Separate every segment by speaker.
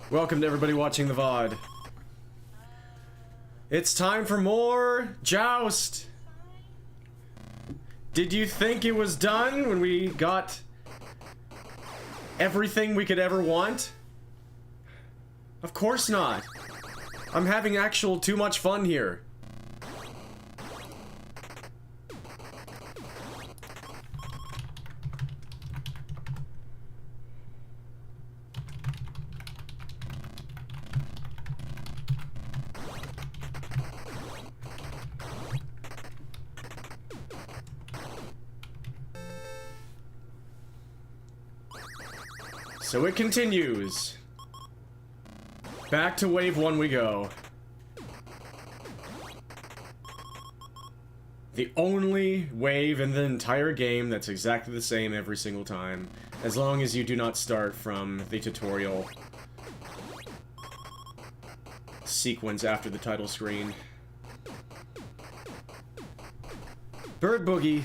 Speaker 1: Welcome to everybody watching the VOD. It's time for more Joust! Did you think it was done when we got everything we could ever want? Of course not. I'm having actual too much fun here. So it continues. Back to wave 1 we go. The only wave in the entire game that's exactly the same every single time, as long as you do not start from the tutorial sequence after the title screen. Bird Boogie.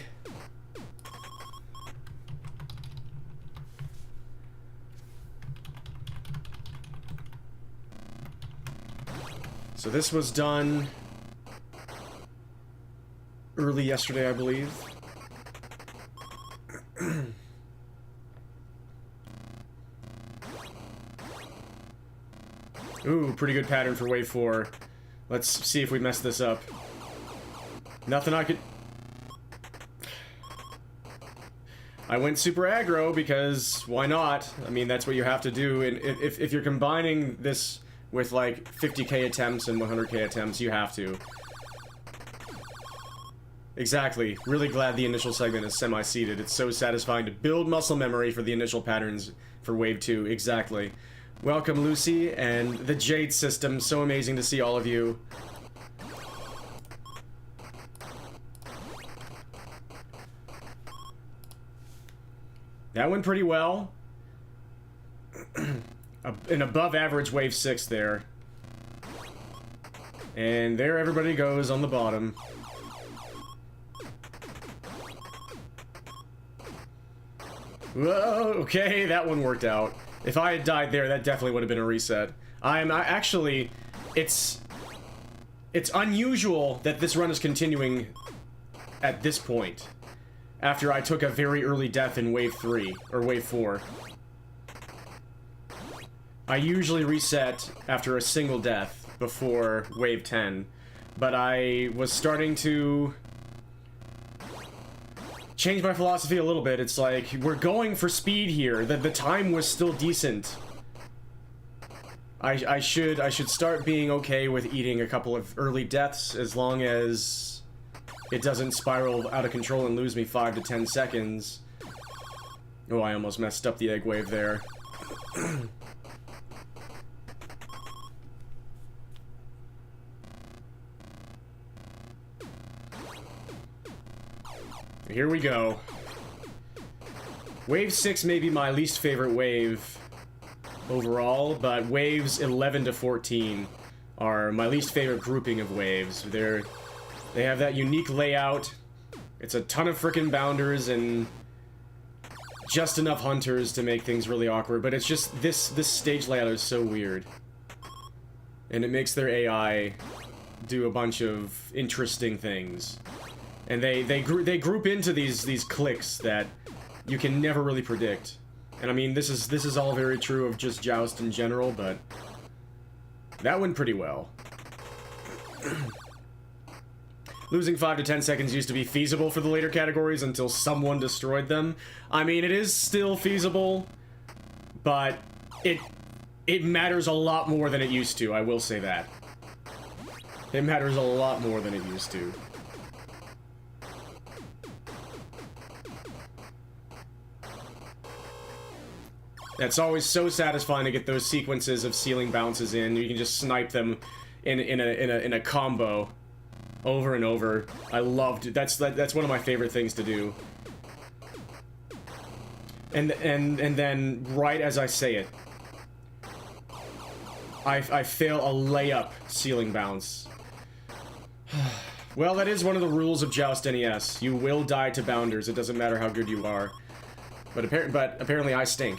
Speaker 1: So this was done early yesterday, I believe. Ooh, pretty good pattern for wave 4. Let's see if we mess this up. Nothing I could... I went super aggro because why not? I mean, that's what you have to do. And if you're combining this with like 50k attempts and 100k attempts, you have to. Exactly. Really glad the initial segment is semi-seated. It's so satisfying to build muscle memory for the initial patterns for Wave 2. Exactly. Welcome, Lucy, and the Jade system. So amazing to see all of you. That went pretty well. An above-average Wave 6 there. And there everybody goes on the bottom. Whoa, okay, that one worked out. If I had died there, that definitely would have been a reset. Actually, it's unusual that this run is continuing at this point, after I took a very early death in Wave 3, or Wave 4. I usually reset after a single death before Wave 10, but I was starting to change my philosophy a little bit. It's like, we're going for speed here. The time was still decent. I should start being okay with eating a couple of early deaths as long as it doesn't spiral out of control and lose me 5 to 10 seconds. Oh, I almost messed up the egg wave there. Here we go. Wave 6 may be my least favorite wave overall, but waves 11 to 14 are my least favorite grouping of waves. They have that unique layout. It's a ton of frickin' bounders and just enough hunters to make things really awkward, but it's just this stage layout is so weird. And it makes their AI do a bunch of interesting things. And they group into these cliques that you can never really predict. And I mean, this is all very true of just Joust in general, but that went pretty well. Losing 5 to 10 seconds used to be feasible for the later categories until someone destroyed them. I mean, it is still feasible, but it matters a lot more than it used to, I will say that. It matters a lot more than it used to. It's always so satisfying to get those sequences of ceiling bounces in. You can just snipe them in a combo over and over. I loved it. That's one of my favorite things to do. And then right as I say it, I fail a layup ceiling bounce. Well, that is one of the rules of Joust NES. You will die to bounders. It doesn't matter how good you are. But apparently I stink.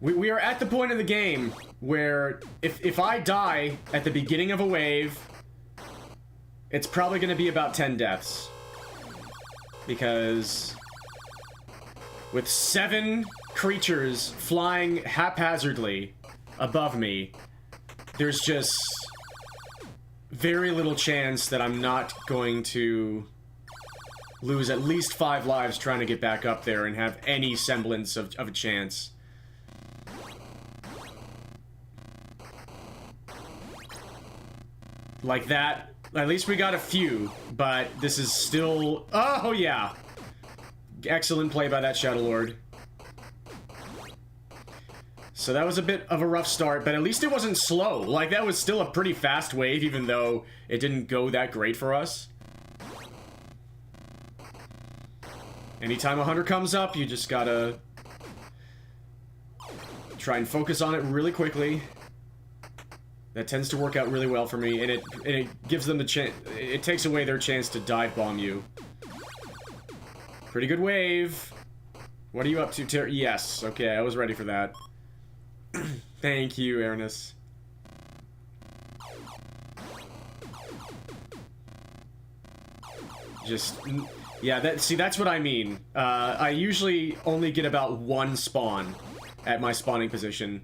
Speaker 1: We are at the point of the game where if I die at the beginning of a wave, it's probably going to be about 10 deaths. Because with 7 creatures flying haphazardly above me, there's just very little chance that I'm not going to lose at least 5 lives trying to get back up there and have any semblance of a chance. Like that. At least we got a few, but this is still... Oh, yeah! Excellent play by that Shadow Lord. So that was a bit of a rough start, but at least it wasn't slow. Like, that was still a pretty fast wave, even though it didn't go that great for us. Anytime a hunter comes up, you just gotta try and focus on it really quickly. That tends to work out really well for me, and it gives them the chance. It takes away their chance to dive bomb you. Pretty good wave. What are you up to, Terry? Yes. Okay, I was ready for that. Thank you, Ernest. Just, yeah. See, that's what I mean. I usually only get about 1 spawn at my spawning position.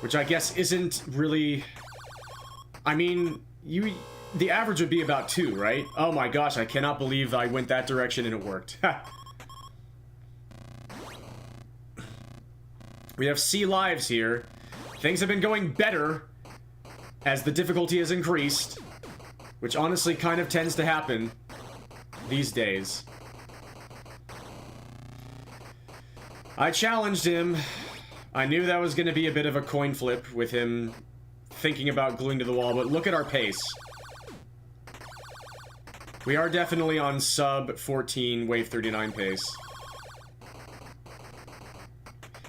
Speaker 1: Which I guess isn't really... I mean, the average would be about 2, right? Oh my gosh, I cannot believe I went that direction and it worked. We have C lives here. Things have been going better as the difficulty has increased. Which honestly kind of tends to happen these days. I challenged him. I knew that was going to be a bit of a coin flip with him thinking about gluing to the wall, but look at our pace. We are definitely on sub-14 wave 39 pace.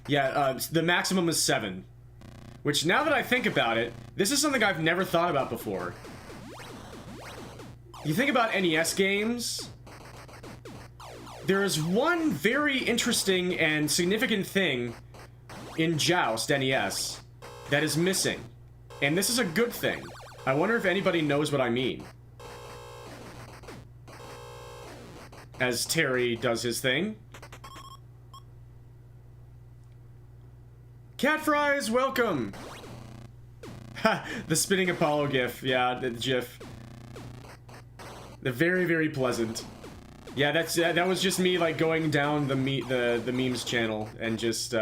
Speaker 1: Yeah, the maximum is 7. Which, now that I think about it, this is something I've never thought about before. You think about NES games, there is one very interesting and significant thing in Joust NES that is missing. And this is a good thing. I wonder if anybody knows what I mean. As Terry does his thing. Cat Fries, welcome! Ha! The spinning Apollo gif. Yeah, the gif. They're very, very pleasant. Yeah, that was just me, like, going down the memes channel and just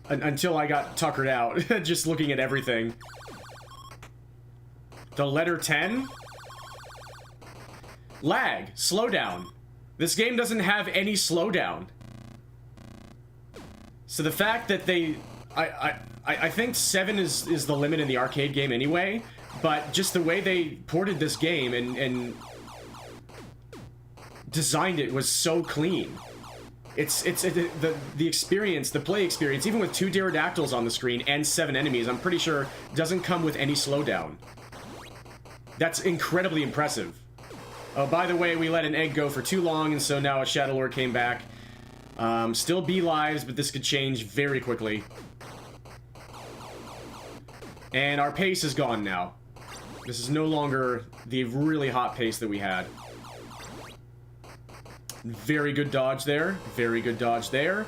Speaker 1: until I got tuckered out, just looking at everything. The letter 10? Lag. Slowdown. This game doesn't have any slowdown. So the fact that I think 7 is the limit in the arcade game anyway, but just the way they ported this game and designed it was so clean. The experience, the play experience, even with 2 pterodactyls on the screen and 7 enemies, I'm pretty sure doesn't come with any slowdown. That's incredibly impressive. Oh, by the way, we let an egg go for too long, and so now a Shadow Lord came back. Still B lives, but this could change very quickly. And our pace is gone now. This is no longer the really hot pace that we had. Very good dodge there. Very good dodge there.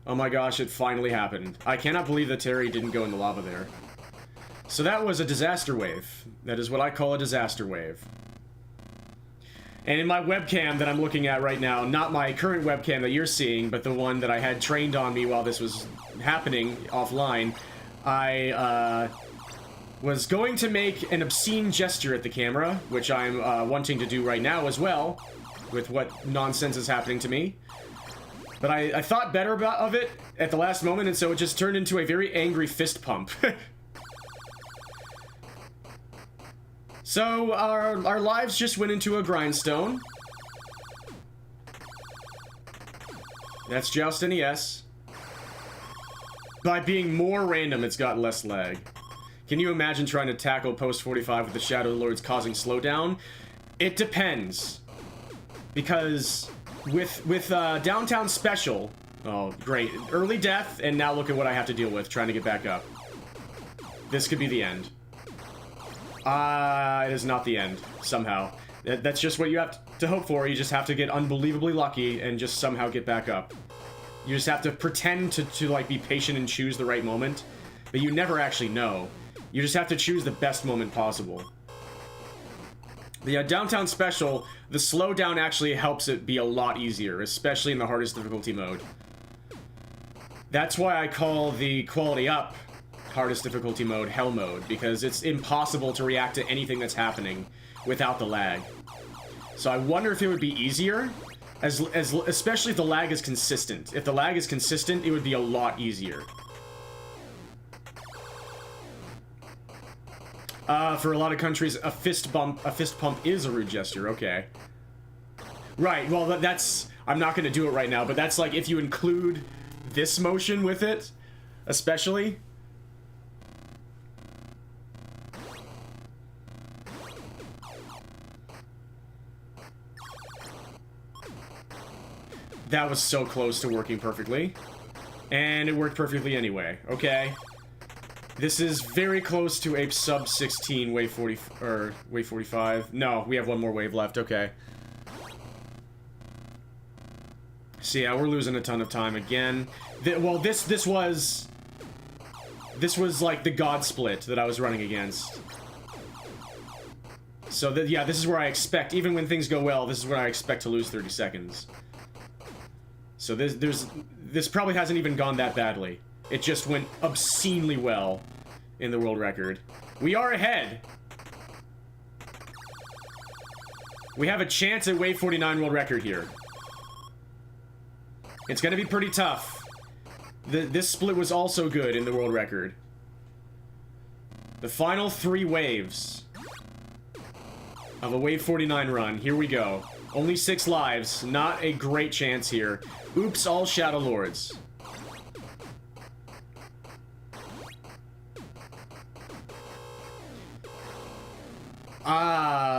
Speaker 1: Oh my gosh, it finally happened. I cannot believe that Terry didn't go in the lava there. So that was a disaster wave. That is what I call a disaster wave. And in my webcam that I'm looking at right now, not my current webcam that you're seeing, but the one that I had trained on me while this was happening offline, I was going to make an obscene gesture at the camera, which I'm wanting to do right now as well, with what nonsense is happening to me. But I thought better of it at the last moment, and so it just turned into a very angry fist pump. So, our lives just went into a grindstone. That's Joust NES. By being more random, it's got less lag. Can you imagine trying to tackle post 45 with the Shadow Lords causing slowdown? It depends. Because With Downtown Special... Oh, great. Early death, and now look at what I have to deal with, trying to get back up. This could be the end. It is not the end, somehow. That's just what you have to hope for. You just have to get unbelievably lucky and just somehow get back up. You just have to pretend to like, be patient and choose the right moment. But you never actually know. You just have to choose the best moment possible. The Downtown Special, the slowdown actually helps it be a lot easier, especially in the hardest difficulty mode. That's why I call the quality up hardest difficulty mode hell mode, because it's impossible to react to anything that's happening without the lag. So I wonder if it would be easier, especially if the lag is consistent. If the lag is consistent, it would be a lot easier. For a lot of countries, a fist pump is a rude gesture. Okay. Right. Well, that's... I'm not going to do it right now, but that's like if you include this motion with it, especially. That was so close to working perfectly. And it worked perfectly anyway. Okay. This is very close to a SUB-18 wave 40 or wave 45. No, we have one more wave left. Okay. So yeah, we're losing a ton of time again. Well, this was like the God split that I was running against. So yeah, this is where I expect, even when things go well, this is where I expect to lose 30 seconds. So this probably hasn't even gone that badly. It just went obscenely well in the world record. We are ahead. We have a chance at wave 49 world record here. It's gonna be pretty tough. This split was also good in the world record. The final 3 waves of a wave 49 run. Here we go. Only 6 lives. Not a great chance here. Oops, all Shadow Lords.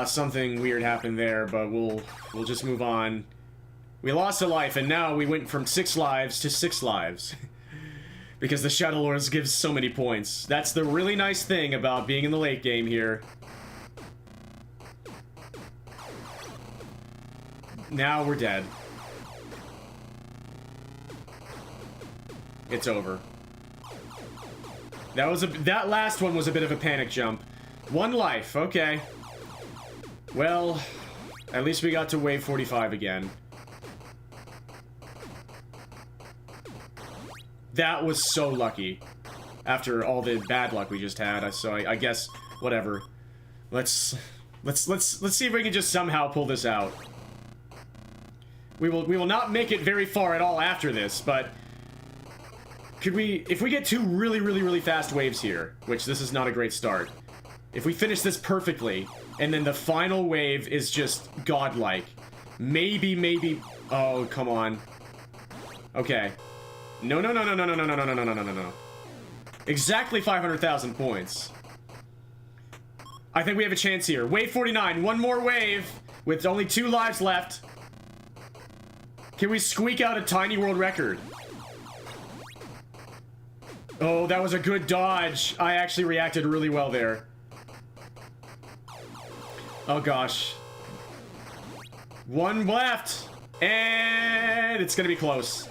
Speaker 1: Something weird happened there, but we'll just move on. We lost a life, and now we went from 6 lives to 6 lives. Because the Shadow Lords give so many points. That's the really nice thing about being in the late game here. Now we're dead. It's over. That last one was a bit of a panic jump. 1 life, okay. Well, at least we got to wave 45 again. That was so lucky. After all the bad luck we just had, so I guess whatever. Let's see if we can just somehow pull this out. We will not make it very far at all after this, but could we, if we get 2 really fast waves here, which this is not a great start. If we finish this perfectly, and then the final wave is just godlike, maybe, oh, come on. Okay. No. Exactly 500,000 points. I think we have a chance here. Wave 49, 1 more wave, with only 2 lives left. Can we squeak out a tiny world record? Oh, that was a good dodge. I actually reacted really well there. Oh gosh. 1 left. And it's gonna be close.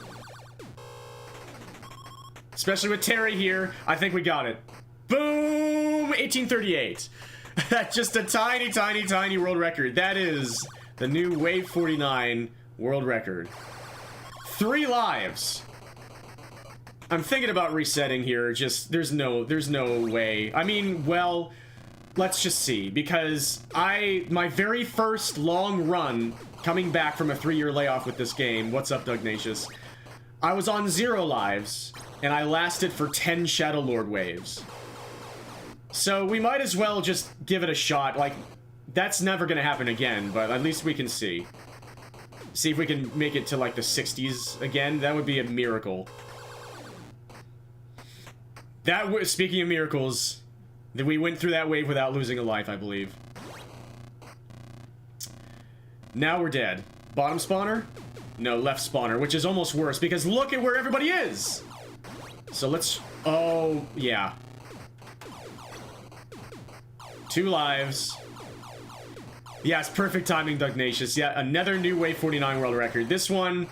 Speaker 1: Especially with Terry here, I think we got it. Boom! 1838. Just a tiny world record. That is the new Wave 49 world record. 3 lives. I'm thinking about resetting here. Just, there's no way. I mean, well, let's just see. Because my very first long run coming back from a 3-year layoff with this game. What's up, Dugnacious? I was on 0 lives. And I lasted for 10 Shadow Lord waves. So we might as well just give it a shot. Like, that's never gonna happen again, but at least we can see. See if we can make it to, like, the 60s again. That would be a miracle. Speaking of miracles, that we went through that wave without losing a life, I believe. Now we're dead. Bottom spawner? No, left spawner, which is almost worse, because look at where everybody is! So let's... Oh, yeah. 2 lives. Yes, perfect timing, Dugnacious. Yeah, another new Wave 49 world record. This one...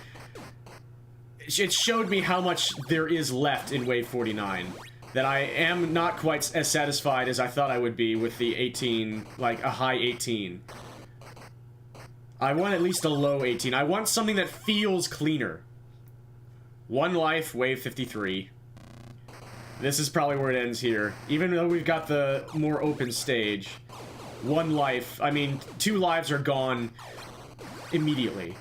Speaker 1: It showed me how much there is left in Wave 49. That I am not quite as satisfied as I thought I would be with the 18, like a high 18. I want at least a low 18. I want something that feels cleaner. 1 life, Wave 53. This is probably where it ends here. Even though we've got the more open stage. 1 life, I mean, 2 lives are gone immediately.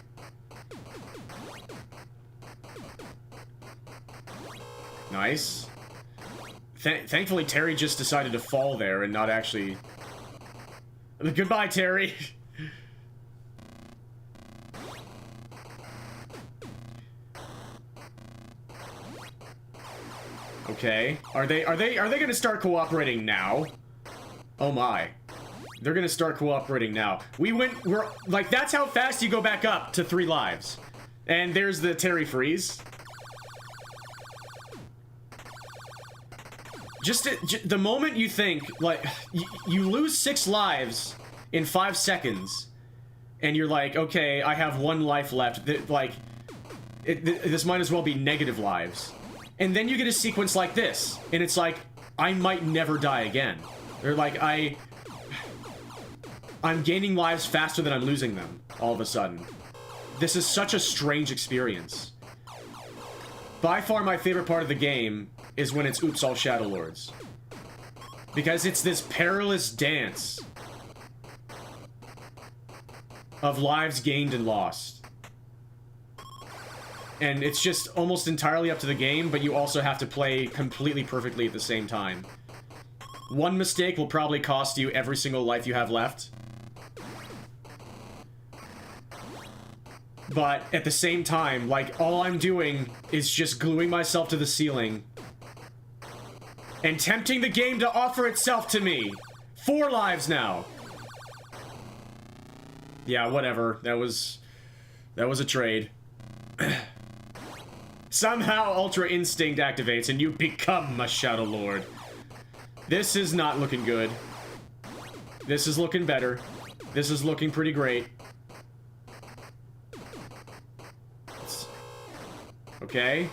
Speaker 1: Nice. Thankfully, Terry just decided to fall there and not actually... Goodbye, Terry! Okay. Are they gonna start cooperating now? Oh my. They're gonna start cooperating now. We're like, that's how fast you go back up to 3 lives. And there's the Terry freeze. Just the moment you think, like, you lose 6 lives in 5 seconds, and you're like, okay, I have 1 life left. Like, this might as well be negative lives. And then you get a sequence like this, and it's like, I might never die again. They're like, I'm gaining lives faster than I'm losing them, all of a sudden. This is such a strange experience. By far my favorite part of the game is when it's Oops All Shadow Lords. Because it's this perilous dance of lives gained and lost. And it's just almost entirely up to the game, but you also have to play completely perfectly at the same time. 1 mistake will probably cost you every single life you have left. But at the same time, like, all I'm doing is just gluing myself to the ceiling and tempting the game to offer itself to me. 4 lives now. Yeah, whatever. That was a trade. Somehow Ultra Instinct activates and you become a Shadow Lord. This is not looking good. This is looking better. This is looking pretty great. Okay.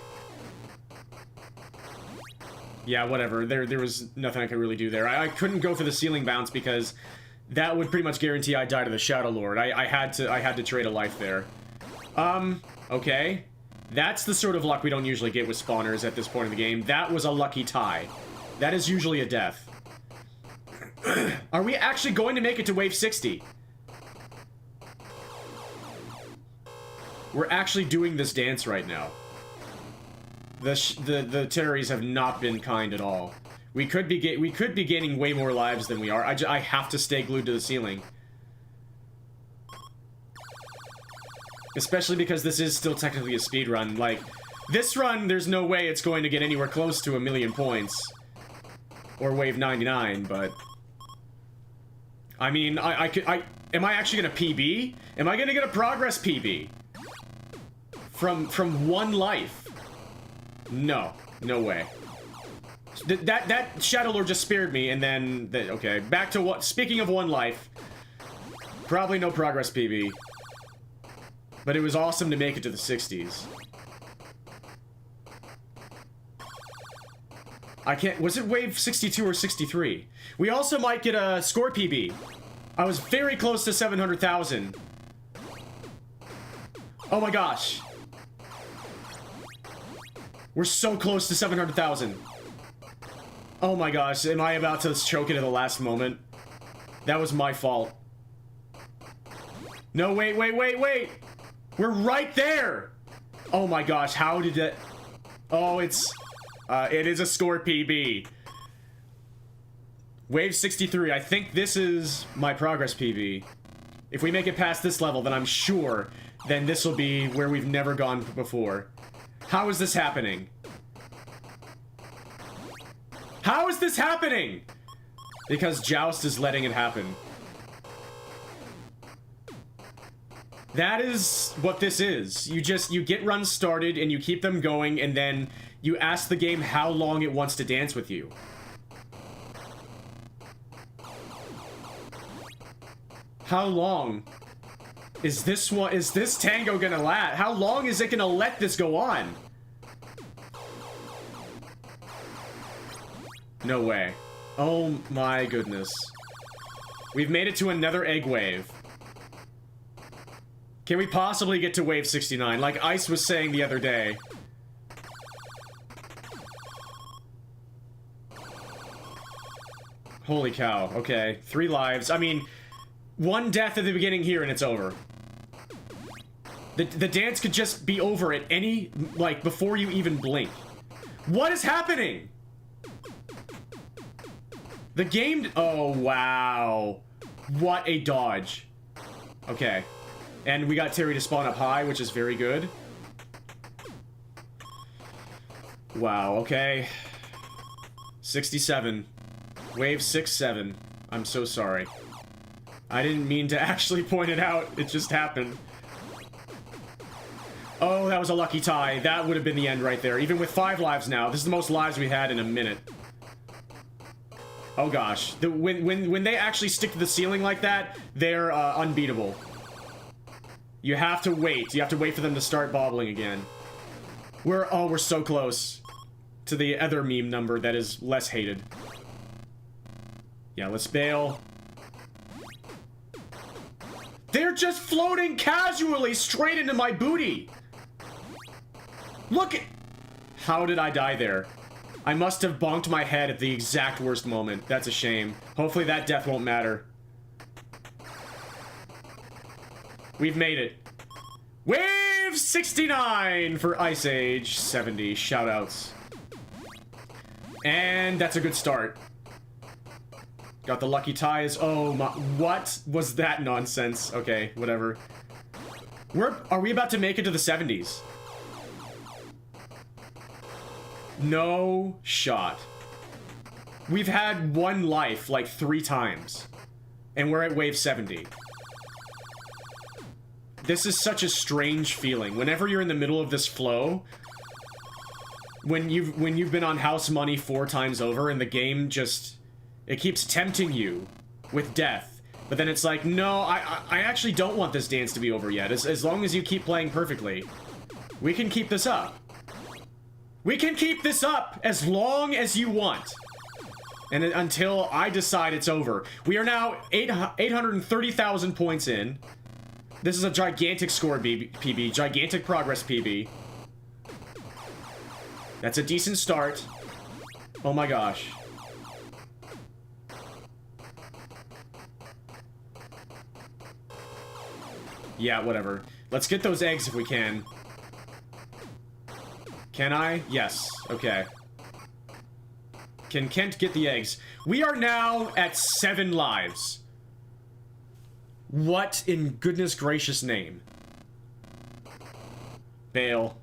Speaker 1: Yeah, whatever. There was nothing I could really do there. I couldn't go for the ceiling bounce because that would pretty much guarantee I'd die to the Shadow Lord. I had to trade a life there. Okay. That's the sort of luck we don't usually get with spawners at this point in the game. That was a lucky tie. That is usually a death. Are we actually going to make it to Wave 60? We're actually doing this dance right now. The Terrys have not been kind at all. We could be gaining way more lives than we are. I have to stay glued to the ceiling. Especially because this is still technically a speed run. Like, this run, there's no way it's going to get anywhere close to 1,000,000 points. Or Wave 99, but... I mean, am I actually gonna PB? Am I gonna get a progress PB? From 1 life? No. No way. That Shadow Lord just spared me, and then... okay, back to what... Speaking of 1 life... Probably no progress PB. But it was awesome to make it to the 60s. I can't... Was it Wave 62 or 63? We also might get a score PB. I was very close to 700,000. Oh my gosh. We're so close to 700,000. Oh my gosh, am I about to choke it at the last moment? That was my fault. No, wait. We're right there! Oh my gosh, how did that... Oh, it is a score PB. Wave 63, I think this is my progress PB. If we make it past this level, then I'm sure, then this will be where we've never gone before. How is this happening? How is this happening? Because Joust is letting it happen. That is what this is. You get runs started and you keep them going, and then you ask the game how long it wants to dance with you. How long is this tango gonna last? How long is it gonna let this go on? No way. Oh my goodness. We've made it to another egg wave. Can we possibly get to wave 69, like Ice was saying the other day? Holy cow, okay. 3 lives. I mean, 1 death at the beginning here and it's over. The dance could just be over at any, like, before you even blink. What is happening? The game... Oh, wow. What a dodge. Okay. And we got Terry to spawn up high, which is very good. Wow, okay. 67. Wave 6-7. I'm so sorry. I didn't mean to actually point it out. It just happened. Oh, that was a lucky tie. That would have been the end right there. Even with 5 lives now. This is the most lives we had in a minute. Oh gosh. When they actually stick to the ceiling like that, they're unbeatable. You have to wait. You have to wait for them to start bobbling again. We're so close to the other meme number that is less hated. Yeah, let's bail. They're just floating casually straight into my booty. Look at... How did I die there? I must have bonked my head at the exact worst moment. That's a shame. Hopefully that death won't matter. We've made it. Wave 69 for Ice Age 70. Shoutouts. And that's a good start. Got the lucky ties. Oh my... What was that nonsense? Okay, whatever. Are we about to make it to the 70s? No shot. We've had 1 life like 3 times. And we're at wave 70. This is such a strange feeling. Whenever you're in the middle of this flow, when you've been on house money 4 times over and the game just... It keeps tempting you with death. But then it's like, no, I actually don't want this dance to be over yet. As long as you keep playing perfectly. We can keep this up. We can keep this up as long as you want. And until I decide it's over. We are now 830,000 points in. This is a gigantic score PB. Gigantic progress PB. That's a decent start. Oh my gosh. Yeah, whatever. Let's get those eggs if we can. Can I? Yes. Okay. Can Kent get the eggs? We are now at 7 lives. What in goodness gracious name? Bail.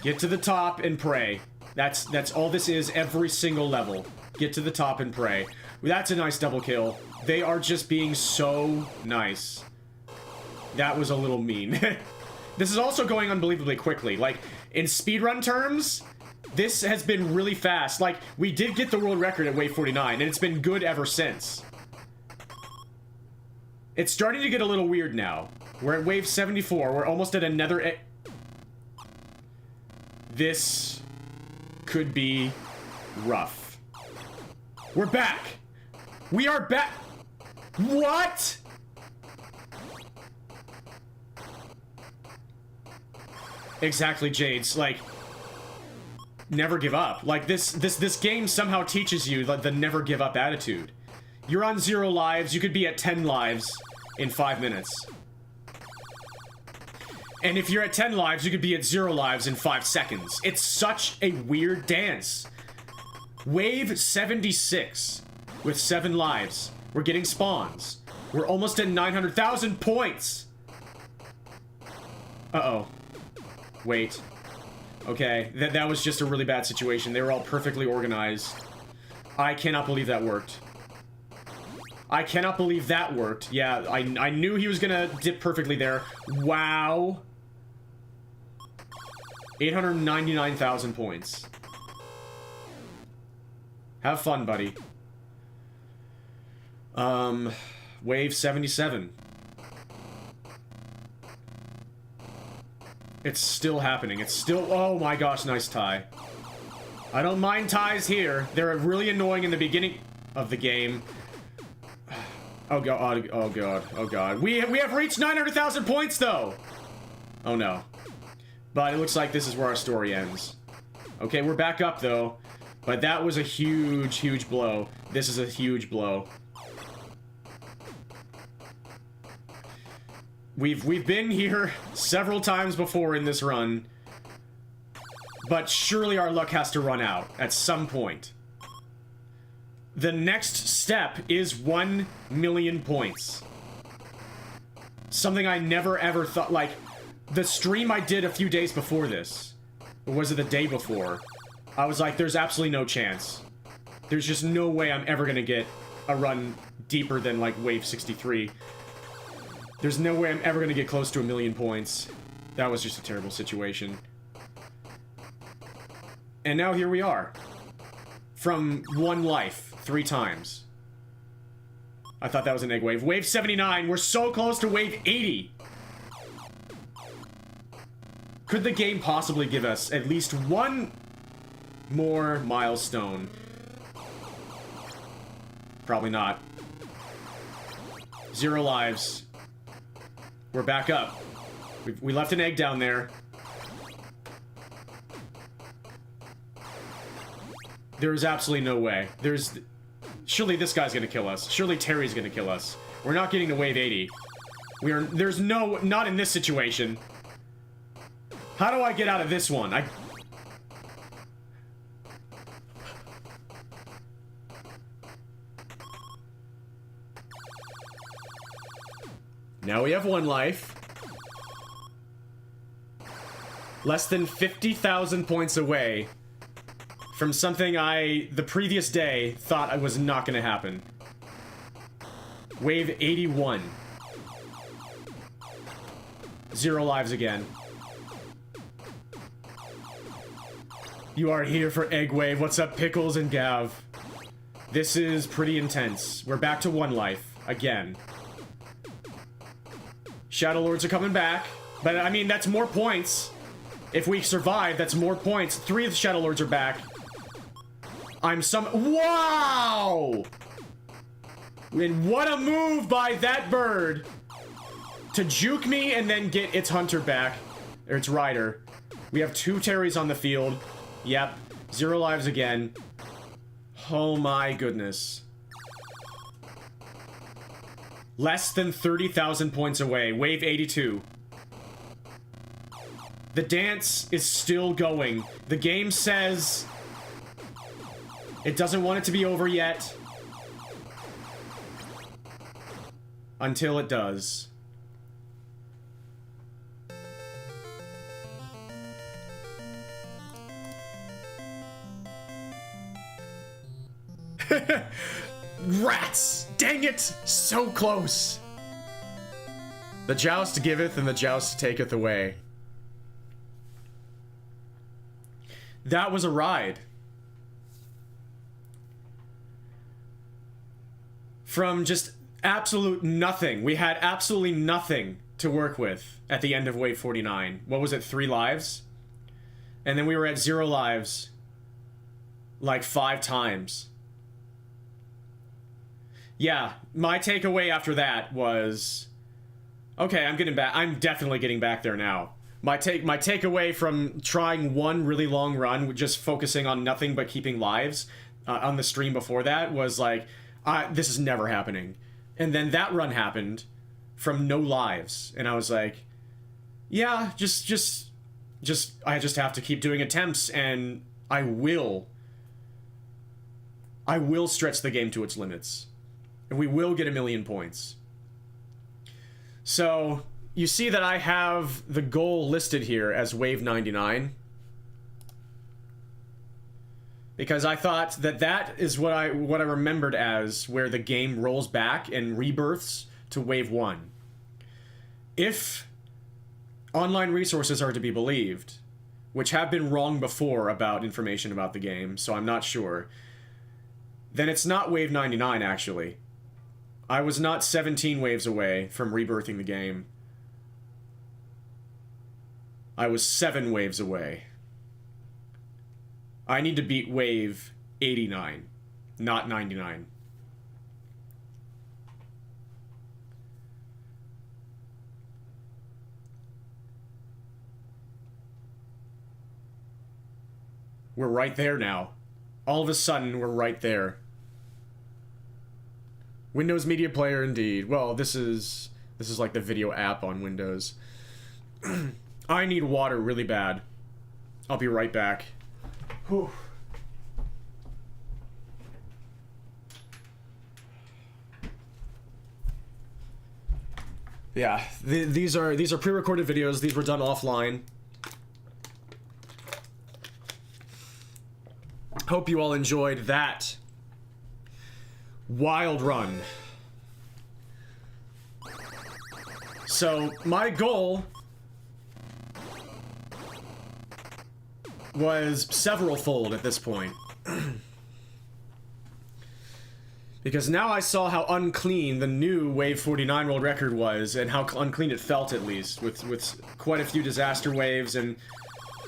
Speaker 1: Get to the top and pray. That's all this is every single level. Get to the top and pray. That's a nice double kill. They are just being so nice. That was a little mean. This is also going unbelievably quickly. Like, in speedrun terms, this has been really fast. Like, we did get the world record at wave 49, and it's been good ever since. It's starting to get a little weird now. We're at wave 74. We're almost at another... This could be rough. We're back! We are back! What?! Exactly, Jades. Like, never give up. Like, this game somehow teaches you the never give up attitude. You're on 0 lives, you could be at 10 lives in 5 minutes. And if you're at 10 lives, you could be at 0 lives in 5 seconds. It's such a weird dance. Wave 76 with 7 lives. We're getting spawns. We're almost at 900,000 points. Uh-oh. Wait. Okay, that was just a really bad situation. They were all perfectly organized. I cannot believe that worked. I cannot believe that worked. Yeah, I knew he was gonna dip perfectly there. Wow. 899,000 points. Have fun, buddy. Wave 77. It's still happening. It's still... Oh my gosh, nice tie. I don't mind ties here. They're really annoying in the beginning of the game. Oh god, oh god, oh god. We have reached 900,000 points, though! Oh no. But it looks like this is where our story ends. Okay, we're back up, though. But that was a huge, huge blow. This is a huge blow. We've been here several times before in this run. But surely our luck has to run out at some point. The next step is 1 million points. Something I never ever thought, like, the stream I did a few days before this, or was it the day before? I was like, there's absolutely no chance. There's just no way I'm ever gonna get a run deeper than, like, wave 63. There's no way I'm ever gonna get close to 1 million points. That was just a terrible situation. And now here we are. From 1 life. 3 times. I thought that was an egg wave. Wave 79, we're so close to wave 80! Could the game possibly give us at least 1 more milestone? Probably not. 0 lives. We're back up. We left an egg down there. There's absolutely no way. Surely this guy's gonna kill us. Surely Terry's gonna kill us. We're not getting to wave 80. There's no... Not in this situation. How do I get out of this one? Now we have 1 life. Less than 50,000 points away from something the previous day, thought I was not gonna happen. Wave 81. 0 lives again. You are here for Egg Wave. What's up, Pickles and Gav? This is pretty intense. We're back to 1 life. Again. Shadow Lords are coming back. But, I mean, that's more points. If we survive, that's more points. 3 of the Shadow Lords are back. Wow! And what a move by that bird to juke me and then get its hunter back, or its rider. We have 2 Terrys on the field. Yep, 0 lives again. Oh my goodness. Less than 30,000 points away. Wave 82. The dance is still going. The game says it doesn't want it to be over yet. Until it does. Rats! Dang it! So close! The joust giveth and the joust taketh away. That was a ride. From just absolute nothing. We had absolutely nothing to work with at the end of wave 49. What was it, 3 lives? And then we were at 0 lives like 5 times. Yeah, my takeaway after that was, okay, I'm definitely getting back there now. My takeaway from trying 1 really long run, just focusing on nothing but keeping lives on the stream before that, was like, this is never happening. And then that run happened from no lives, and I was like, yeah, just I just have to keep doing attempts, and I will stretch the game to its limits. And we will get 1 million points. So, you see that I have the goal listed here as wave 99. Because I thought that that is what I remembered as where the game rolls back and rebirths to Wave 1. If online resources are to be believed, which have been wrong before about information about the game, so I'm not sure, then it's not Wave 99, actually. I was not 17 waves away from rebirthing the game. I was 7 waves away. I need to beat Wave 89, not 99. We're right there now. All of a sudden, we're right there. Windows Media Player, indeed. Well, this is like the video app on Windows. I need water really bad. I'll be right back. Whew. Yeah, these are pre-recorded videos. These were done offline. Hope you all enjoyed that wild run. So, my goal was several-fold at this point. Because now I saw how unclean the new Wave 49 world record was, and how unclean it felt, at least, with quite a few disaster waves, and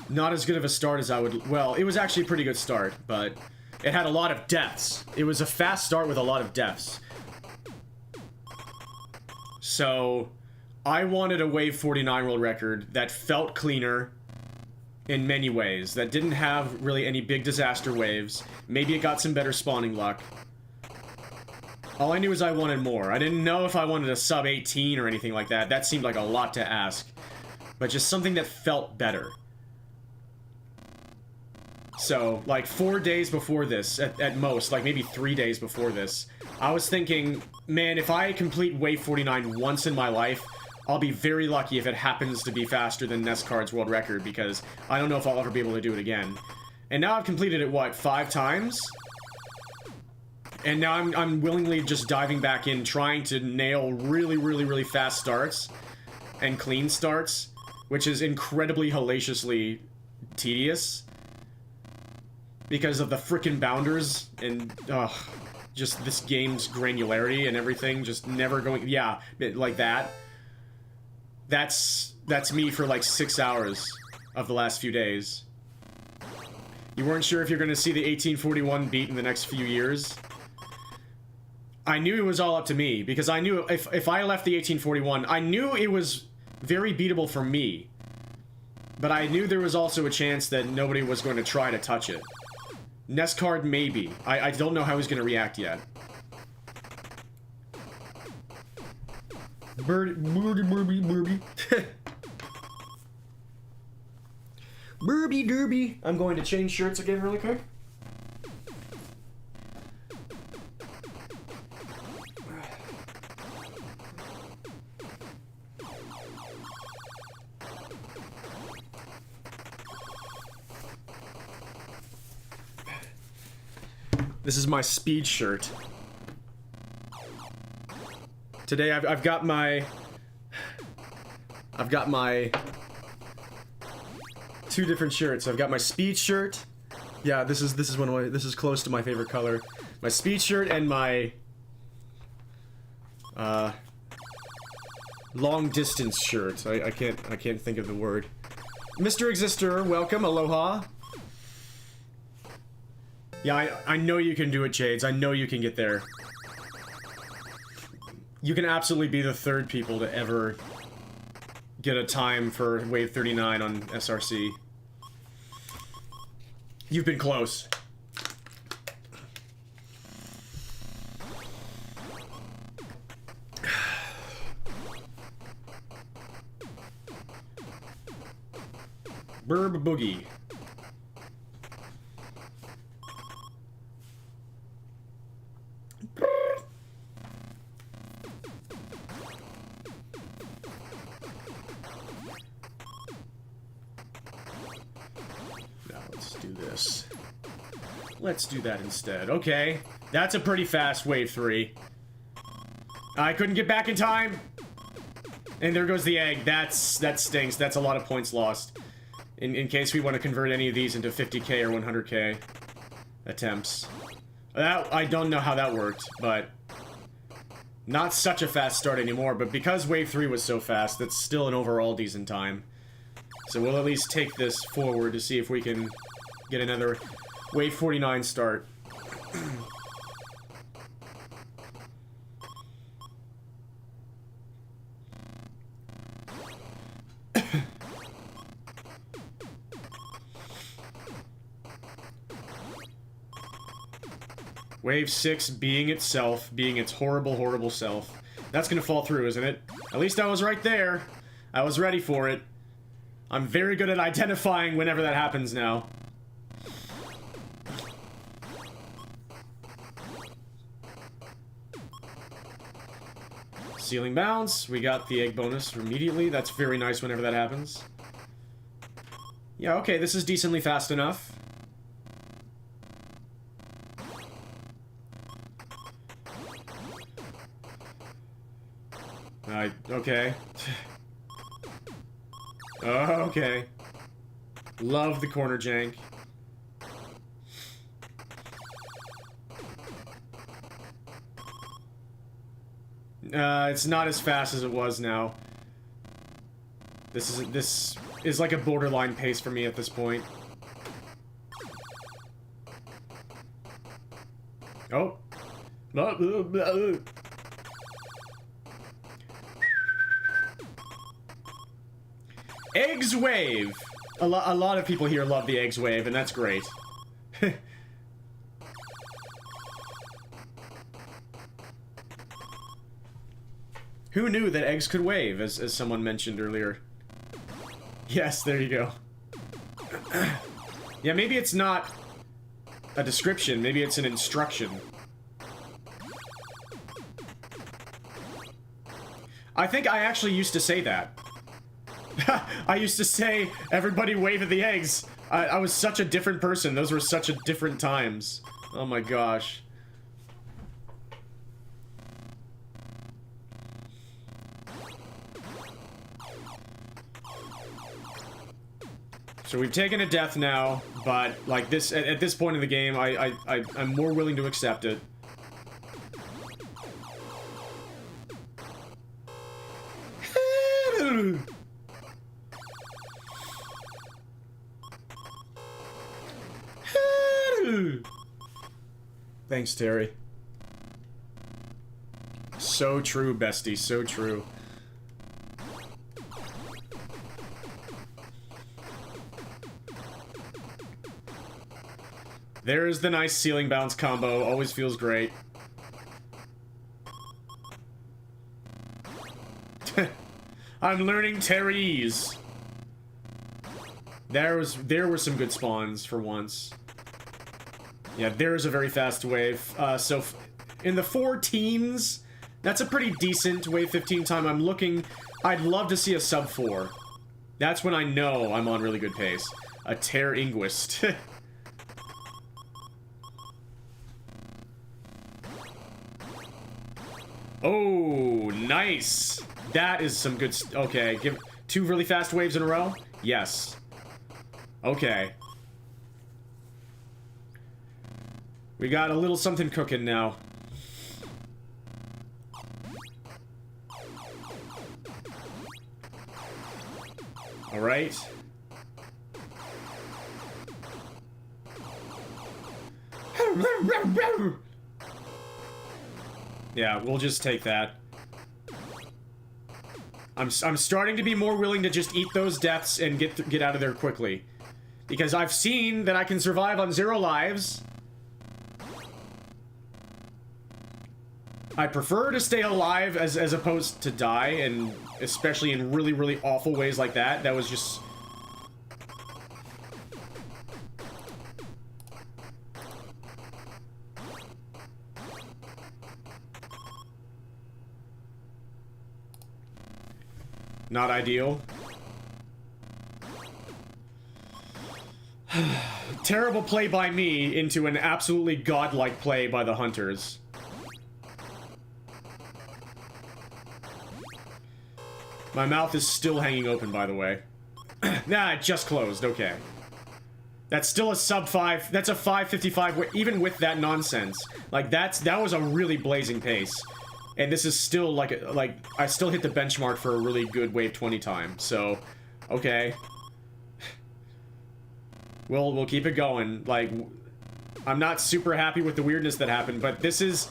Speaker 1: not as good of a start as I would... Well, it was actually a pretty good start, but it had a lot of deaths. It was a fast start with a lot of deaths. So, I wanted a Wave 49 world record that felt cleaner in many ways, that didn't have really any big disaster waves. Maybe it got some better spawning luck. All I knew is I wanted more. I didn't know if I wanted a SUB-18 or anything like that. That seemed like a lot to ask. But just something that felt better. So, like 4 days before this, at most, like maybe 3 days before this, I was thinking, man, if I complete Wave 49 once in my life, I'll be very lucky if it happens to be faster than NEScard's world record, because I don't know if I'll ever be able to do it again. And now I've completed it, what, 5 times? And now I'm willingly just diving back in, trying to nail really, really, really fast starts and clean starts, which is incredibly hellaciously tedious because of the frickin' bounders and, just this game's granularity and everything, just never going, yeah, like that. That's me for like 6 hours of the last few days. You weren't sure if you're gonna see the 1841 beat in the next few years? I knew it was all up to me, because I knew if I left the 1841, I knew it was very beatable for me. But I knew there was also a chance that nobody was going to try to touch it. NEScard, maybe. I don't know how he's going to react yet. Burby. Burby derby. I'm going to change shirts again really quick. This is my speed shirt. Today I've got my two different shirts. I've got my speed shirt. Yeah, this is one of my, this is close to my favorite color. My speed shirt and my long distance shirt. I can't think of the word. Mr. Exister, welcome, aloha. Yeah, I know you can do it, Jades. I know you can get there. You can absolutely be the third people to ever get a time for Wave 39 on SRC. You've been close. Burb Boogie. Now let's do this. Let's do that instead. Okay. That's a pretty fast wave 3. I couldn't get back in time. And there goes the egg. That stinks. That's a lot of points lost. In case we want to convert any of these into 50k or 100k attempts. That, I don't know how that worked, but... Not such a fast start anymore, but because wave 3 was so fast, that's still an overall decent time. So we'll at least take this forward to see if we can get another wave 49 start. Wave 6 being itself, being its horrible, horrible self. That's gonna fall through, isn't it? At least I was right there. I was ready for it. I'm very good at identifying whenever that happens now. Ceiling bounce. We got the egg bonus immediately. That's very nice whenever that happens. Yeah, okay, this is decently fast enough. Okay. Oh, okay. Love the corner jank. It's not as fast as it was now. This is like a borderline pace for me at this point. Oh. Eggs wave! A lot of people here love the eggs wave, and that's great. Who knew that eggs could wave, as someone mentioned earlier? Yes, there you go. Yeah, maybe it's not a description, maybe it's an instruction. I think I actually used to say that. I used to say, everybody wave at the eggs. I was such a different person. Those were such a different times. Oh my gosh. So we've taken a death now, but like this, at this point in the game, I'm more willing to accept it. Thanks, Terry. So true, bestie, so true. There is the nice ceiling bounce combo, always feels great. I'm learning Terry's. There were some good spawns for once. Yeah, there's a very fast wave. So in the 14s, that's a pretty decent wave 15 time. I'd love to see a sub 4. That's when I know I'm on really good pace. A tear linguist. Oh, nice. That is some good okay, give 2 really fast waves in a row? Yes. Okay. We got a little something cooking now. Alright. Yeah, we'll just take that. I'm starting to be more willing to just eat those deaths and get out of there quickly. Because I've seen that I can survive on 0 lives. I prefer to stay alive as opposed to die, and especially in really, really awful ways like that. That was just... not ideal. Terrible play by me into an absolutely godlike play by the hunters. My mouth is still hanging open, by the way. Nah, it just closed, okay. That's still a sub 5, that's a 5:55, even with that nonsense. Like, that was a really blazing pace. And this is still, like, I still hit the benchmark for a really good Wave 20 time, so, okay. We'll keep it going. Like, I'm not super happy with the weirdness that happened, but this is,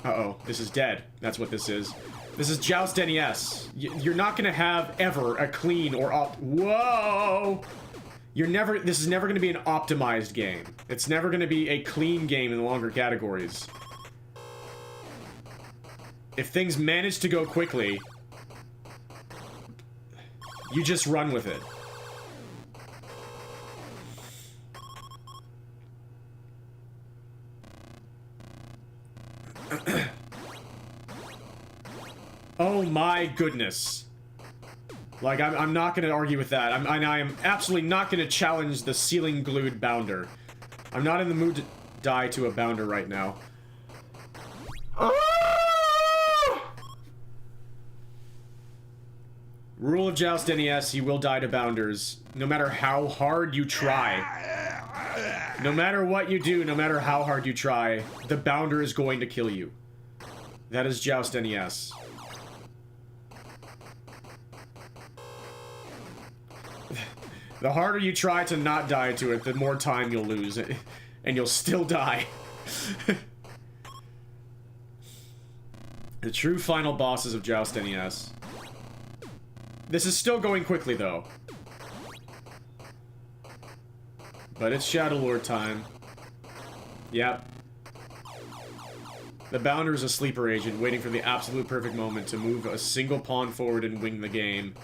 Speaker 1: uh-oh, this is dead. That's what this is. This is Joust NES. You're not gonna have, ever, a clean or whoa! This is never gonna be an optimized game. It's never gonna be a clean game in the longer categories. If things manage to go quickly, you just run with it. Oh my goodness. Like, I'm not gonna argue with that. I am absolutely not gonna challenge the ceiling-glued bounder. I'm not in the mood to die to a bounder right now. Rule of Joust NES, you will die to bounders. No matter how hard you try. No matter what you do, no matter how hard you try, the bounder is going to kill you. That is Joust NES. The harder you try to not die to it, the more time you'll lose. And you'll still die. The true final bosses of Joust NES. This is still going quickly, though. But it's Shadow Lord time. Yep. The Bounder is a sleeper agent, waiting for the absolute perfect moment to move a single pawn forward and win the game.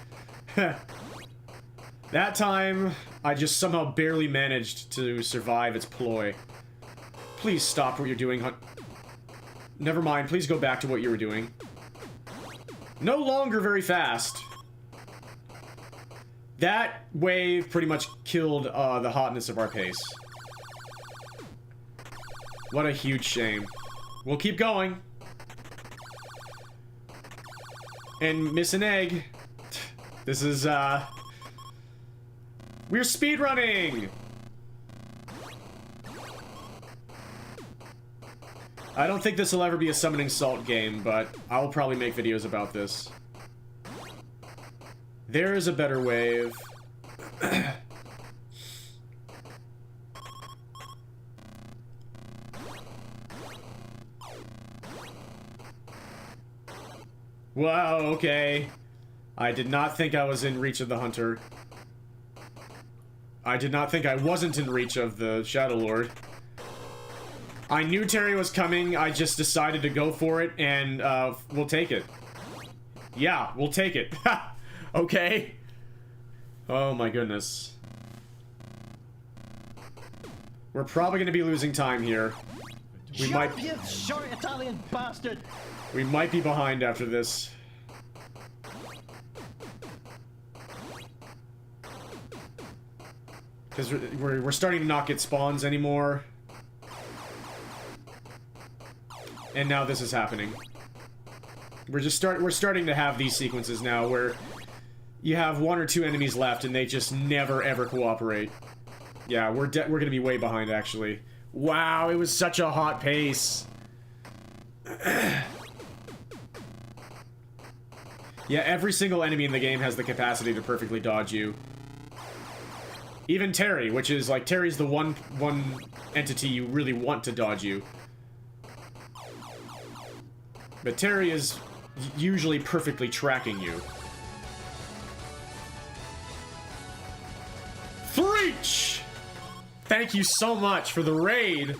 Speaker 1: That time, I just somehow barely managed to survive its ploy. Please stop what you're doing, Never mind, please go back to what you were doing. No longer very fast. That wave pretty much killed the hotness of our pace. What a huge shame. We'll keep going. And miss an egg. This is, we're speedrunning! I don't think this will ever be a Summoning Salt game, but I'll probably make videos about this. There is a better wave. Wow, okay. I did not think I was in reach of the hunter. I did not think I wasn't in reach of the Shadow Lord. I knew Terry was coming, I just decided to go for it, and, we'll take it. Yeah, we'll take it. Okay. Oh my goodness. We're probably gonna be losing time here. We might...
Speaker 2: You short Italian bastard!
Speaker 1: We might be behind after this. Because we're starting to not get spawns anymore. And now this is happening. We're starting to have these sequences now where you have one or two enemies left and they just never ever cooperate. Yeah, we're gonna be way behind actually. Wow, it was such a hot pace. Yeah, every single enemy in the game has the capacity to perfectly dodge you. Even Terry, which is like Terry's the one entity you really want to dodge you. But Terry is usually perfectly tracking you. Freach! Thank you so much for the raid.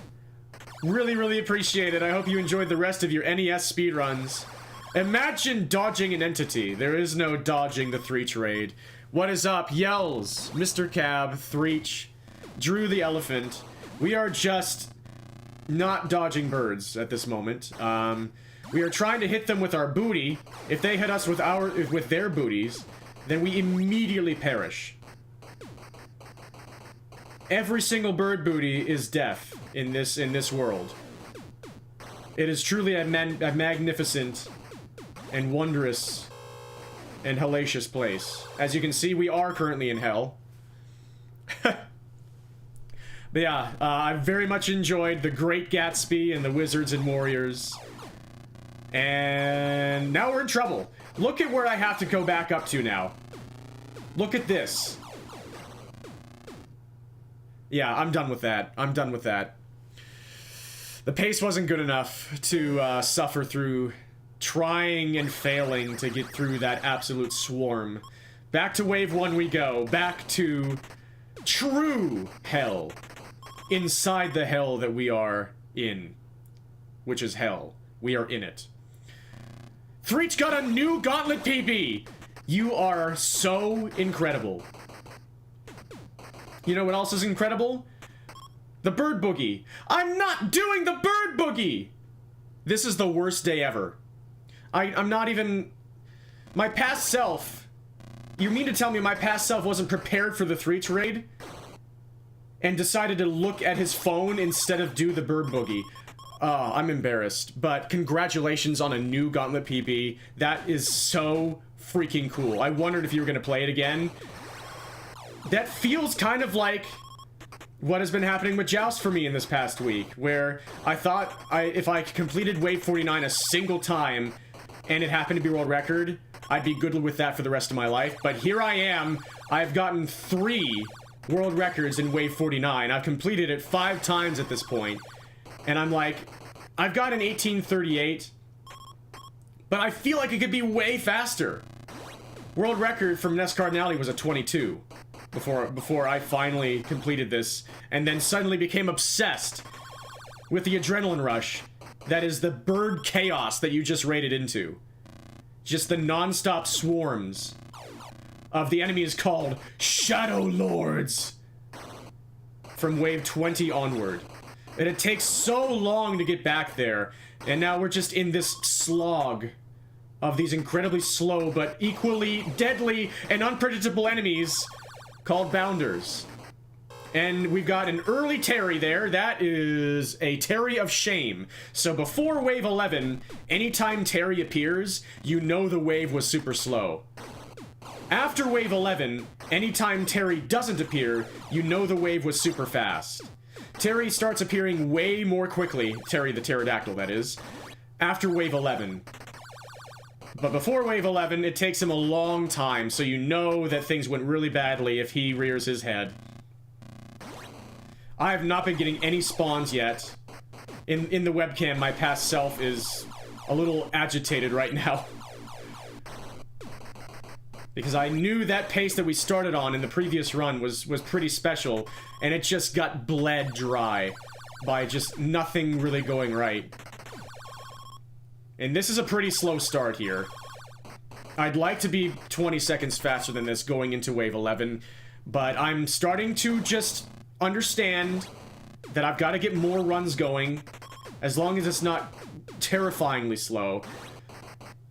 Speaker 1: Really, really appreciate it. I hope you enjoyed the rest of your NES speedruns. Imagine dodging an entity. There is no dodging the Threech raid. What is up? Yells, Mr. Cab, Threech, Drew the Elephant. We are just not dodging birds at this moment. We are trying to hit them with our booty. If they hit us with their booties, then we immediately perish. Every single bird booty is death in this world. It is truly a magnificent and wondrous and hellacious place. As you can see, we are currently in hell. But yeah, I very much enjoyed The Great Gatsby and the Wizards and Warriors. And now we're in trouble. Look at where I have to go back up to now. Look at this. Yeah, I'm done with that. I'm done with that. The pace wasn't good enough to suffer through trying and failing to get through that absolute swarm. Back to wave 1 we go. Back to true hell. Inside the hell that we are in. Which is hell. We are in it. Threech got a new gauntlet PB! You are so incredible. You know what else is incredible? The bird boogie. I'm not doing the bird boogie! This is the worst day ever. I'm not even... My past self... You mean to tell me my past self wasn't prepared for the Threech raid? And decided to look at his phone instead of do the bird boogie. I'm embarrassed. But congratulations on a new Gauntlet PB. That is so freaking cool. I wondered if you were going to play it again. That feels kind of like what has been happening with Joust for me in this past week. Where I thought if I completed Wave 49 a single time and it happened to be world record, I'd be good with that for the rest of my life. But here I am. I've gotten 3 world records in Wave 49. I've completed it 5 times at this point. And I'm like, I've got an 1838, but I feel like it could be way faster. World record from NES Cardinality was a 22 before I finally completed this, and then suddenly became obsessed with the adrenaline rush that is the bird chaos that you just raided into. Just the non-stop swarms of the enemies called Shadow Lords from Wave 20 onward. And it takes so long to get back there, and now we're just in this slog of these incredibly slow but equally deadly and unpredictable enemies called Bounders. And we've got an early Terry there. That is a Terry of shame. So before Wave 11, anytime Terry appears, you know the wave was super slow. After Wave 11, anytime Terry doesn't appear, you know the wave was super fast. Terry starts appearing way more quickly, Terry the Pterodactyl, that is, after Wave 11. But before Wave 11, it takes him a long time, so you know that things went really badly if he rears his head. I have not been getting any spawns yet. In the webcam, my past self is a little agitated right now. Because I knew that pace that we started on in the previous run was pretty special, and it just got bled dry by just nothing really going right. And this is a pretty slow start here. I'd like to be 20 seconds faster than this going into Wave 11, but I'm starting to just understand that I've got to get more runs going, as long as it's not terrifyingly slow.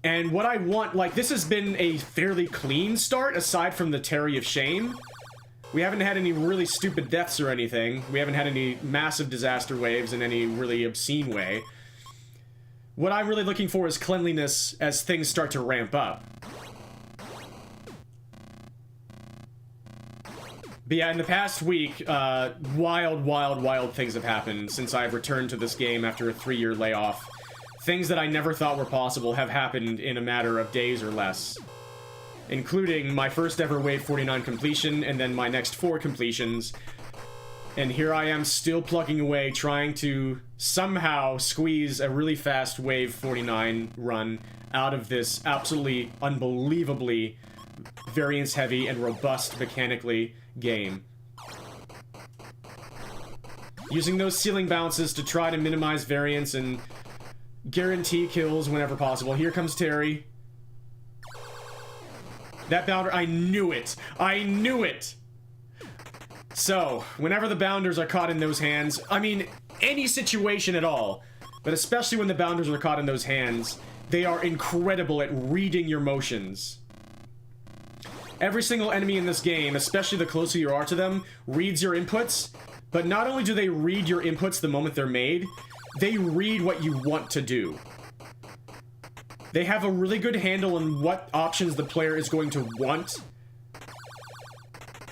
Speaker 1: And what I want, like, this has been a fairly clean start, aside from the Terry of Shame. We haven't had any really stupid deaths or anything. We haven't had any massive disaster waves in any really obscene way. What I'm really looking for is cleanliness as things start to ramp up. But yeah, in the past week, wild things have happened since I've returned to this game after a 3-year layoff. Things that I never thought were possible have happened in a matter of days or less. Including my first ever Wave 49 completion, and then my next 4 completions. And here I am still plugging away, trying to somehow squeeze a really fast Wave 49 run out of this absolutely unbelievably variance-heavy and robust mechanically game. Using those ceiling bounces to try to minimize variance and guarantee kills whenever possible. Here comes Terry. That bounder, I knew it! I knew it! So, whenever the bounders are caught in those hands, I mean, any situation at all, but especially when the bounders are caught in those hands, they are incredible at reading your motions. Every single enemy in this game, especially the closer you are to them, reads your inputs. But not only do they read your inputs the moment they're made, they read what you want to do. They have a really good handle on what options the player is going to want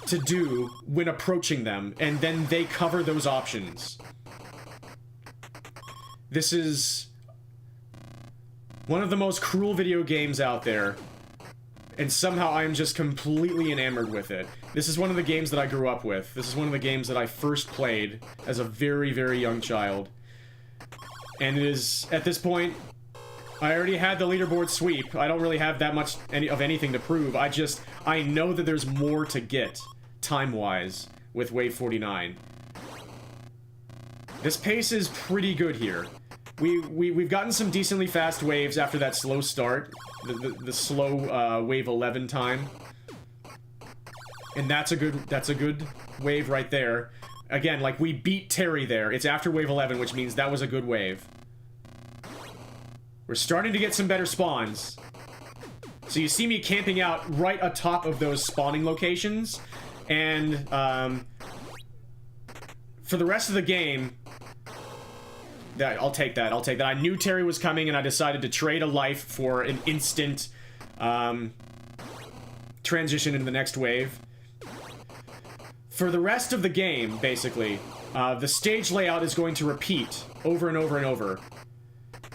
Speaker 1: to do when approaching them, and then they cover those options. This is one of the most cruel video games out there, and somehow I am just completely enamored with it. This is one of the games that I grew up with. This is one of the games that I first played as a very, very young child. And it is, at this point, I already had the leaderboard sweep. I don't really have that much of anything to prove. I know that there's more to get, time-wise, with Wave 49. This pace is pretty good here. We've gotten some decently fast waves after that slow start. The slow Wave 11 time. And that's a good wave right there. Again, like, we beat Terry there. It's after Wave 11, which means that was a good wave. We're starting to get some better spawns. So you see me camping out right atop of those spawning locations. And, for the rest of the game... I'll take that. I knew Terry was coming, and I decided to trade a life for an instant, transition into the next wave. For the rest of the game, basically, the stage layout is going to repeat over and over and over.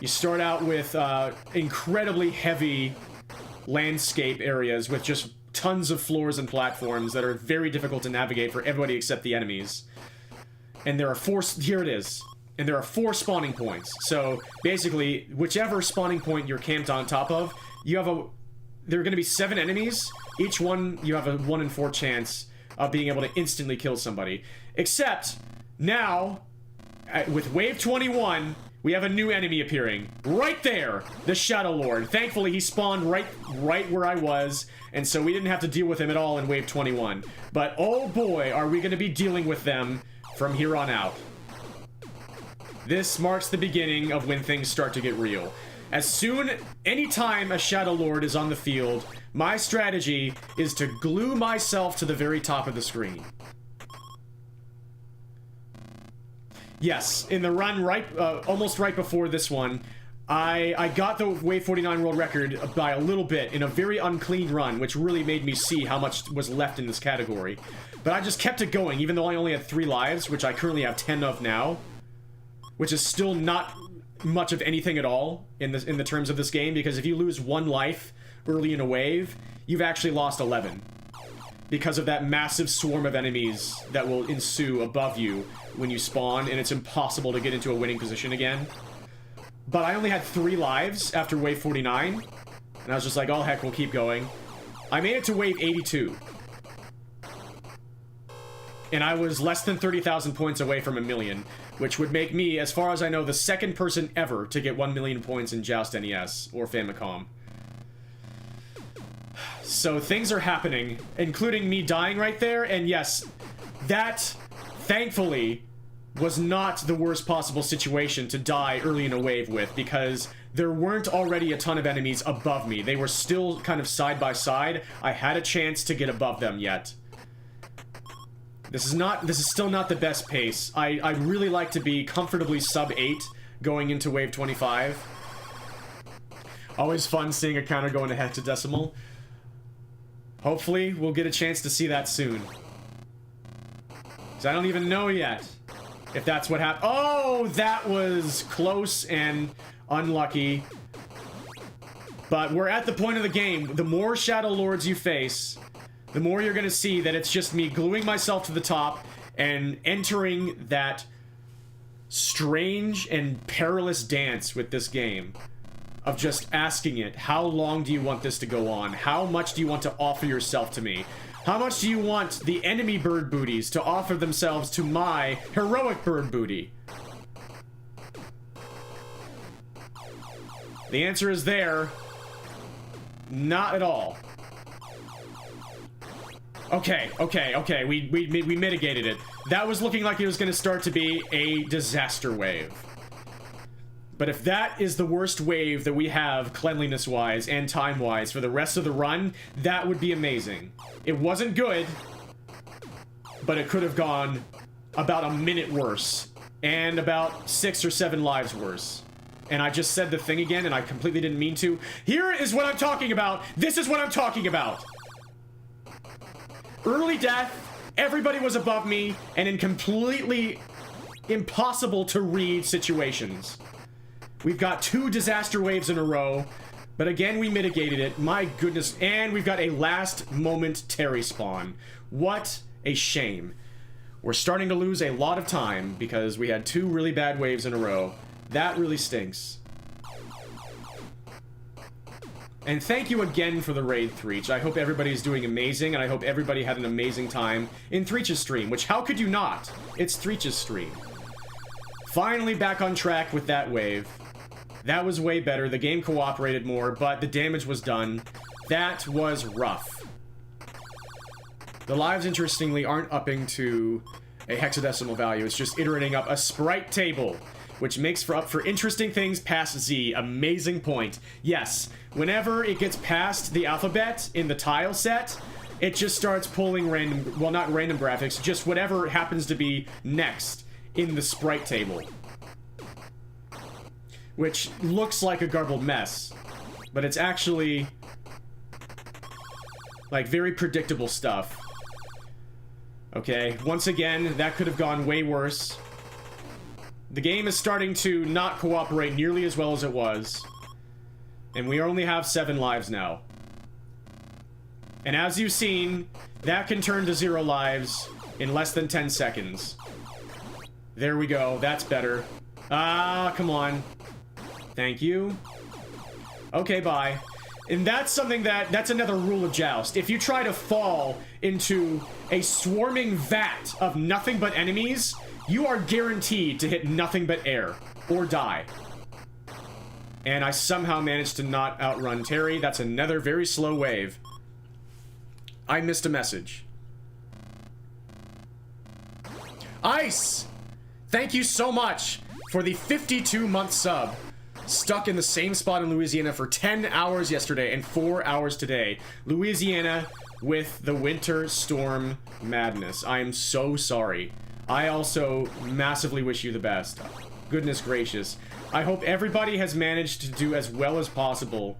Speaker 1: You start out with, incredibly heavy landscape areas with just tons of floors and platforms that are very difficult to navigate for everybody except the enemies. And there are here it is. And there are 4 spawning points. So, basically, whichever spawning point you're camped on top of, there are going to be 7 enemies. Each one, you have a 1 in 4 chance of being able to instantly kill somebody. Except, now, with Wave 21, we have a new enemy appearing. Right there! The Shadow Lord. Thankfully, he spawned right where I was, and so we didn't have to deal with him at all in Wave 21. But, oh boy, are we going to be dealing with them from here on out. This marks the beginning of when things start to get real. Anytime a Shadow Lord is on the field, my strategy is to glue myself to the very top of the screen. Yes, in the run almost right before this one, I got the Wave 49 world record by a little bit in a very unclean run, which really made me see how much was left in this category. But I just kept it going, even though I only had 3 lives, which I currently have 10 of now. Which is still not much of anything at all in the terms of this game, because if you lose 1 life early in a wave, you've actually lost 11. Because of that massive swarm of enemies that will ensue above you when you spawn, and it's impossible to get into a winning position again. But I only had 3 lives after Wave 49, and I was just like, oh heck, we'll keep going. I made it to Wave 82. And I was less than 30,000 points away from 1 million, which would make me, as far as I know, the 2nd person ever to get 1 million points in Joust NES or Famicom. So things are happening, including me dying right there, and yes, that, thankfully, was not the worst possible situation to die early in a wave with, because there weren't already a ton of enemies above me. They were still kind of side by side. I had a chance to get above them yet. This is still not the best pace. I really like to be comfortably sub-8 going into Wave 25. Always fun seeing a counter go into hexadecimal. Hopefully, we'll get a chance to see that soon. Because I don't even know yet if that's what happened. Oh, that was close and unlucky. But we're at the point of the game. The more Shadow Lords you face, the more you're gonna see that it's just me gluing myself to the top and entering that strange and perilous dance with this game of just asking it, how long do you want this to go on? How much do you want to offer yourself to me? How much do you want the enemy bird booties to offer themselves to my heroic bird booty? The answer is there. Not at all. Okay. We mitigated it. That was looking like it was going to start to be a disaster wave. But if that is the worst wave that we have cleanliness-wise and time-wise for the rest of the run, that would be amazing. It wasn't good, but it could have gone about a minute worse. And about 6 or 7 lives worse. And I just said the thing again, and I completely didn't mean to. Here is what I'm talking about. This is what I'm talking about. Early death, everybody was above me, and in completely impossible to read situations. We've got 2 disaster waves in a row, but again, we mitigated it. My goodness. And we've got a last moment Terry spawn. What a shame. We're starting to lose a lot of time because we had 2 really bad waves in a row. That really stinks. And thank you again for the raid, Threech. I hope everybody's doing amazing, and I hope everybody had an amazing time in Threech's stream, which how could you not? It's Threech's stream. Finally back on track with that wave. That was way better. The game cooperated more, but the damage was done. That was rough. The lives, interestingly, aren't upping to a hexadecimal value. It's just iterating up a sprite table, which makes up for interesting things past Z. Amazing point. Yes, whenever it gets past the alphabet in the tile set, it just starts pulling random, well, not random graphics, just whatever happens to be next in the sprite table. Which looks like a garbled mess, but it's actually like very predictable stuff. Okay, once again, that could have gone way worse. The game is starting to not cooperate nearly as well as it was. And we only have 7 lives now. And as you've seen, that can turn to 0 lives in less than 10 seconds. There we go, that's better. Ah, come on. Thank you. Okay, bye. And that's something that's another rule of Joust. If you try to fall into a swarming vat of nothing but enemies, you are guaranteed to hit nothing but air, or die. And I somehow managed to not outrun Terry. That's another very slow wave. I missed a message. Ice! Thank you so much for the 52-month sub. Stuck in the same spot in Louisiana for 10 hours yesterday and 4 hours today. Louisiana with the winter storm madness. I am so sorry. I also massively wish you the best. Goodness gracious. I hope everybody has managed to do as well as possible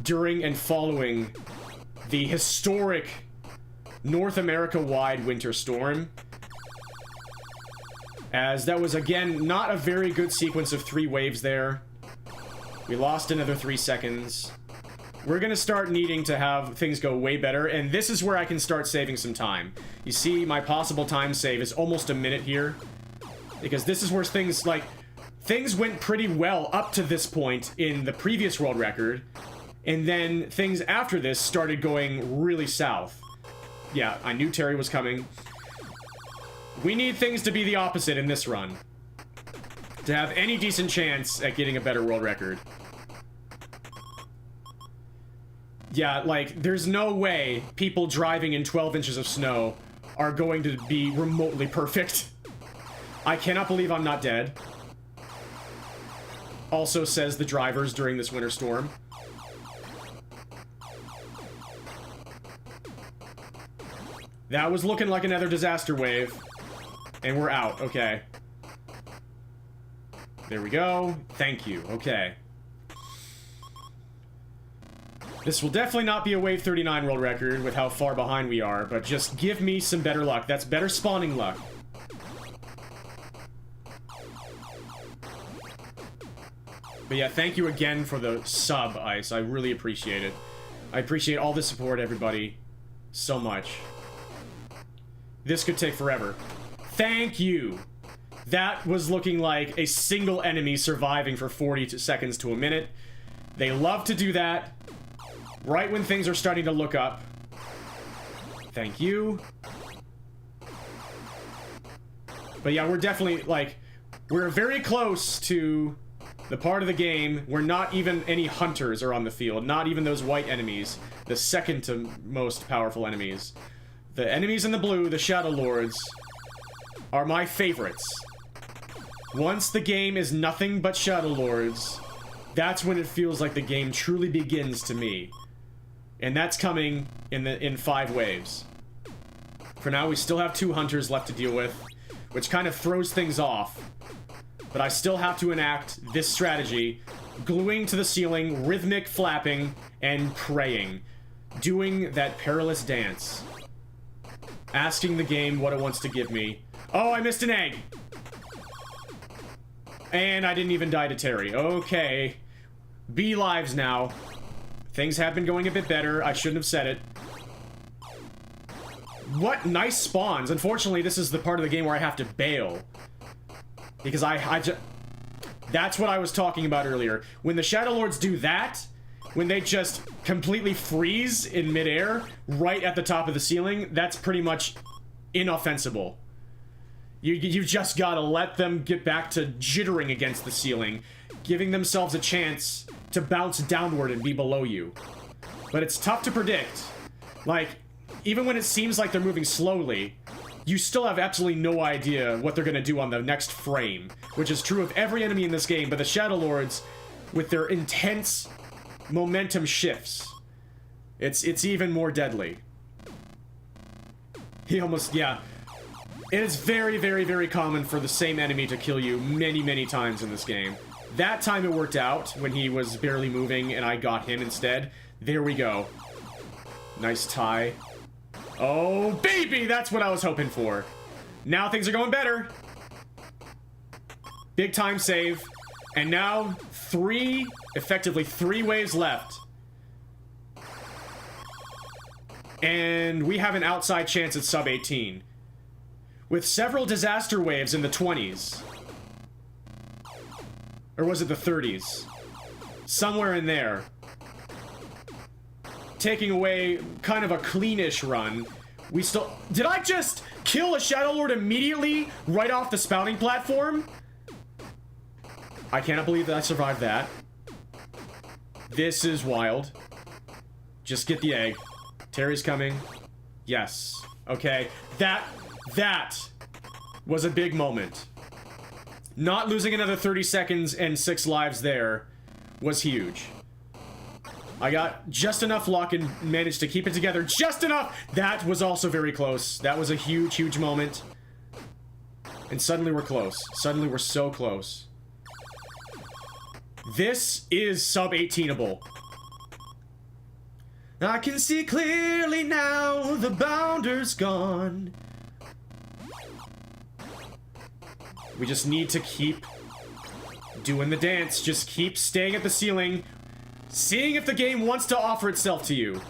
Speaker 1: during and following the historic North America-wide winter storm. As that was, again, not a very good sequence of 3 waves there. We lost another 3 seconds. We're gonna start needing to have things go way better, and this is where I can start saving some time. You see, my possible time save is almost a minute here. Because this is where things, like, things went pretty well up to this point in the previous world record, and then things after this started going really south. Yeah, I knew Terry was coming. We need things to be the opposite in this run to have any decent chance at getting a better world record. Yeah, like, there's no way people driving in 12 inches of snow are going to be remotely perfect. I cannot believe I'm not dead. Also says the drivers during this winter storm. That was looking like another disaster wave. And we're out. Okay. There we go. Thank you. Okay. This will definitely not be a Wave 39 world record with how far behind we are, but just give me some better luck. That's better spawning luck. But yeah, thank you again for the sub, Ice. I really appreciate it. I appreciate all the support, everybody. So much. This could take forever. Thank you! That was looking like a single enemy surviving for 40 seconds to a minute. They love to do that right when things are starting to look up. Thank you. But yeah, we're definitely, like, we're very close to the part of the game where not even any hunters are on the field. Not even those white enemies. The second to most powerful enemies. The enemies in the blue, the Shadow Lords, are my favorites. Once the game is nothing but Shadow Lords, that's when it feels like the game truly begins to me. And that's coming in 5 waves. For now, we still have 2 hunters left to deal with, which kind of throws things off. But I still have to enact this strategy, gluing to the ceiling, rhythmic flapping, and praying. Doing that perilous dance. Asking the game what it wants to give me. Oh, I missed an egg! And I didn't even die to Terry. Okay. B lives now. Things have been going a bit better. I shouldn't have said it. What nice spawns. Unfortunately, this is the part of the game where I have to bail. Because that's what I was talking about earlier. When the Shadow Lords do that, when they just completely freeze in midair, right at the top of the ceiling, that's pretty much inoffensible. You just gotta let them get back to jittering against the ceiling, giving themselves a chance to bounce downward and be below you. But it's tough to predict. Like, even when it seems like they're moving slowly, you still have absolutely no idea what they're gonna do on the next frame, which is true of every enemy in this game, but the Shadow Lords, with their intense momentum shifts, it's even more deadly. He almost, yeah. It is very, very, very common for the same enemy to kill you many, many times in this game. That time it worked out, when he was barely moving and I got him instead. There we go. Nice tie. Oh, baby! That's what I was hoping for. Now things are going better. Big time save. And now, effectively 3 waves left. And we have an outside chance at sub-18. With several disaster waves in the 20s. Or was it the 30s? Somewhere in there. Taking away kind of a cleanish run. We still... Did I just kill a Shadow Lord immediately right off the spouting platform? I cannot believe that I survived that. This is wild. Just get the egg. Terry's coming. Yes. Okay. That was a big moment. Not losing another 30 seconds and 6 lives there was huge. I got just enough luck and managed to keep it together just enough. That was also very close. That was a huge, huge moment. And suddenly we're close. Suddenly we're so close. This is sub-18able. I can see clearly now, the bounder's gone. We just need to keep doing the dance. Just keep staying at the ceiling, seeing if the game wants to offer itself to you.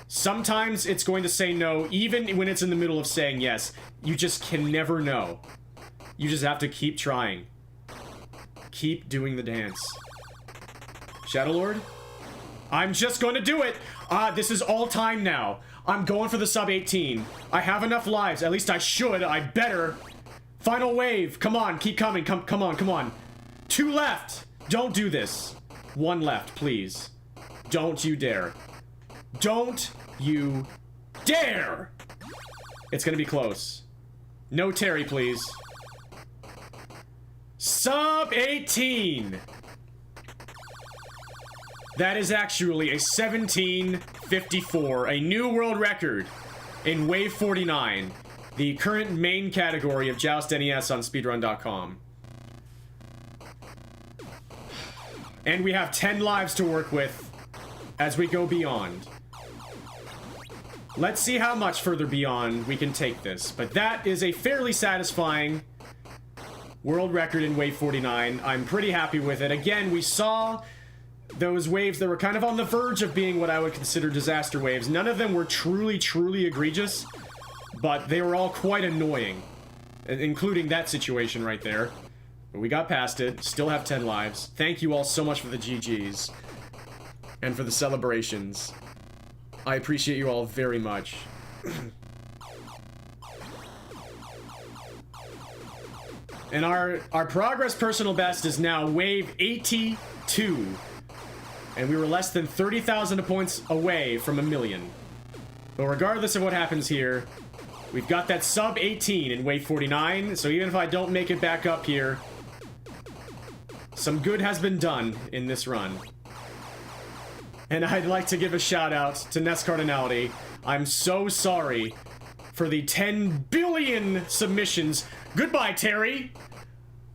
Speaker 1: Sometimes it's going to say no, even when it's in the middle of saying yes. You just can never know. You just have to keep trying. Keep doing the dance. Shadow Lord? I'm just going to do it! This is all time now. I'm going for the sub-18. I have enough lives. At least I should. I better. Final wave. Come on. Keep coming. Come on. Come on. 2 left. Don't do this. 1 left, please. Don't you dare. Don't you dare! It's gonna be close. No Terry, please. Sub-18! That is actually a 17:54, a new world record in Wave 49, the current main category of Joust NES on speedrun.com. And we have 10 lives to work with as we go beyond. Let's see how much further beyond we can take this, but that is a fairly satisfying world record in Wave 49. I'm pretty happy with it. Again, we saw those waves that were kind of on the verge of being what I would consider disaster waves. None of them were truly, truly egregious, but they were all quite annoying, including that situation right there. But we got past it, still have 10 lives. Thank you all so much for the GGs, and for the celebrations. I appreciate you all very much. And our progress personal best is now Wave 82. And we were less than 30,000 points away from 1,000,000. But regardless of what happens here, we've got that sub-18 in Wave 49, so even if I don't make it back up here, Some good has been done in this run. And I'd like to give a shout out to NES Cardinality. I'm so sorry for the 10 billion submissions. Goodbye, Terry!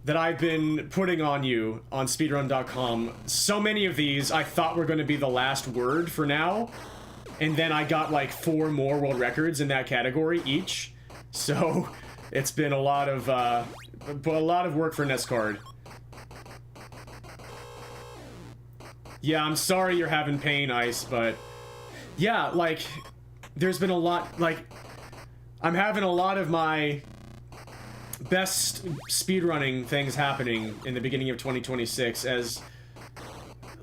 Speaker 1: That I've been putting on you on speedrun.com. So many of these I thought were going to be the last word for now. And then I got like 4 more world records in that category each. So it's been a lot of work for NES Card. Yeah, I'm sorry you're having pain, Ice, but yeah, like, there's been a lot, like, I'm having a lot of my best speedrunning things happening in the beginning of 2026 as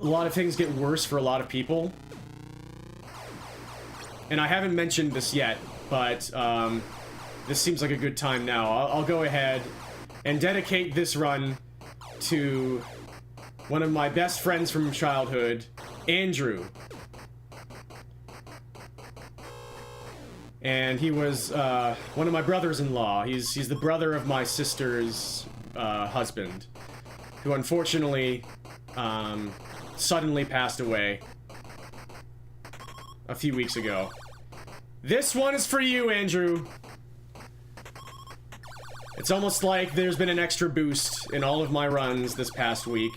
Speaker 1: a lot of things get worse for a lot of people. And I haven't mentioned this yet, but this seems like a good time now. I'll go ahead and dedicate this run to one of my best friends from childhood, Andrew. And he was one of my brothers-in-law. He's the brother of my sister's husband, who unfortunately suddenly passed away a few weeks ago. This one is for you, Andrew. It's almost like there's been an extra boost in all of my runs this past week.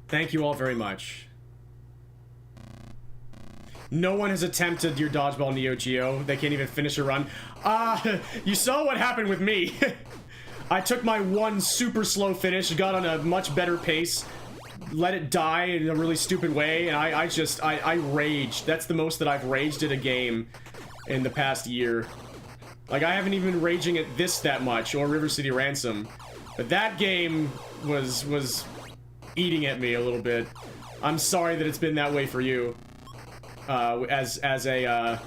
Speaker 1: Thank you all very much. No one has attempted your Dodgeball Neo Geo. They can't even finish a run. You saw what happened with me. I took my one super slow finish, got on a much better pace, let it die in a really stupid way, and I raged. That's the most that I've raged at a game in the past year. Like, I haven't even been raging at this that much, or River City Ransom. But that game was eating at me a little bit. I'm sorry that it's been that way for you. As a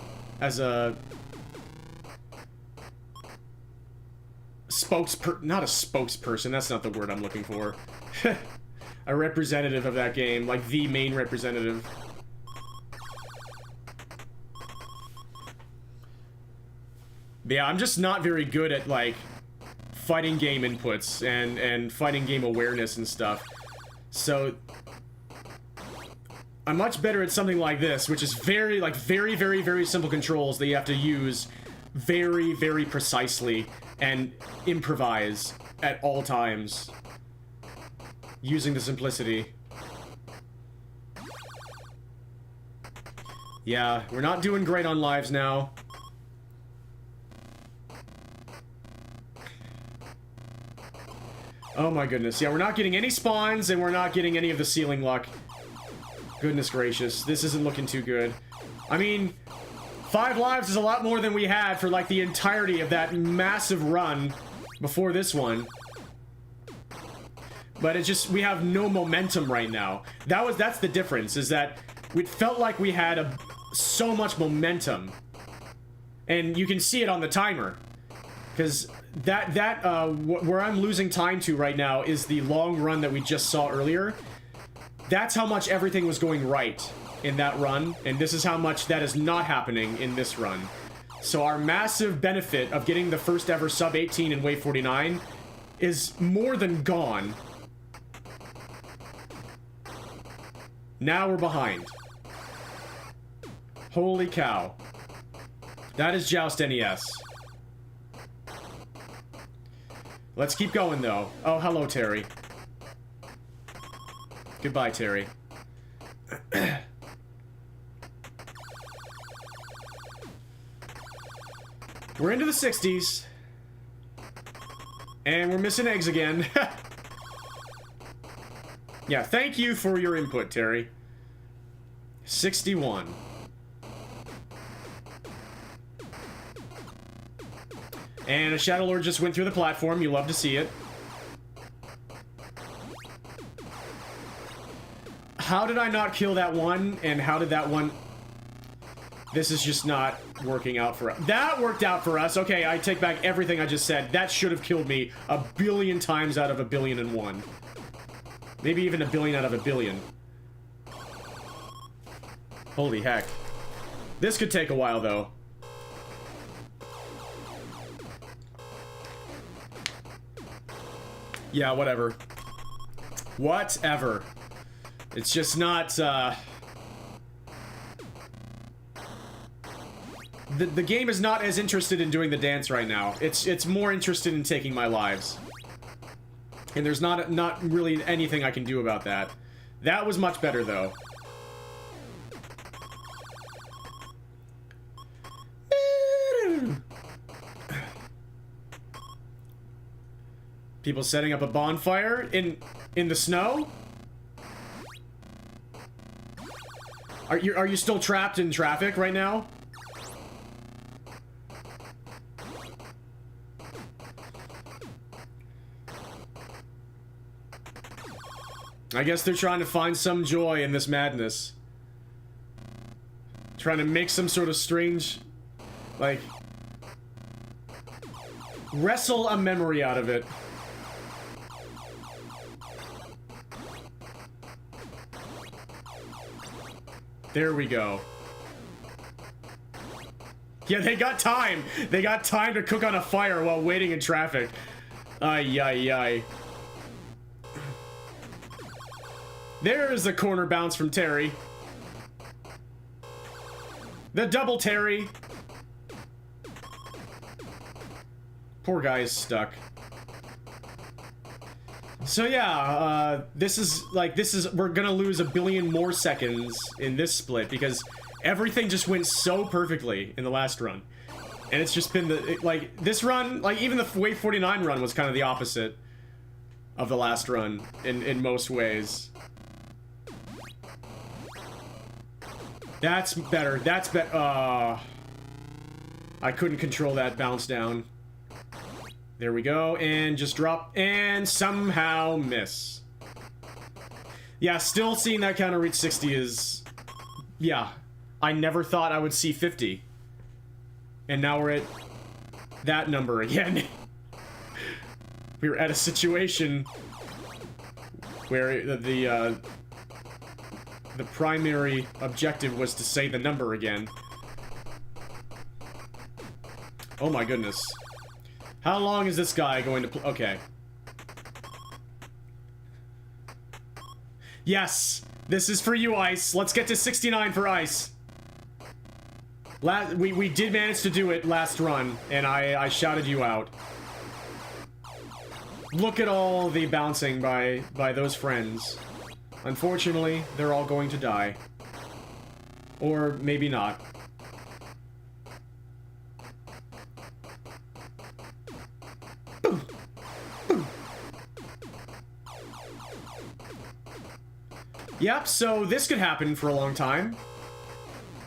Speaker 1: not a spokesperson, that's not the word I'm looking for. A representative of that game, like the main representative. But yeah, I'm just not very good at, like, fighting game inputs and fighting game awareness and stuff. So I'm much better at something like this, which is very simple controls that you have to use very, very precisely and improvise at all times using the simplicity. Yeah, we're not doing great on lives now. Oh my goodness. Yeah, we're not getting any spawns, and we're not getting any of the ceiling luck. Goodness gracious. This isn't looking too good. I mean, 5 lives is a lot more than we had for, like, the entirety of that massive run before this one. But it's just, we have no momentum right now. That's the difference, is that it felt like we had so much momentum. And you can see it on the timer. Because where I'm losing time to right now is the long run that we just saw earlier. That's how much everything was going right in that run, and this is how much that is not happening in this run. So our massive benefit of getting the first ever SUB-18 in Wave 49 is more than gone. Now we're behind. Holy cow. That is Joust NES. Let's keep going, though. Oh, hello, Terry. Goodbye, Terry. We're into the 60s. And we're missing eggs again. Yeah, thank you for your input, Terry. 61. And a Shadow Lord just went through the platform. You love to see it. How did I not kill that one? And how did that one... This is just not working out for us. That worked out for us. Okay, I take back everything I just said. That should have killed me 1 billion times out of 1,000,000,001. Maybe even 1 billion out of 1 billion. Holy heck. This could take a while, though. Yeah, whatever. Whatever. It's just not, The game is not as interested in doing the dance right now. It's more interested in taking my lives. And there's not really anything I can do about that. That was much better, though. People setting up a bonfire in the snow? Are you still trapped in traffic right now? I guess they're trying to find some joy in this madness. Trying to make some sort of strange, like, wrestle a memory out of it. There we go. Yeah, they got time! They got time to cook on a fire while waiting in traffic. Ay, ay, ay. There's a corner bounce from Terry. The double Terry. Poor guy is stuck. So yeah, we're gonna lose a billion more seconds in this split because everything just went so perfectly in the last run. And it's just been this run, like even the Wave 49 run was kind of the opposite of the last run in most ways. That's better. That's better. I couldn't control that bounce down. There we go. And just drop. And somehow miss. Yeah, still seeing that counter reach 60 is... Yeah. I never thought I would see 50. And now we're at that number again. We were at a situation where the primary objective was to say the number again. Oh my goodness. How long is this guy going to play? Okay. Yes! This is for you, Ice. Let's get to 69 for Ice. We did manage to do it last run, and I shouted you out. Look at all the bouncing by those friends. Unfortunately, they're all going to die. Or maybe not. Boom. Boom. Yep, so this could happen for a long time.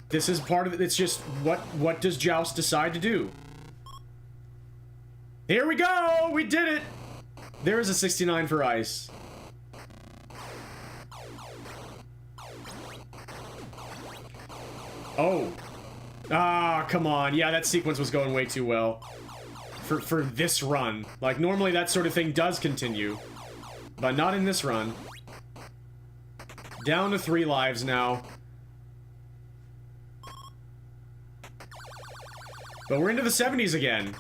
Speaker 1: This is part of it. It's just, what does Joust decide to do? Here we go! We did it! There is a 69 for Ice. Oh. Ah, come on. Yeah, that sequence was going way too well. For this run. Like, normally that sort of thing does continue. But not in this run. Down to 3 lives now. But we're into the 70s again.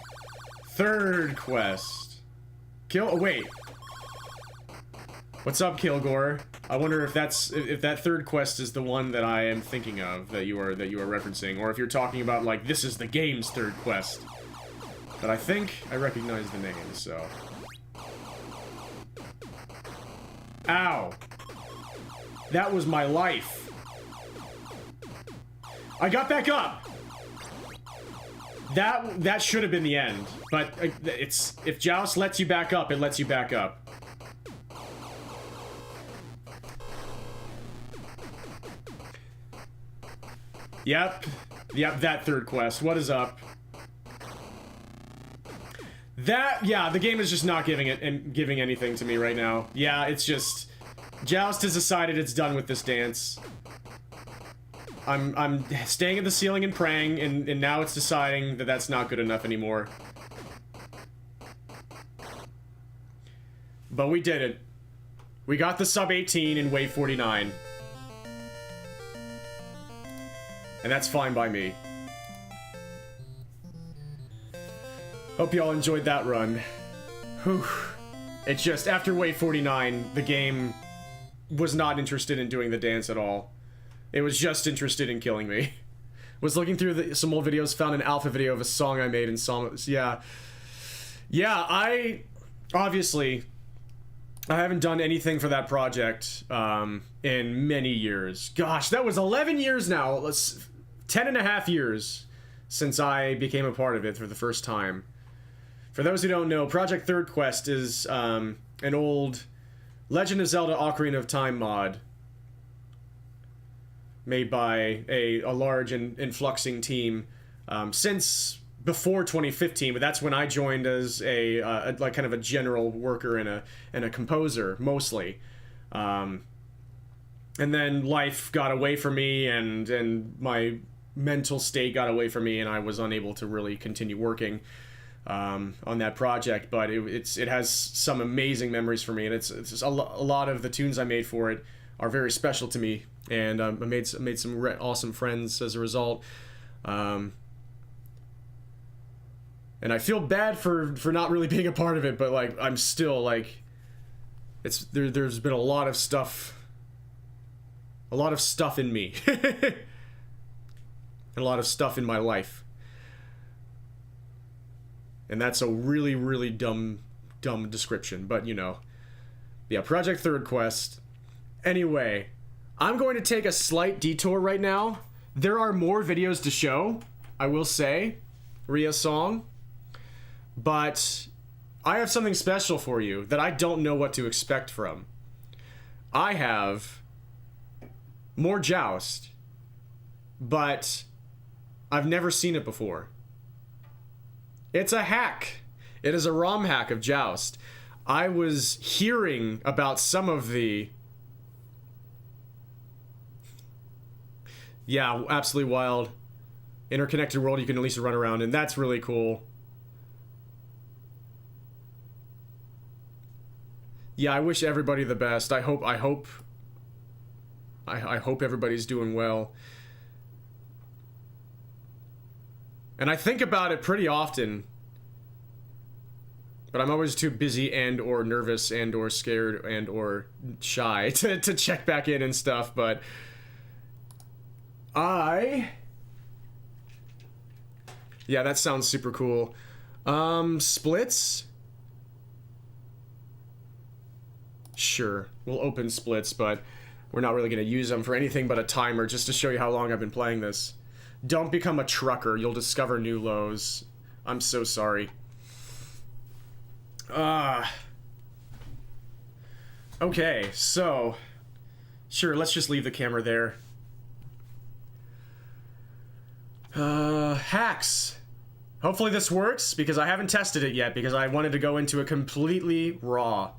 Speaker 1: Third quest. Oh, wait. What's up, Kilgore? I wonder if that third quest is the one that I am thinking of, that you are referencing, or if you're talking about, like, this is the game's third quest. But I think I recognize the name, so... Ow! That was my life. I got back up! That should have been the end, but if Joust lets you back up, it lets you back up. Yep, that third quest. What is up? Yeah, the game is just not giving anything to me right now. Yeah, it's just Joust has decided it's done with this dance. I'm staying at the ceiling and praying, and now it's deciding that that's not good enough anymore. But we did it. We got the SUB-18 in Wave 49. And that's fine by me. Hope y'all enjoyed that run. Whew. It's just, after Wave 49, the game was not interested in doing the dance at all. It was just interested in killing me. Was looking through some old videos, found an alpha video of a song I made in yeah. Yeah, obviously, I haven't done anything for that project in many years. Gosh, that was 11 years now. 10 and a half years since I became a part of it for the first time. For those who don't know, Project Third Quest is an old Legend of Zelda Ocarina of Time mod made by a large and influxing team since before 2015, but that's when I joined as a like kind of a general worker and a composer mostly. And then life got away from me, and my mental state got away from me, and I was unable to really continue working on that project. But it has some amazing memories for me, and it's a lot of the tunes I made for it are very special to me, and I made some awesome friends as a result. And I feel bad for not really being a part of it, but like I'm still like, there's been a lot of stuff in me, and a lot of stuff in my life, and that's a really, really dumb description, but you know, yeah. Project Third Quest. Anyway, I'm going to take a slight detour right now. There are more videos to show, I will say, Ria's song. But I have something special for you that I don't know what to expect from. I have more Joust, but I've never seen it before. It's a hack. It is a ROM hack of Joust. I was hearing about some of the... Yeah, absolutely wild. Interconnected world you can at least run around in. That's really cool. Yeah, I wish everybody the best. I hope everybody's doing well. And I think about it pretty often, but I'm always too busy and or nervous and or scared and or shy to check back in and stuff, but yeah, that sounds super cool. Splits? Sure, we'll open splits, but we're not really going to use them for anything but a timer, just to show you how long I've been playing this. Don't become a trucker, you'll discover new lows. I'm so sorry. Okay, so... Sure, let's just leave the camera there. Hacks. Hopefully this works, because I haven't tested it yet, because I wanted to go into it completely raw.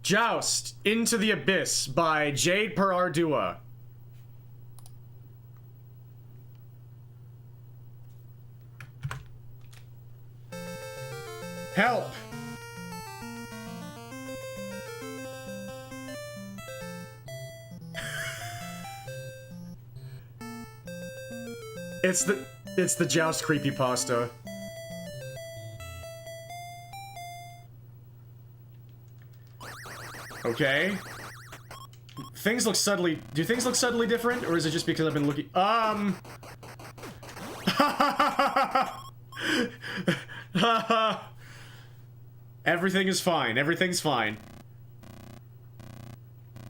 Speaker 1: Joust, Into the Abyss by Jade Per Ardua. Help! It's the Joust creepypasta. Okay. Things look subtly... Do things look subtly different? Or is it just because I've been looking... Everything is fine. Everything's fine.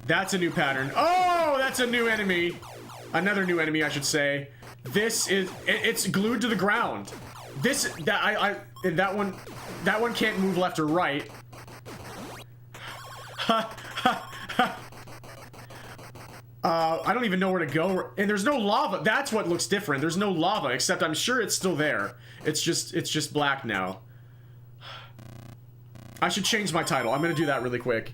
Speaker 1: That's a new pattern. Oh! That's a new enemy! Another new enemy, I should say. This is... It's glued to the ground. That one can't move left or right. I don't even know where to go, and there's no lava. That's what looks different. There's no lava, except I'm sure it's still there. It's just black now. I should change my title. I'm gonna do that really quick.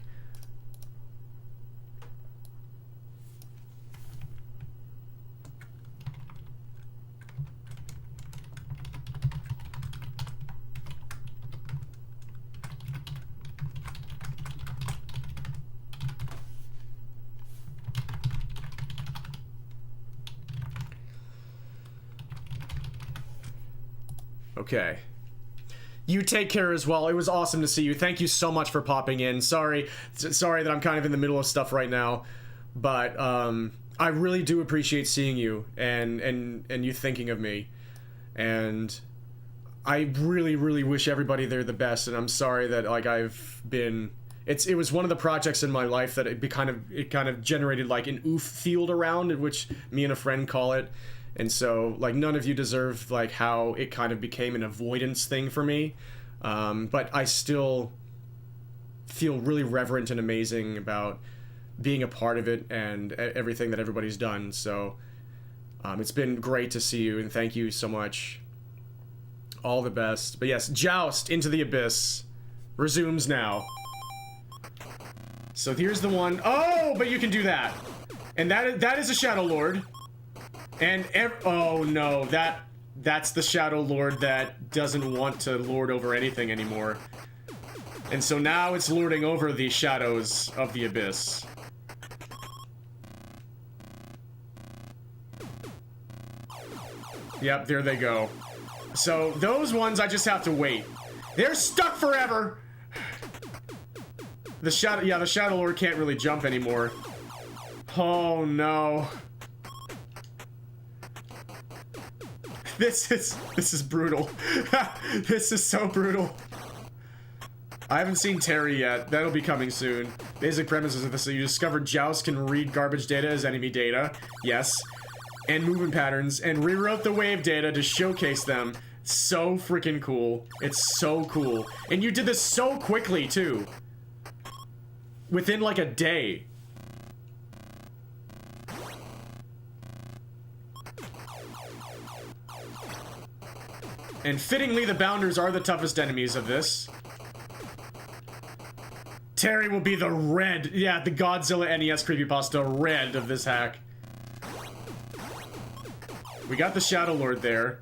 Speaker 1: Okay. You take care as well. It was awesome to see you. Thank you so much for popping in. Sorry that I'm kind of in the middle of stuff right now, but I really do appreciate seeing you and you thinking of me, and I really wish everybody there the best. And I'm sorry that like I've been. It was one of the projects in my life that it kind of generated like an oof field around, in which me and a friend call it. And so, like, none of you deserve, like, how it kind of became an avoidance thing for me. But I still feel really reverent and amazing about being a part of it and everything that everybody's done. So, it's been great to see you, and thank you so much. All the best. But yes, Joust Into the Abyss resumes now. So here's the one. Oh, but you can do that. And that is a Shadow Lord. And oh no, that's the Shadow Lord that doesn't want to lord over anything anymore. And so now it's lording over the shadows of the abyss. Yep, there they go. So those ones I just have to wait. They're stuck forever. The Shadow Lord can't really jump anymore. Oh no. This is brutal. This is so brutal. I haven't seen Terry yet. That'll be coming soon. Basic premises of this: so you discovered Joust can read garbage data as enemy data. Yes. And movement patterns, and rewrote the wave data to showcase them. So freaking cool. It's so cool. And you did this so quickly, too. Within like a day. And fittingly, the Bounders are the toughest enemies of this. Terry will be the red, yeah, the Godzilla NES creepypasta red of this hack. We got the Shadow Lord there.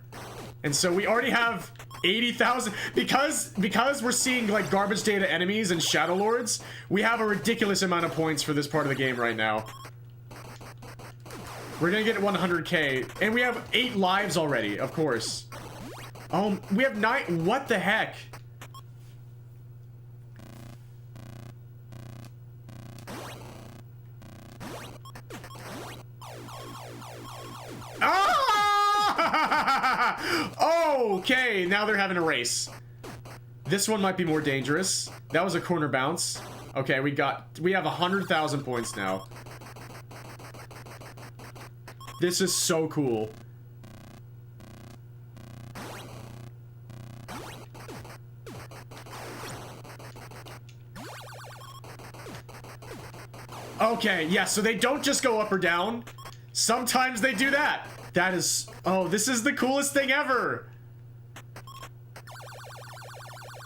Speaker 1: And so we already have 80,000, because we're seeing like garbage data enemies and Shadow Lords, we have a ridiculous amount of points for this part of the game right now. We're gonna get 100k, and we have 8 lives already, of course. We have 9. What the heck? Ah! Okay, now they're having a race. This one might be more dangerous. That was a corner bounce. Okay, we have 100,000 points now. This is so cool. Okay, yeah, so they don't just go up or down. Sometimes they do that. That is... Oh, this is the coolest thing ever.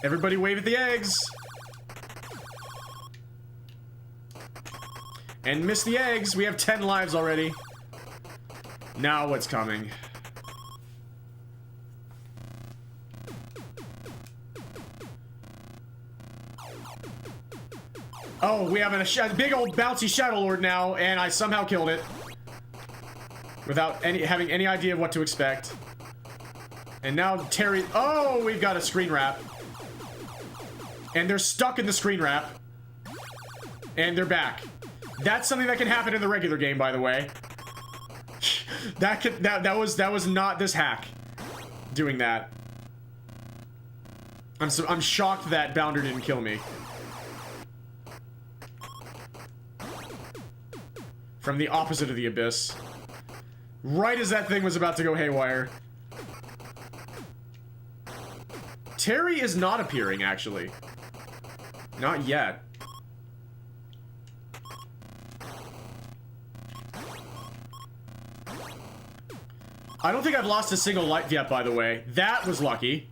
Speaker 1: Everybody wave at the eggs. And miss the eggs. We have 10 lives already. Now what's coming? Oh, we have a big old bouncy Shadow Lord now, and I somehow killed it. Without having any idea of what to expect. And now Terry... Oh, we've got a screen wrap. And they're stuck in the screen wrap. And they're back. That's something that can happen in the regular game, by the way. That was not this hack doing that. I'm shocked that Bounder didn't kill me. From the opposite of the abyss. Right as that thing was about to go haywire. Terry is not appearing, actually. Not yet. I don't think I've lost a single life yet, by the way. That was lucky.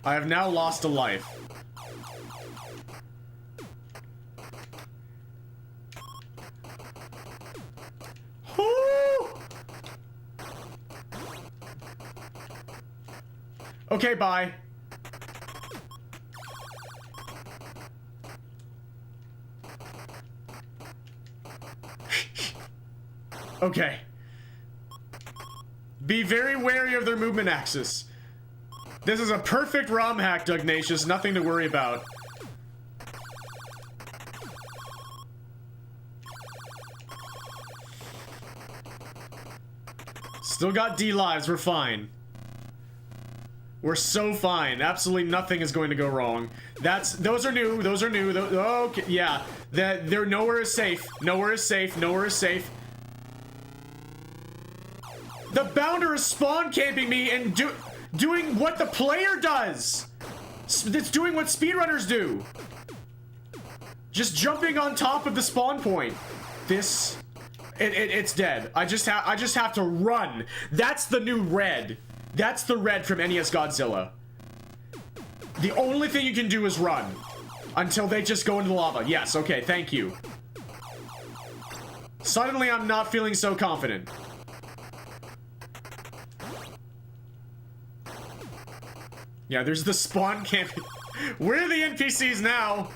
Speaker 1: I have now lost a life. Woo! Okay, bye. Okay. Be very wary of their movement axis. This is a perfect ROM hack, Dugnacious. Nothing to worry about. Still got D lives. We're fine. We're so fine. Absolutely nothing is going to go wrong. Those are new. Those are new. Okay, yeah. They're nowhere is safe. Nowhere is safe. Nowhere is safe. The bounder is spawn camping me and doing what the player does. It's doing what speedrunners do. Just jumping on top of the spawn point. It's dead. I just have to run. That's the new red. That's the red from NES Godzilla. The only thing you can do is run until they just go into the lava. Yes, okay, thank you. Suddenly I'm not feeling so confident. Yeah, there's the spawn camping. We're the NPCs now.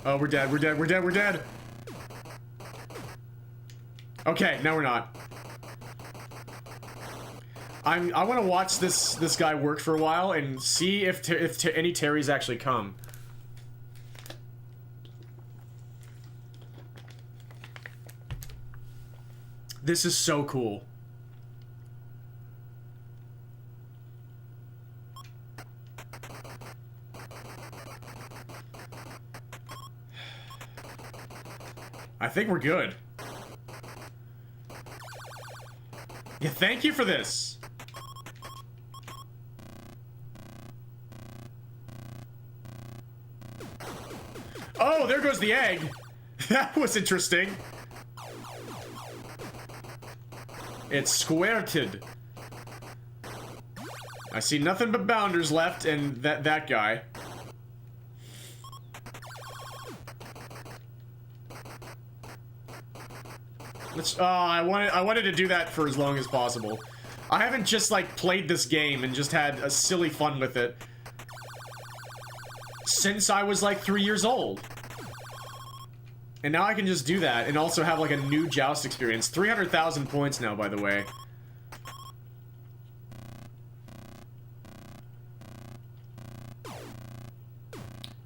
Speaker 1: Oh, we're dead, we're dead, we're dead, we're dead. Okay, now we're not. I want to watch this guy work for a while and see if any Terrys actually come. This is so cool. I think we're good. Yeah, thank you for this. Oh, there goes the egg. That was interesting. It's squirted. I see nothing but bounders left and that guy. I wanted to do that for as long as possible. I haven't just like played this game and just had a silly fun with it since I was like 3 years old. And now I can just do that and also have like a new Joust experience. 300,000 points now, by the way.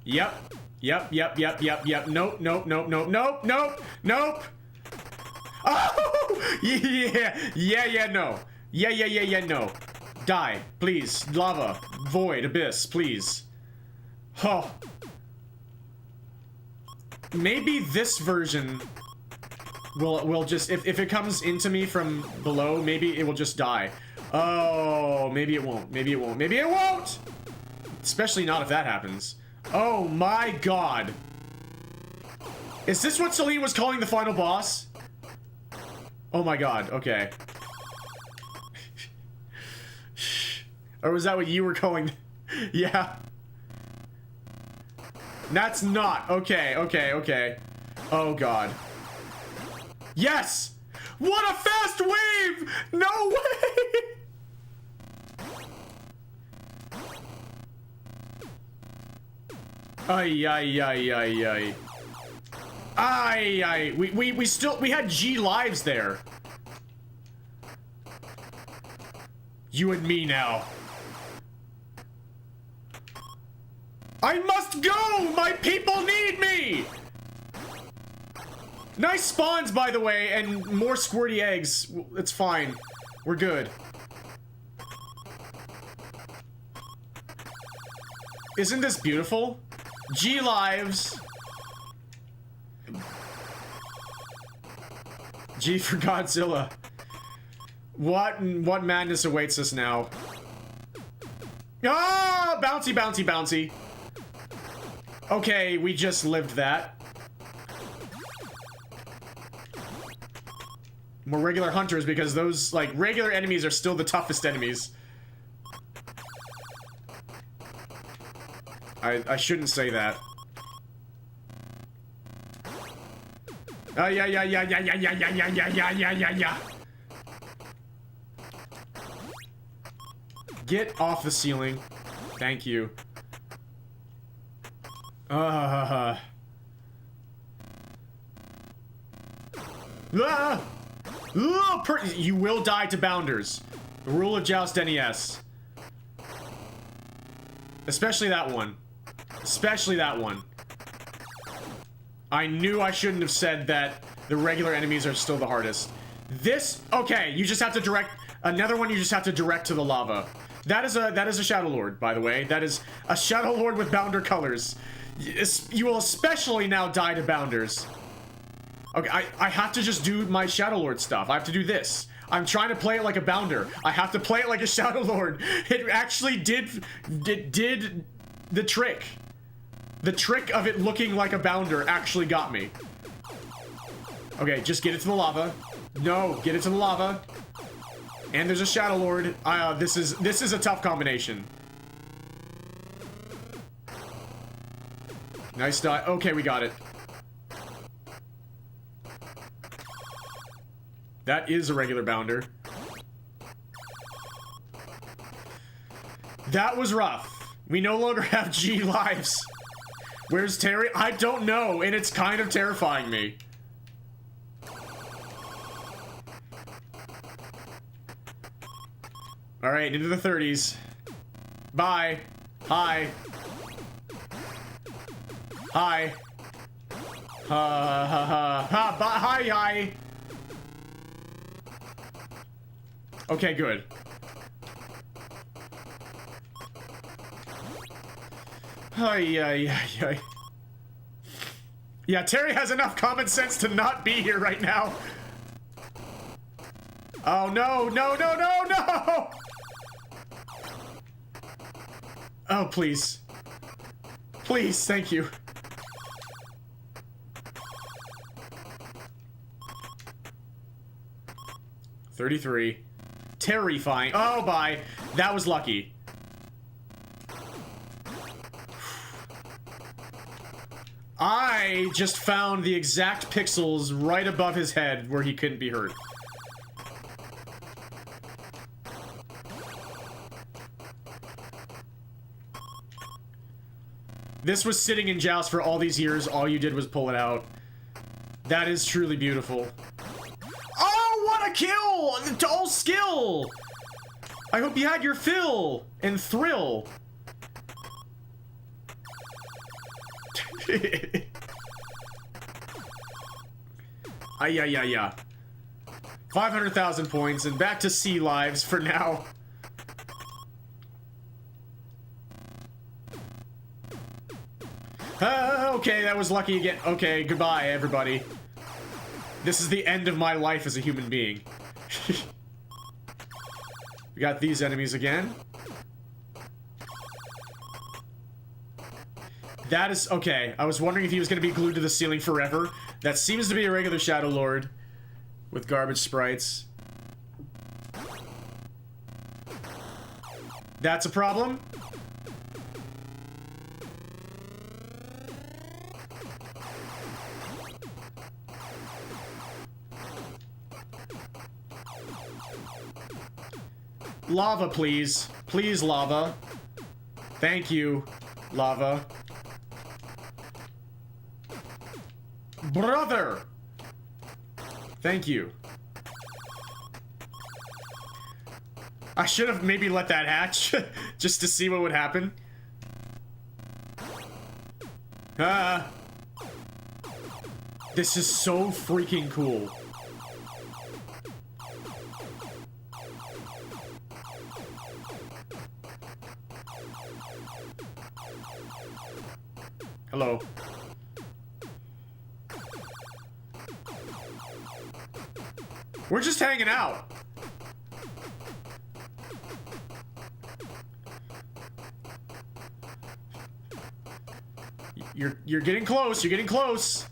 Speaker 1: Yep. Yep. Nope. Oh! Yeah, no. Yeah, no. Die. Please. Lava. Void. Abyss. Please. Oh. Maybe this version will just, if it comes into me from below, maybe it will just die. Oh, maybe it won't. Maybe it won't. Maybe it won't! Especially not if that happens. Oh my god. Is this what Celine was calling the final boss? Oh my god, okay. Or was that what you were calling? Yeah. That's not. Okay. Oh god. Yes! What a fast wave! No way! Ay. We had G lives there. You and me now. I must go! My people need me! Nice spawns, by the way, and more squirty eggs. It's fine. We're good. Isn't this beautiful? G lives. G for Godzilla. What madness awaits us now? Ah! Bouncy. Okay, we just lived that. more regular hunters, because those, like, regular enemies are still the toughest enemies. I shouldn't say that. Yeah. Get off the ceiling. Thank you. You will die to bounders. The rule of Joust NES. Especially that one. Especially that one. I knew I shouldn't have said that the regular enemies are still the hardest. This, okay, you just have to direct, another one you just have to direct to the lava. That is a Shadow Lord, by the way. That is a Shadow Lord with Bounder colors. You will especially now die to Bounders. Okay, I have to just do my Shadow Lord stuff. I have to do this. I'm trying to play it like a Bounder. I have to play it like a Shadow Lord. It actually did the trick. The trick of it looking like a Bounder actually got me. Okay, just get it to the lava. No, get it to the lava. And there's a Shadow Lord. This is a tough combination. Nice die. Okay, we got it. That is a regular Bounder. That was rough. We no longer have G lives. Where's Terry? I don't know, and it's kind of terrifying me. Alright, into the 30s. Bye. Hi. Hi. Bye. Hi. Okay, good. Yeah, Terry has enough common sense to not be here right now. Oh, no. Oh, please. Please, thank you. $33. Terrifying. Oh, bye. That was lucky. I just found the exact pixels right above his head where he couldn't be hurt. This was sitting in Joust for all these years. All you did was pull it out. That is truly beautiful. Oh, what a kill! All skill! I hope you had your fill and thrill. Yeah. 500,000 points and back to C lives for now. Okay, that was lucky again. Okay, goodbye, everybody. This is the end of my life as a human being. We got these enemies again. That is... okay, I was wondering if he was going to be glued to the ceiling forever. That seems to be a regular Shadow Lord with garbage sprites. That's a problem. Lava, please. Please, lava. Thank you, lava. Brother! Thank you. I should have maybe let that hatch, just to see what would happen. This is so freaking cool. Hello. We're just hanging out. You're getting close. You're getting close.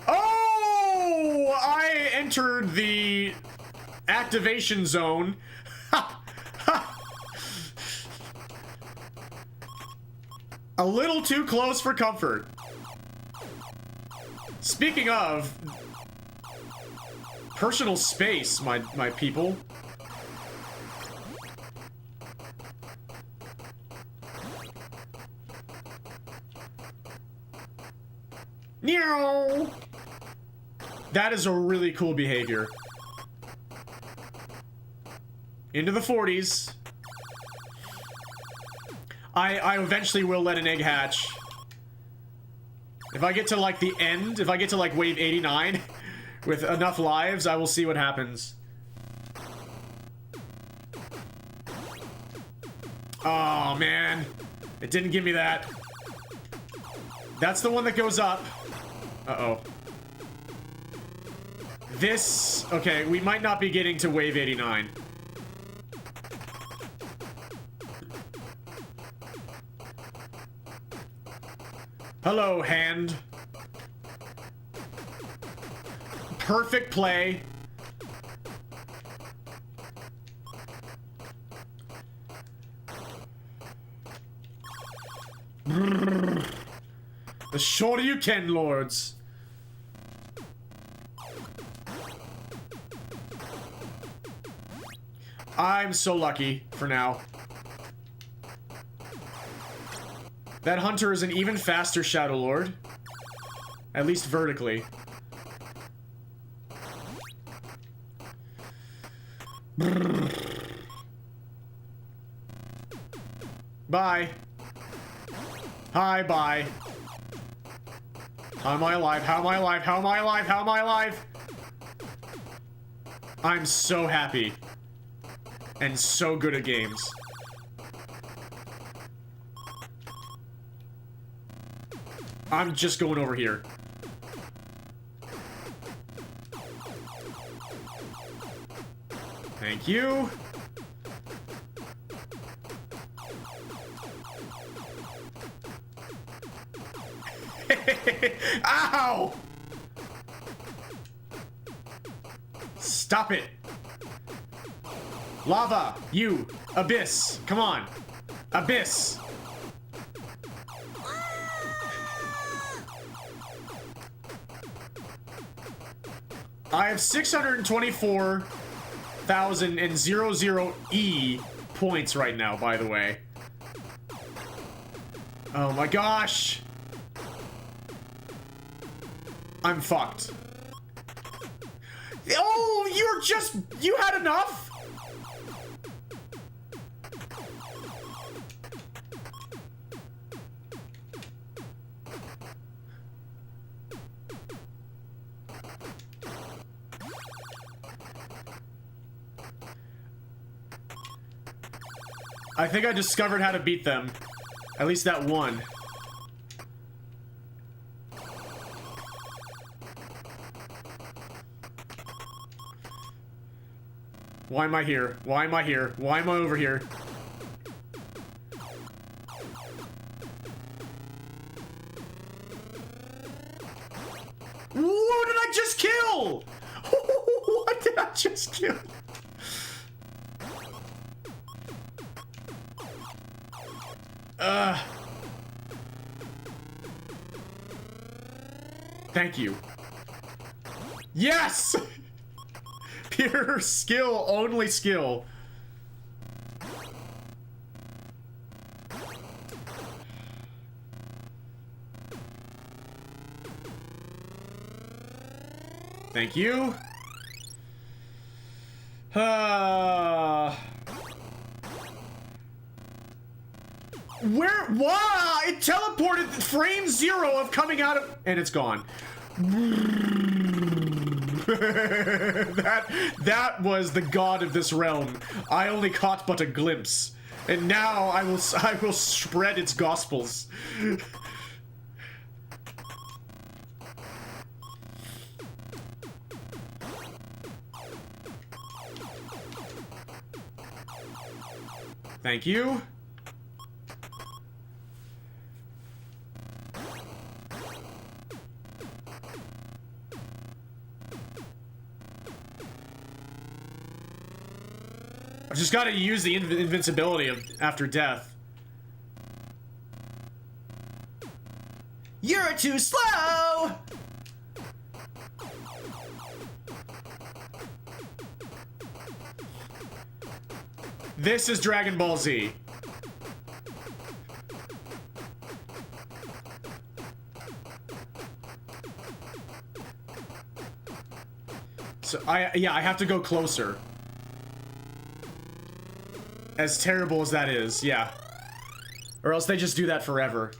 Speaker 1: Oh! I entered the activation zone. A little too close for comfort. Speaking of personal space, my people. Meow. That is a really cool behavior. Into the 40s. I eventually will let an egg hatch. If I get to, like, the end, if I get to, like, wave 89 with enough lives, I will see what happens. Oh, man. It didn't give me that. That's the one that goes up. Uh-oh. This... Okay, we might not be getting to wave 89. Hello, hand. Perfect play. The shorter you can, lords. I'm so lucky for now. That hunter is an even faster Shadow Lord. At least vertically. Bye. Hi, bye. How am I alive? How am I alive? How am I alive? How am I alive? I'm so happy. And so good at games. I'm just going over here. Thank you. Ow! Stop it. Lava, you, Abyss, come on. Abyss. I have 624,000 E points right now, by the way. Oh my gosh! I'm fucked. Oh, you had enough? I think I discovered how to beat them. At least that one. Why am I here? Why am I here? Why am I over here? What did I just kill? What did I just kill? Thank you. Yes! Pure skill, only skill. Thank you. Where? Wow! It teleported frame 0 of coming out of... And it's gone. that was the god of this realm. I only caught but a glimpse. And now I will spread its gospels. Thank you. I've just got to use the invincibility of after death.
Speaker 3: You're too slow!
Speaker 1: This is Dragon Ball Z. So I have to go closer. As terrible as that is, yeah. Or else they just do that forever.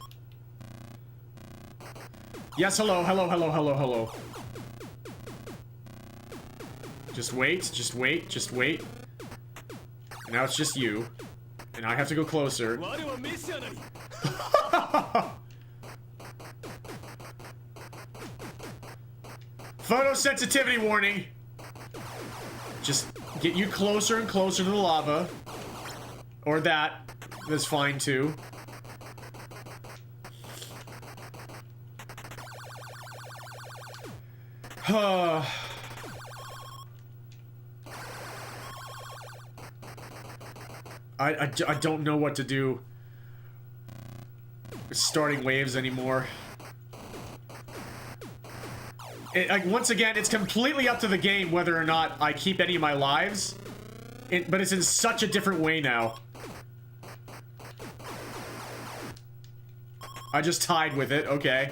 Speaker 1: Yes, hello, hello, hello, hello, hello. Just wait, just wait, just wait. Now it's just you. And I have to go closer. Photosensitivity warning. Just get you closer and closer to the lava. Or that. That's fine too. I don't know what to do with starting waves anymore. Like, once again, it's completely up to the game whether or not I keep any of my lives. But it's in such a different way now. I just tied with it, okay.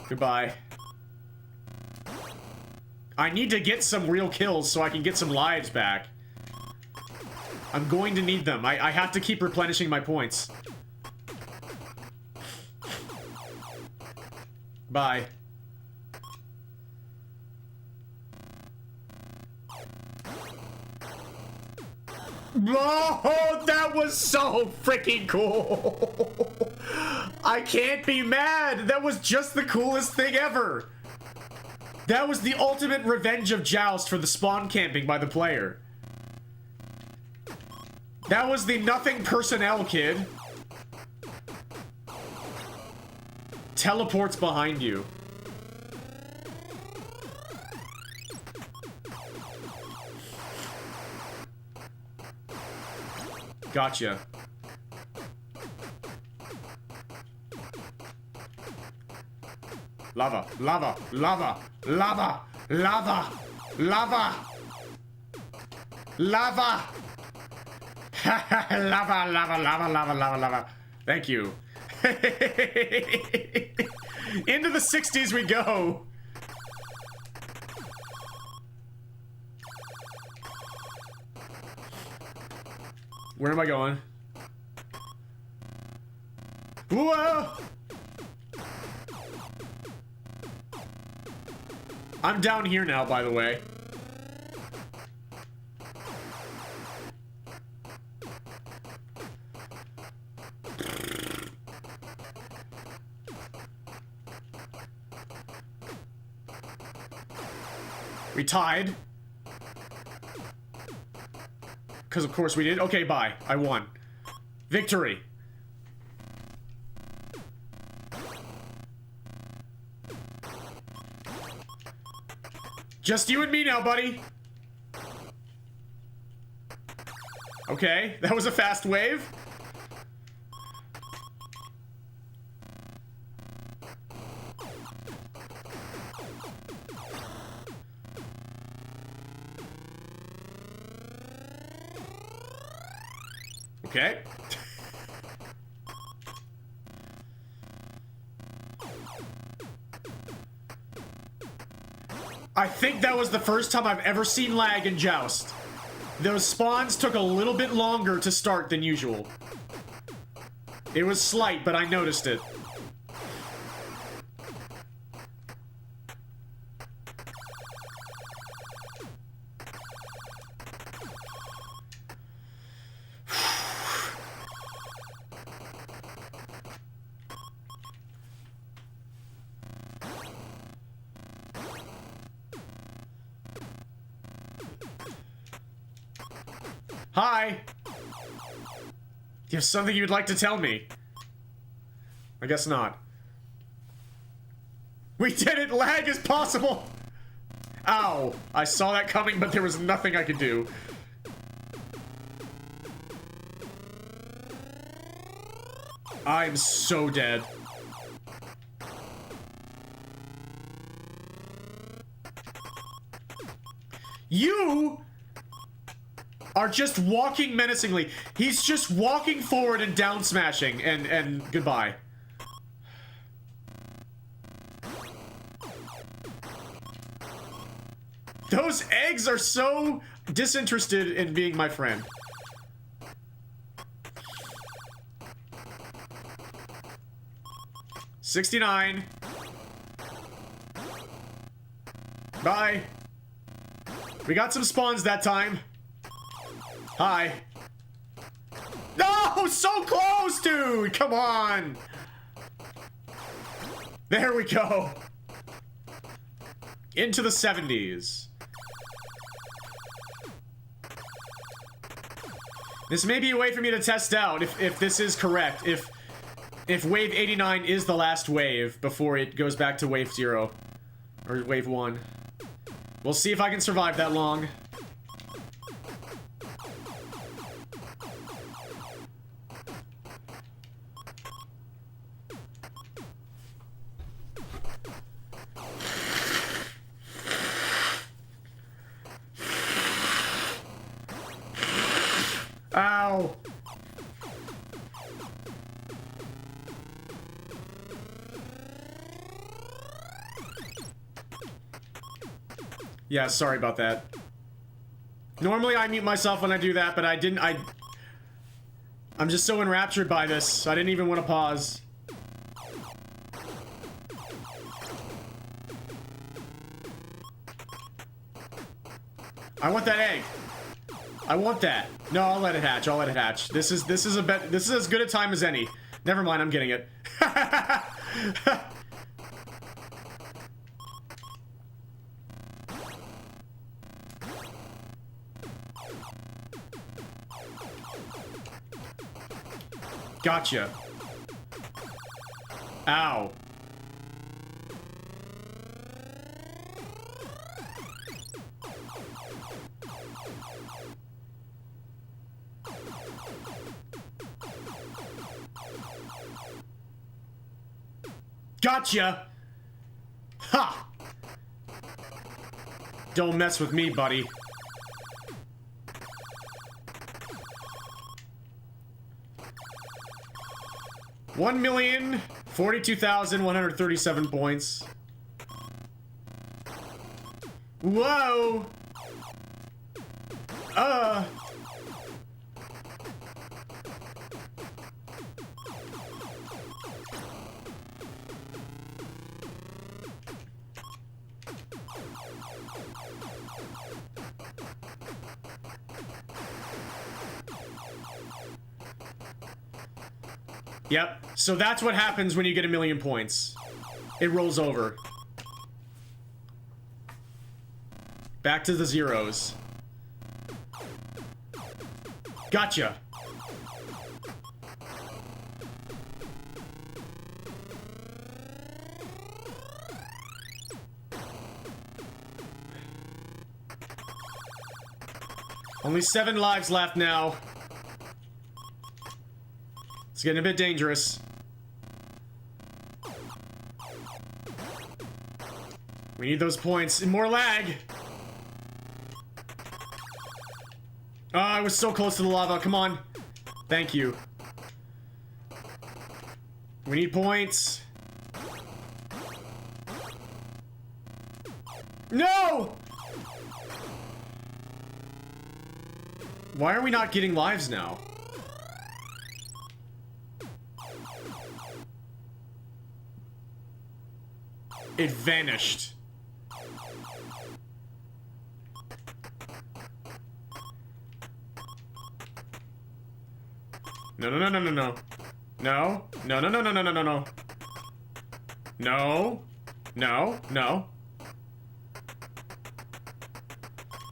Speaker 1: Goodbye. I need to get some real kills so I can get some lives back. I'm going to need them. I have to keep replenishing my points. Bye. Oh, that was so freaking cool. I can't be mad. That was just the coolest thing ever. That was the ultimate revenge of Joust for the spawn camping by the player. That was the nothing personnel kid. Teleports behind you. Gotcha. Lava, lava, lava, lava, lava, lava, lava. Lava, lava, lava, lava, lava, lava. Thank you. Into the 60s we go. Where am I going? Whoa! I'm down here now, by the way. We tied. Because of course we did. Okay, bye. I won. Victory. Just you and me now, buddy. Okay, that was a fast wave. Okay. I think that was the first time I've ever seen lag in Joust. Those spawns took a little bit longer to start than usual. It was slight, but I noticed it. Hi! Do you have something you'd like to tell me? I guess not. We did it! Lag is possible! Ow! I saw that coming, but there was nothing I could do. I'm so dead. You are just walking menacingly. He's just walking forward and down smashing, and goodbye. Those eggs are so disinterested in being my friend. $69. Bye. We got some spawns that time. Hi. No, so close, dude. Come on. There we go. Into the 70s. This may be a way for me to test out if this is correct. If wave 89 is the last wave before it goes back to wave 0. Or wave 1. We'll see if I can survive that long. Ow! Yeah, sorry about that. Normally I mute myself when I do that, but I didn't. I'm just so enraptured by this, I didn't even want to pause. I want that egg. I want that. No, I'll let it hatch. I'll let it hatch. This is as good a time as any. Never mind, I'm getting it. Gotcha. Ow. Gotcha! Ha! Don't mess with me, buddy. $1,042,137 points. Whoa! Yep, so that's what happens when you get 1,000,000 points. It rolls over. Back to the zeros. Gotcha. Only 7 lives left now. It's getting a bit dangerous. We need those points. And more lag! Oh, I was so close to the lava. Come on. Thank you. We need points. No! Why are we not getting lives now? It vanished. No, no, no, no, no, no. No. No, no, no, no, no, no, no, no. No. No. No.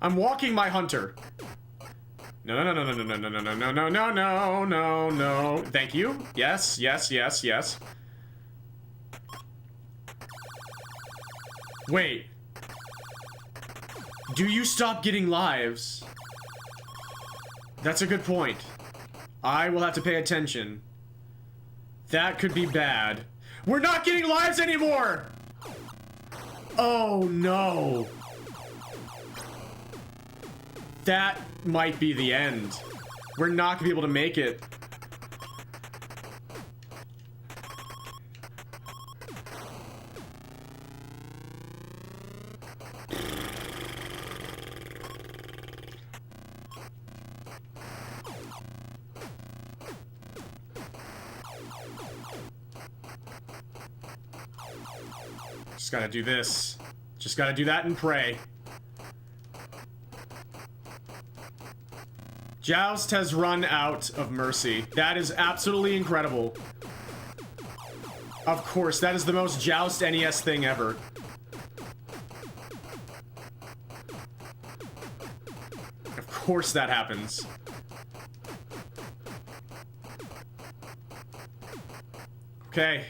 Speaker 1: I'm walking my hunter. No, no, no, no, no, no, no, no, no, no, no, no, no, no, no. Thank you. Yes, yes, yes, yes. Wait. Do you stop getting lives? That's a good point. I will have to pay attention. That could be bad. We're not getting lives anymore! Oh no. That might be the end. We're not gonna be able to make it. Just gotta do this. Just gotta do that and pray. Joust has run out of mercy. That is absolutely incredible. Of course, that is the most Joust NES thing ever. Of course that happens. Okay.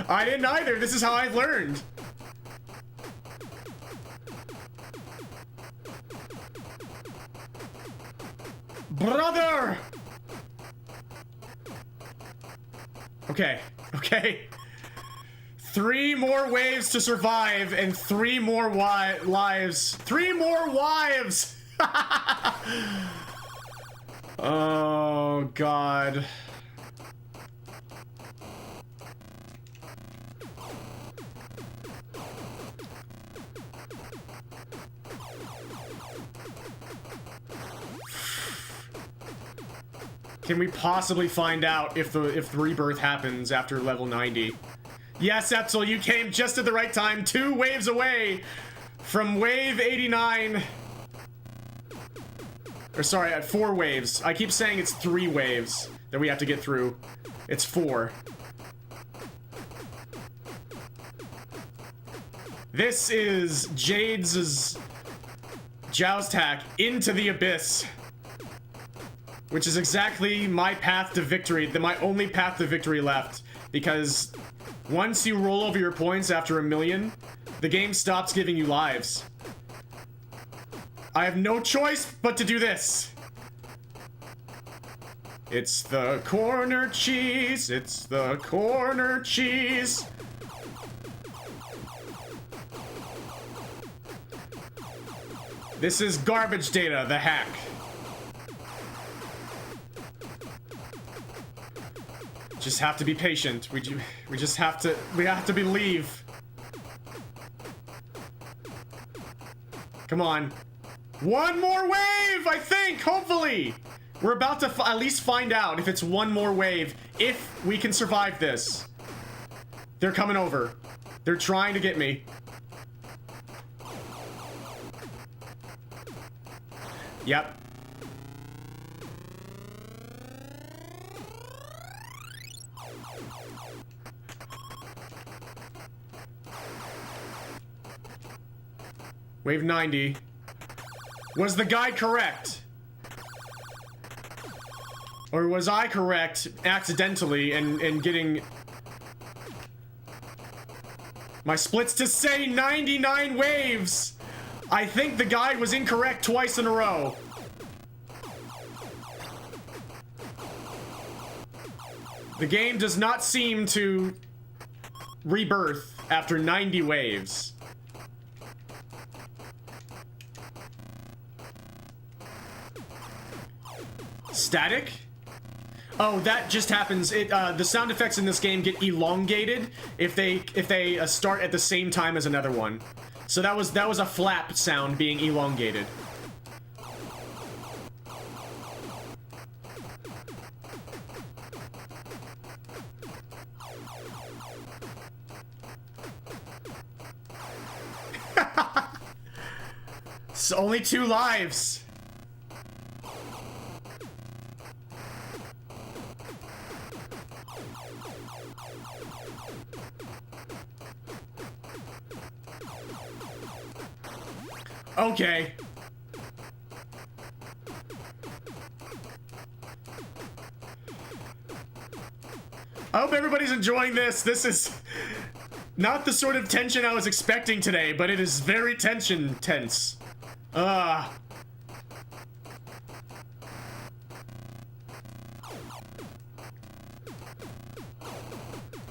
Speaker 1: I didn't either. This is how I learned. Brother! Okay. Okay. 3 more waves to survive and 3 more lives. 3 more wives! Oh, God. Can we possibly find out if the rebirth happens after level 90? Yes, Epsil, you came just at the right time. 2 waves away from wave 89. Or sorry, at 4 waves. I keep saying it's 3 waves that we have to get through. It's 4. This is Jade's Joust hack into the abyss. Which is exactly my path to victory, my only path to victory left. Because once you roll over your points after 1,000,000, the game stops giving you lives. I have no choice but to do this. It's the corner cheese, it's the corner cheese. This is garbage data, the hack. Just have to be patient. We just have to believe. Come on. 1 more wave, I think, hopefully. We're about to at least find out if it's 1 more wave, if we can survive this. They're coming over. They're trying to get me. Yep. Wave 90. Was the guy correct? Or was I correct accidentally and getting my splits to say 99 waves? I think the guy was incorrect twice in a row. The game does not seem to rebirth after 90 waves. Static? Oh, that just happens. The sound effects in this game get elongated if they start at the same time as another one. So that was a flap sound being elongated. It's only 2 lives. Okay. hope everybody's enjoying this. This is not the sort of tension I was expecting today, but it is very tense.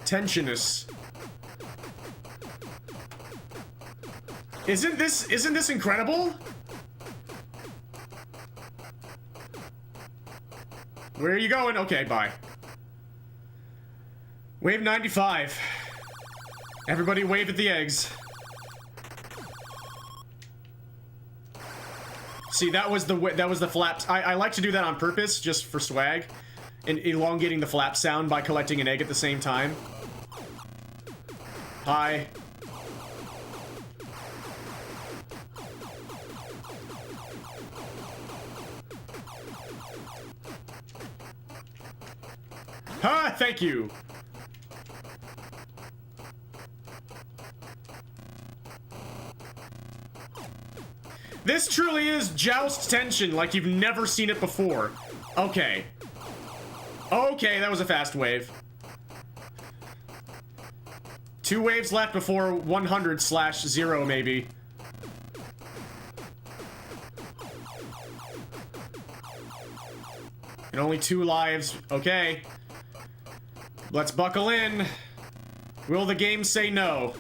Speaker 1: Tensionous. Isn't this incredible? Where are you going? Okay, bye. Wave 95. Everybody wave at the eggs. See, that was the flaps. I like to do that on purpose, just for swag, and elongating the flap sound by collecting an egg at the same time. Hi. Ah, thank you. This truly is Joust tension like you've never seen it before. Okay. Okay, that was a fast wave. 2 waves left before 100/0 maybe. And only 2 lives. Okay. Let's buckle in. Will the game say no?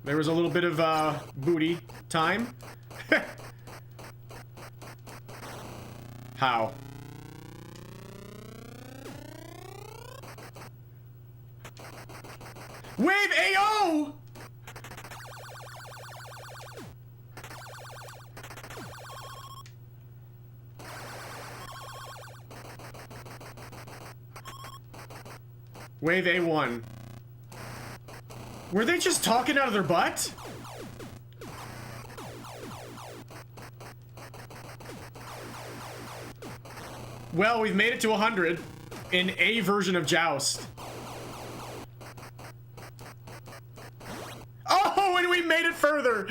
Speaker 1: There was a little bit of booty time. How? Wave AO! Wave A1. Were they just talking out of their butt? Well, we've made it to 100 in a version of Joust. Oh, and we made it further!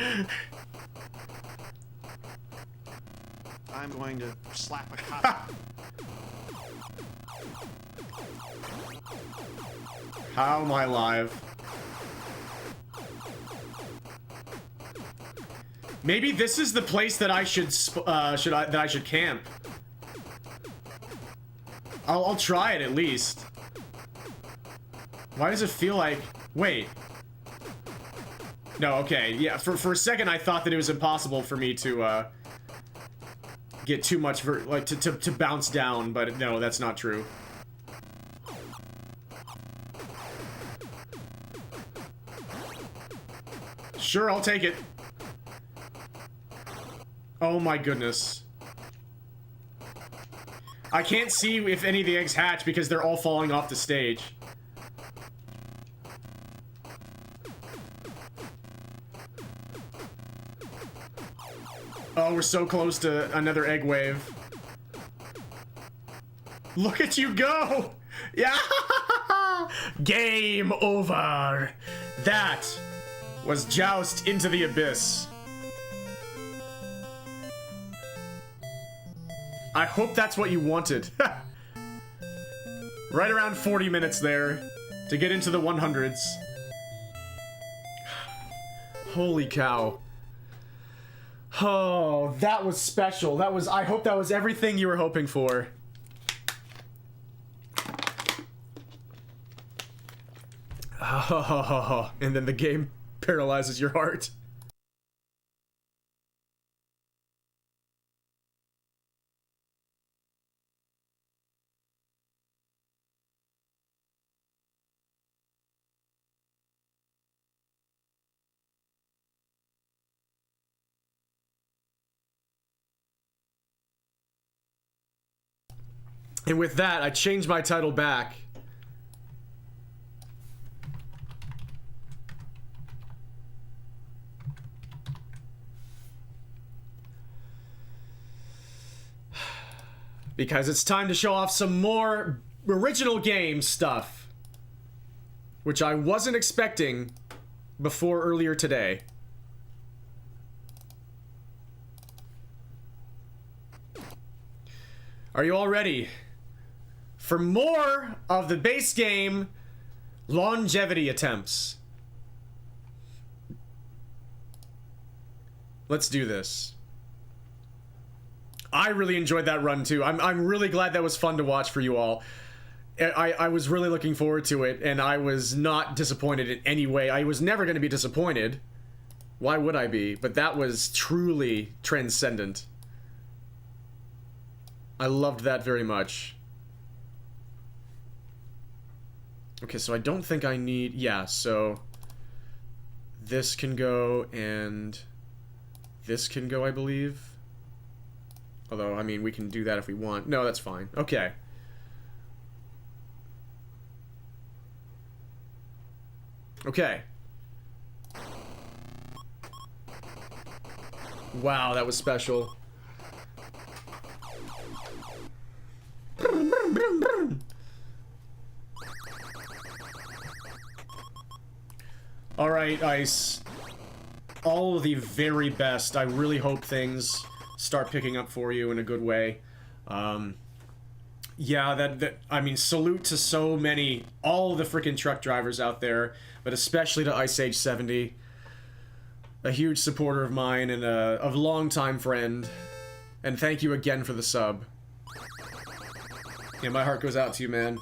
Speaker 3: I'm going to slap a cop.
Speaker 1: How am I alive? Maybe this is the place that I should camp. I'll try it at least. Why does it feel like... Wait. No, okay. Yeah, for a second I thought that it was impossible for me to get too much to bounce down, but no, that's not true. Sure, I'll take it. Oh my goodness. I can't see if any of the eggs hatch because they're all falling off the stage. Oh, we're so close to another egg wave. Look at you go! Yeah! Game over! That was Joust into the Abyss. I hope that's what you wanted. Right around 40 minutes there to get into the 100s. Holy cow. Oh, that was special. I hope that was everything you were hoping for. Oh, and then the game paralyzes your heart. And with that, I changed my title back. Because it's time to show off some more original game stuff. Which I wasn't expecting before earlier today. Are you all ready for more of the base game longevity attempts? Let's do this. I really enjoyed that run too. I'm really glad that was fun to watch for you all. I was really looking forward to it, and I was not disappointed in any way. I was never going to be disappointed. Why would I be? But that was truly transcendent. I loved that very much. Okay, so I don't think I need... Yeah, so... This can go, and... This can go, I believe. Although, I mean, we can do that if we want. No, that's fine. Okay. Okay. Wow, that was special. Alright, Ice. All of the very best. I really hope things start picking up for you in a good way. Yeah, I mean, salute to so many, all the freaking truck drivers out there, but especially to Ice Age 70. A huge supporter of mine and a longtime friend. And thank you again for the sub. Yeah, my heart goes out to you, man.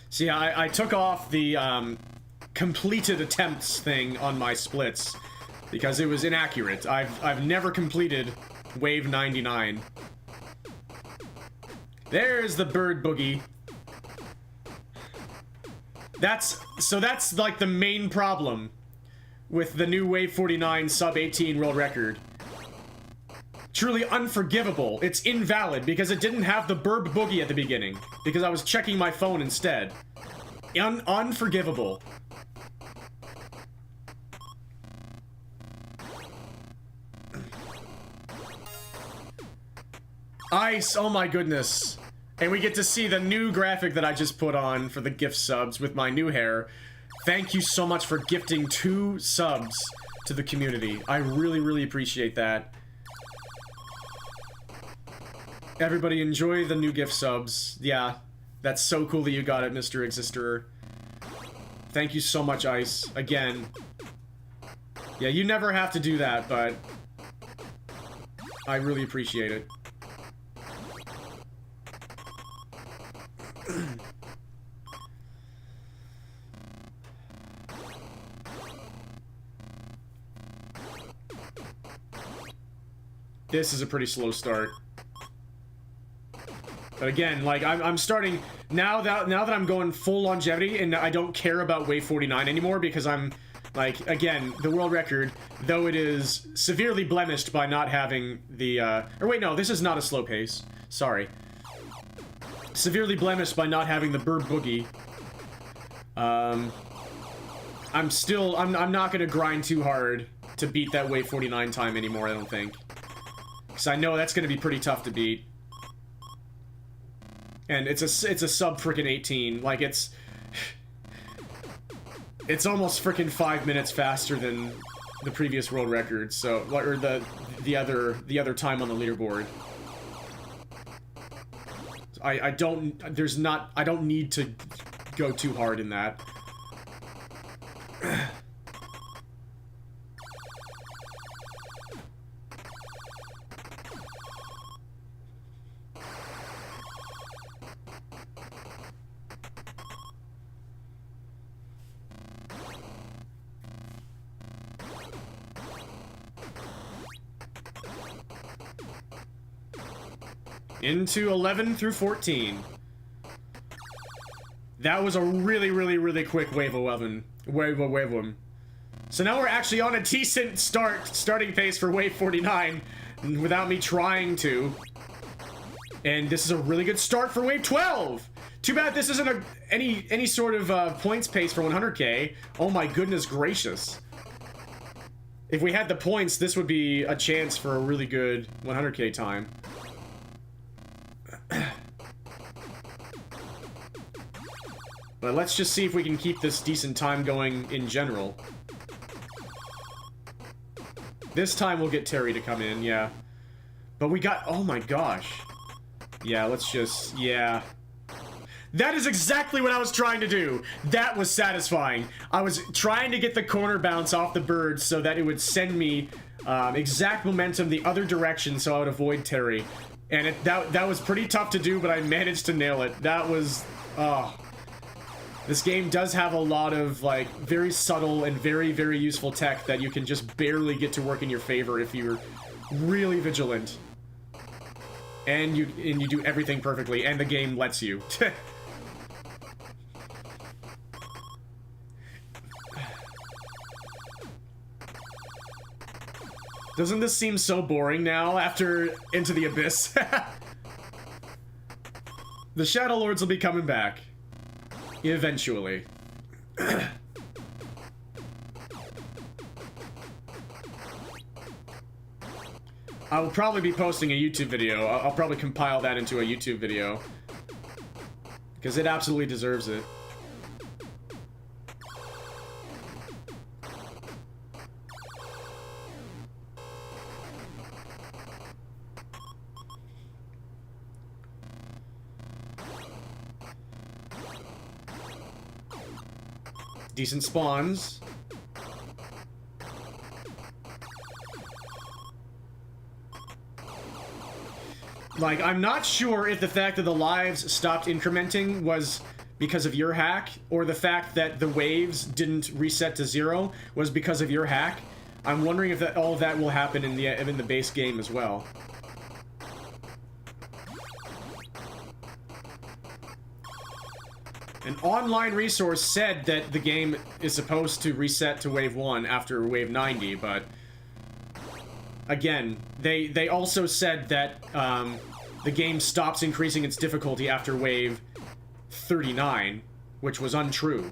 Speaker 1: See, I took off the completed attempts thing on my splits because it was inaccurate. I've never completed Wave 99. There's the bird boogie. That's like the main problem with the new Wave 49 SUB-18 world record. Truly unforgivable. It's invalid because it didn't have the bird boogie at the beginning. Because I was checking my phone instead. Unforgivable. Ice, oh my goodness. And we get to see the new graphic that I just put on for the gift subs with my new hair. Thank you so much for gifting 2 subs to the community. I really, really appreciate that. Everybody enjoy the new gift subs. Yeah, that's so cool that you got it, Mr. Exister. Thank you so much, Ice. Again. Yeah, you never have to do that, but I really appreciate it. This is a pretty slow start. But again, like, I'm starting... Now that I'm going full longevity, and I don't care about Wave 49 anymore, because I'm, like, again, the world record, though it is severely blemished by not having the, or wait, no, this is not a slow pace. Sorry. Severely blemished by not having the bird boogie. I'm not gonna grind too hard to beat that Wave 49 time anymore, I don't think. Because I know that's gonna be pretty tough to beat. And it's a sub frickin' 18. Like, it's almost frickin' 5 minutes faster than the previous world record. So, or the other time on the leaderboard. I don't need to go too hard in that. Into 11 through 14. That was a really, really, really quick wave 11. Wave 1. So now we're actually on a decent starting pace for Wave 49 without me trying to. And this is a really good start for Wave 12. Too bad this isn't any sort of points pace for 100k. Oh my goodness gracious. If we had the points, this would be a chance for a really good 100k time. But let's just see if we can keep this decent time going in general. This time we'll get Terry to come in, yeah. But we got... Oh my gosh. Yeah, let's just... Yeah. That is exactly what I was trying to do. That was satisfying. I was trying to get the corner bounce off the bird so that it would send me exact momentum the other direction so I would avoid Terry. And that was pretty tough to do, but I managed to nail it. That was... Oh. This game does have a lot of, like, very subtle and very, very useful tech that you can just barely get to work in your favor if you're really vigilant. And you do everything perfectly, and the game lets you. Doesn't this seem so boring now after Into the Abyss? The Shadow Lords will be coming back. Eventually. I will probably be posting a YouTube video. I'll probably compile that into a YouTube video. Because it absolutely deserves it. Decent spawns. Like, I'm not sure if the fact that the lives stopped incrementing was because of your hack, or the fact that the waves didn't reset to 0 was because of your hack. I'm wondering if all of that will happen in the base game as well. An online resource said that the game is supposed to reset to wave 1 after wave 90, but again, they also said that the game stops increasing its difficulty after wave 39, which was untrue.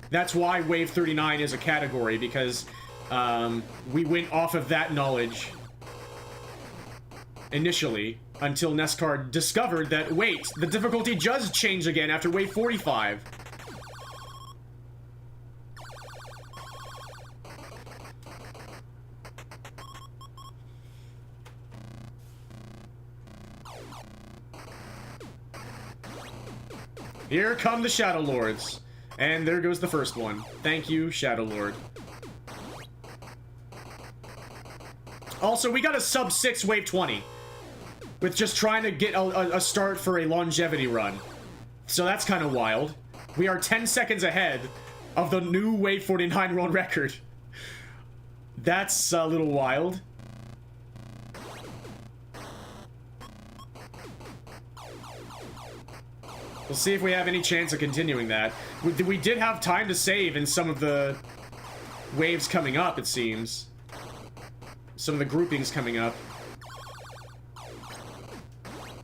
Speaker 1: That's why wave 39 is a category, because we went off of that knowledge initially, until NEScard discovered that, wait, the difficulty does change again after wave 45. Here come the Shadow Lords. And there goes the first one. Thank you, Shadow Lord. Also, we got a sub-6 wave 20. With just trying to get a start for a longevity run. So that's kind of wild. We are 10 seconds ahead of the new wave 49 world record. That's a little wild. We'll see if we have any chance of continuing that. We did have time to save in some of the waves coming up, it seems. Some of the groupings coming up.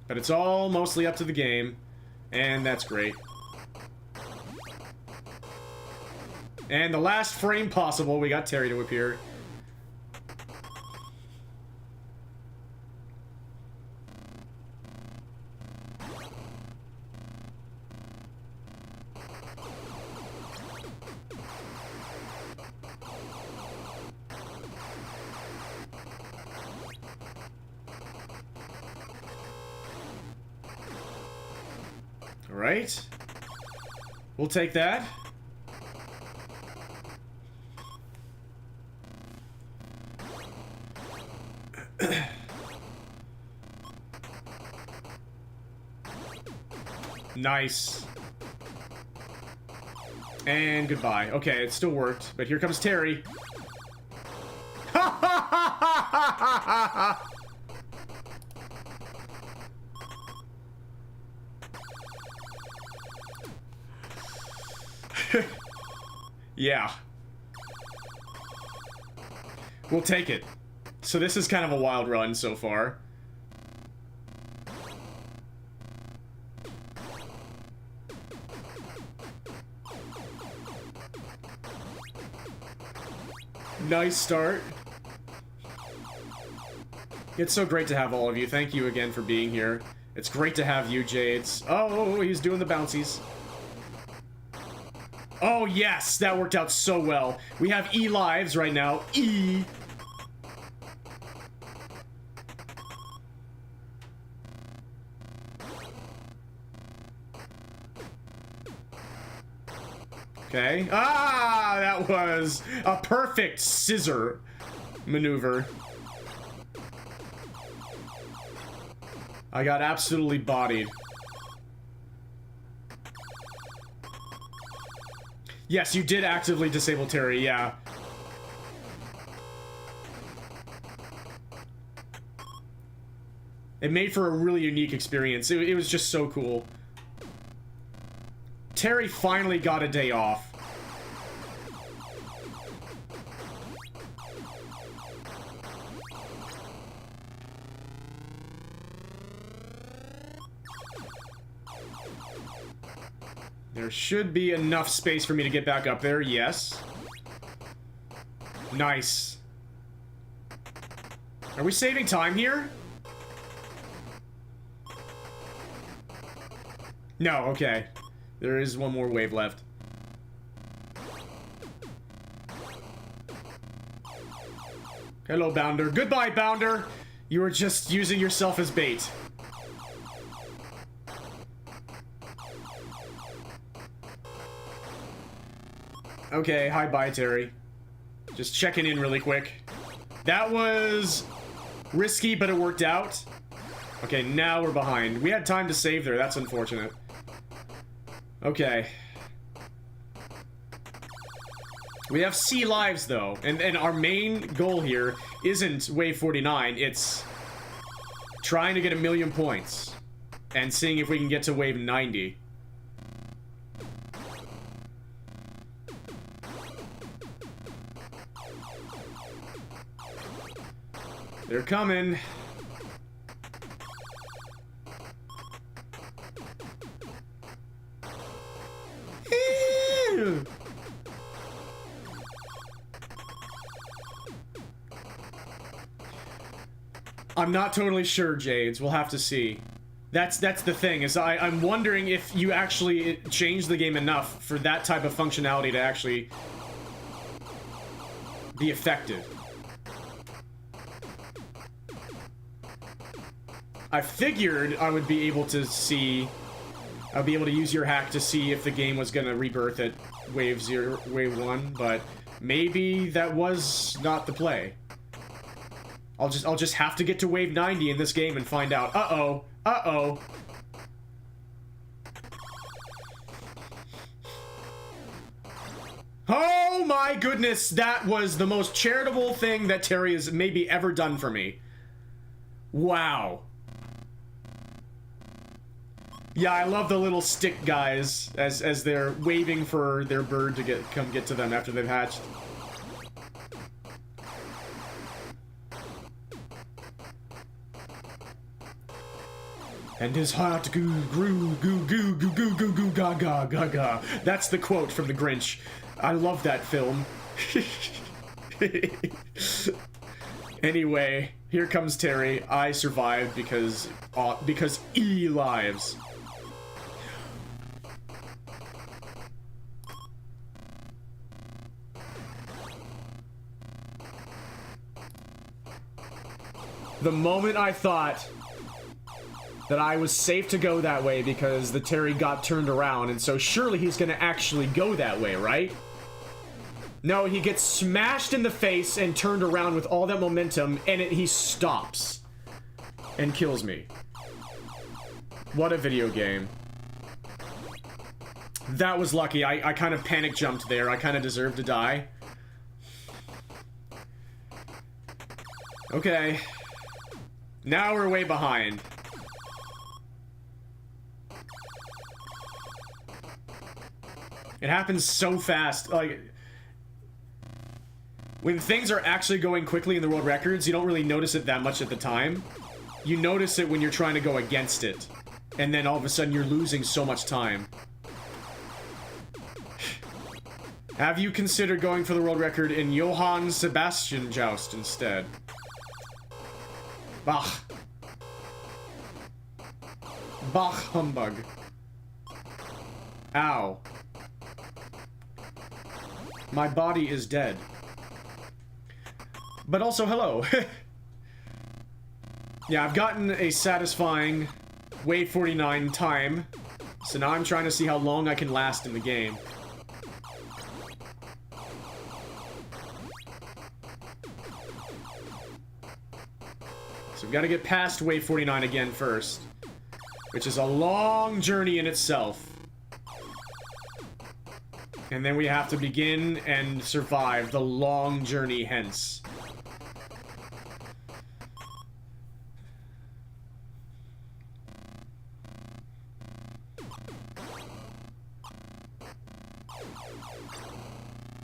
Speaker 1: But it's all mostly up to the game, and that's great. And the last frame possible, we got Terry to appear. Alright. We'll take that. Nice. And goodbye. Okay, it still worked, but here comes Terry. Yeah. We'll take it. So this is kind of a wild run so far. Nice start. It's so great to have all of you. Thank you again for being here. It's great to have you, Jades. Oh, he's doing the bouncies. Oh, yes! That worked out so well. We have E lives right now. E! Okay. Ah! That was a perfect scissor maneuver. I got absolutely bodied. Yes, you did actively disable Terry, yeah. It made for a really unique experience. It was just so cool. Terry finally got a day off. There should be enough space for me to get back up there, yes. Nice. Are we saving time here? No, okay. There is one more wave left. Hello, Bounder. Goodbye, Bounder! You were just using yourself as bait. Okay, hi, bye, Terry. Just checking in really quick. That was risky, but it worked out. Okay, now we're behind. We had time to save there. That's unfortunate. Okay. We have C lives, though. And our main goal here isn't wave 49. It's trying to get 1,000,000 points. And seeing if we can get to wave 90. They're coming. I'm not totally sure, Jades. We'll have to see. That's the thing, is I'm wondering if you actually changed the game enough for that type of functionality to actually be effective. I figured I would be able to see... I'd be able to use your hack to see if the game was gonna rebirth at wave 1, but maybe that was not the play. I'll just have to get to wave 90 in this game and find out. Uh-oh. Uh-oh. Oh my goodness, that was the most charitable thing that Terry has maybe ever done for me. Wow. Yeah, I love the little stick guys as they're waving for their bird to come get to them after they've hatched. And his heart grew gaga gaga. That's the quote from The Grinch. I love that film. Anyway, here comes Terry. I survived because E lives. The moment I thought that I was safe to go that way because the Terry got turned around, and so surely he's gonna actually go that way, right? No, he gets smashed in the face and turned around with all that momentum, and he stops and kills me. What a video game. That was lucky. I kind of panic jumped there. I kind of deserved to die. Okay. Now we're way behind. It happens so fast. Like, when things are actually going quickly in the world records, you don't really notice it that much at the time. You notice it when you're trying to go against it. And then all of a sudden you're losing so much time. Have you considered going for the world record in Johann Sebastian Joust instead? Bah. Bah humbug. Ow. My body is dead. But also, hello. Yeah, I've gotten a satisfying Wave 49 time, so now I'm trying to see how long I can last in the game. So we've got to get past Wave 49 again first, which is a long journey in itself. And then we have to begin and survive the long journey hence.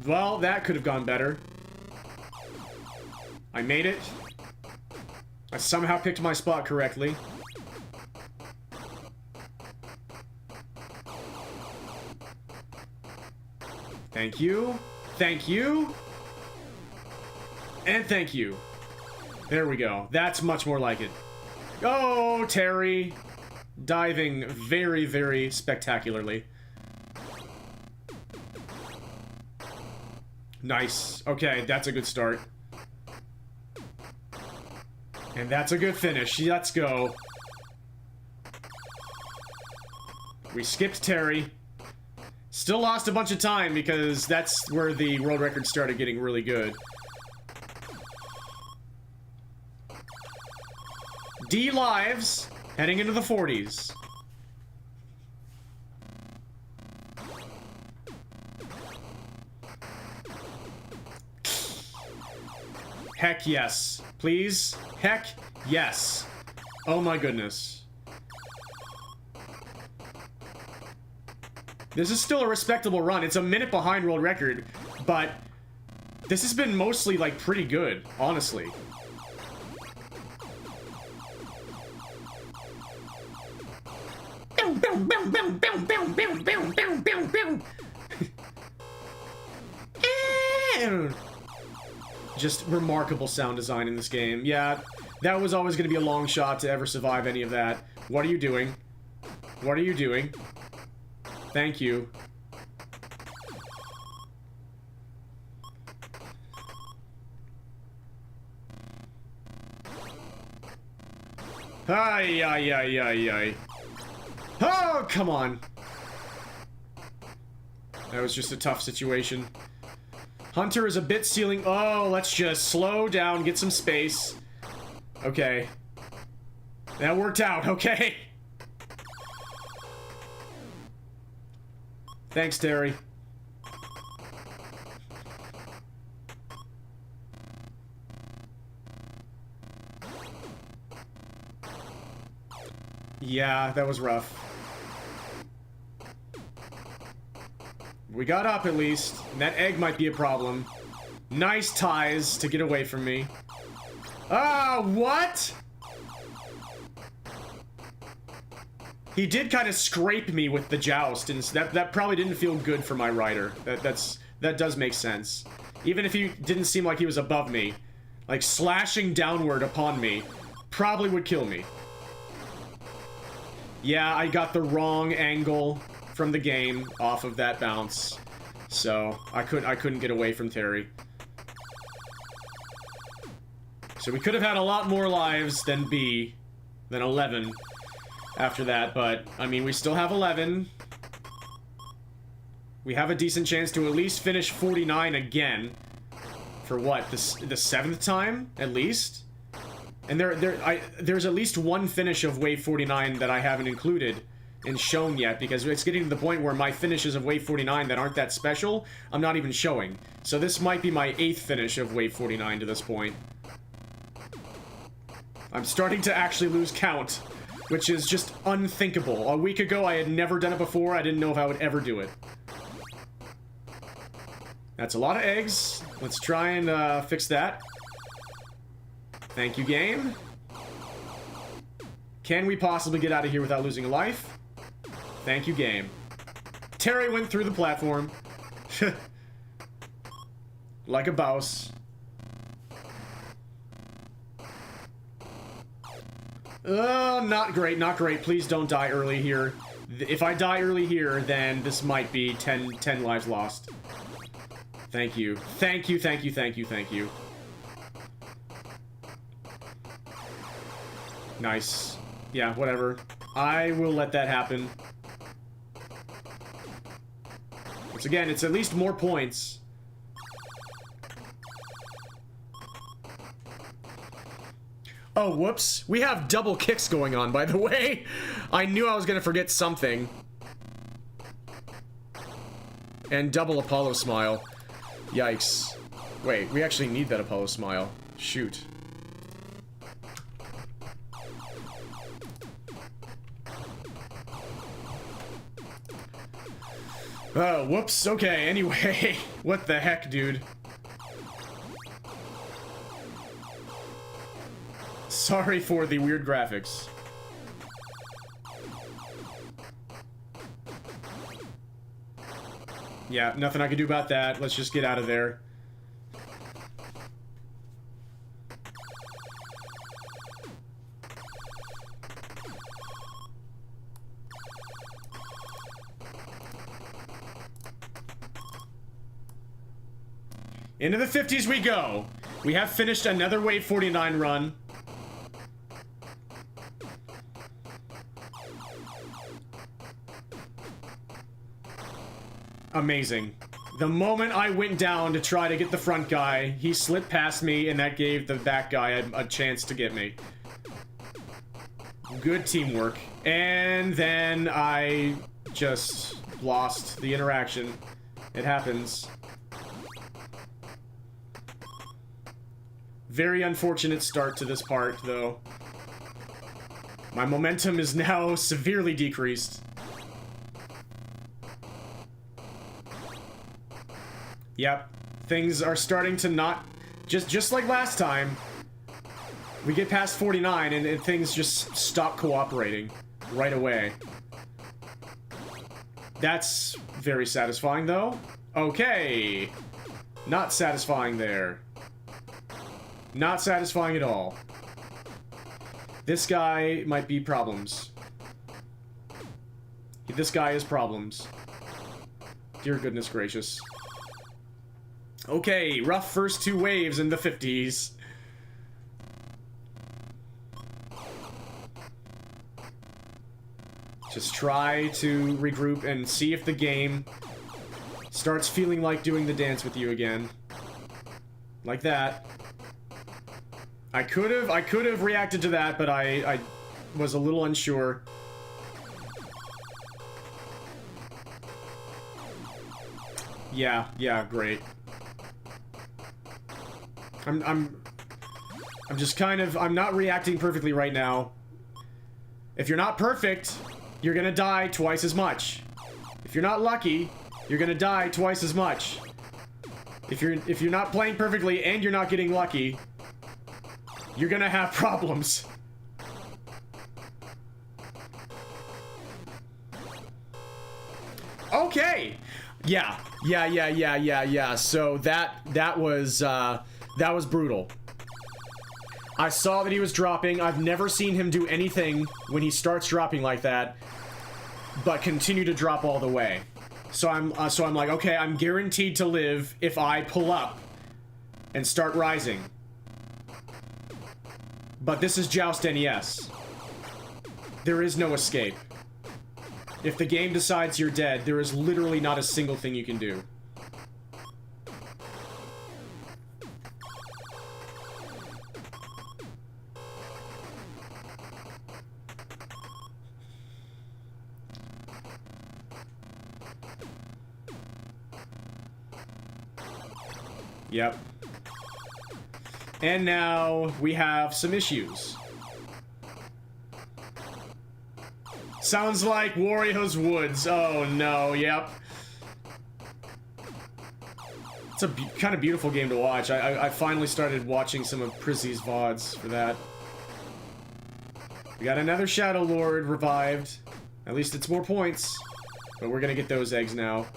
Speaker 1: Well, that could have gone better. I made it. I somehow picked my spot correctly. Thank you. Thank you. And thank you. There we go. That's much more like it. Oh, Terry. Diving very, very spectacularly. Nice. Okay, that's a good start. And that's a good finish. Let's go. We skipped Terry. Still lost a bunch of time because that's where the world record started getting really good. D lives, heading into the 40s. Heck yes. Please? Heck yes. Oh my goodness. This is still a respectable run. It's a minute behind world record, but this has been mostly, like, pretty good, honestly. Just remarkable sound design in this game. Yeah, that was always going to be a long shot to ever survive any of that. What are you doing? What are you doing? Thank you. Ay, ay, ay, ay, ay. Oh, come on. That was just a tough situation. Hunter is a bit ceiling. Oh, let's just slow down, get some space. Okay. That worked out, okay. Thanks, Terry. Yeah, that was rough. We got up at least. And that egg might be a problem. Nice ties to get away from me. Ah, what? He did kind of scrape me with the joust, and that probably didn't feel good for my rider. That does make sense. Even if he didn't seem like he was above me, like slashing downward upon me probably would kill me. Yeah, I got the wrong angle from the game off of that bounce, so I couldn't get away from Terry. So we could have had a lot more lives than 11 after that, but I mean, we still have 11. We have a decent chance to at least finish 49 again. For what, the 7th time at least? And there's at least one finish of Wave 49 that I haven't included and shown yet, because it's getting to the point where my finishes of Wave 49 that aren't that special, I'm not even showing. So this might be my 8th finish of Wave 49 to this point. I'm starting to actually lose count, which is just unthinkable. A week ago, I had never done it before. I didn't know if I would ever do it. That's a lot of eggs. Let's try and fix that. Thank you, game. Can we possibly get out of here without losing a life? Thank you, game. Terry went through the platform. Like a boss. Not great, not great. Please don't die early here. If I die early here, then this might be 10 lives lost. Thank you. Thank you, thank you, thank you, thank you. Nice. Yeah, whatever. I will let that happen. Once again, it's at least more points. Oh, whoops. We have double kicks going on, by the way. I knew I was gonna forget something. And double Apollo Smile. Yikes. Wait, we actually need that Apollo Smile. Shoot. Oh, whoops. Okay, anyway. What the heck, dude? Sorry for the weird graphics. Yeah, nothing I can do about that. Let's just get out of there. Into the 50s we go. We have finished another Wave 49 run. Amazing. The moment I went down to try to get the front guy, he slipped past me, and that gave the back guy a chance to get me. Good teamwork. And then I just lost the interaction. It happens. Very unfortunate start to this part, though. My momentum is now severely decreased. Yep, things are starting to not... Just like last time, we get past 49 and things just stop cooperating right away. That's very satisfying, though. Okay. Not satisfying there. Not satisfying at all. This guy might be problems. This guy is problems. Dear goodness gracious. Okay, rough first two waves in the 50s. Just try to regroup and see if the game starts feeling like doing the dance with you again. Like that. I could have reacted to that, but I was a little unsure. Yeah, great. I'm just kind of, I'm not reacting perfectly right now. If you're not perfect, you're gonna die twice as much. If you're not lucky, you're gonna die twice as much. If you're not playing perfectly and you're not getting lucky, you're gonna have problems. Okay. Yeah. So that was brutal. I saw that he was dropping. I've never seen him do anything when he starts dropping like that, but continue to drop all the way. So I'm like, okay, I'm guaranteed to live if I pull up and start rising. But this is Joust NES. There is no escape. If the game decides you're dead, there is literally not a single thing you can do. Yep. And now we have some issues. Sounds like Wario's Woods. Oh no, yep. It's a kind of beautiful game to watch. I finally started watching some of Prizzy's VODs for that. We got another Shadow Lord revived. At least it's more points. But we're gonna get those eggs now.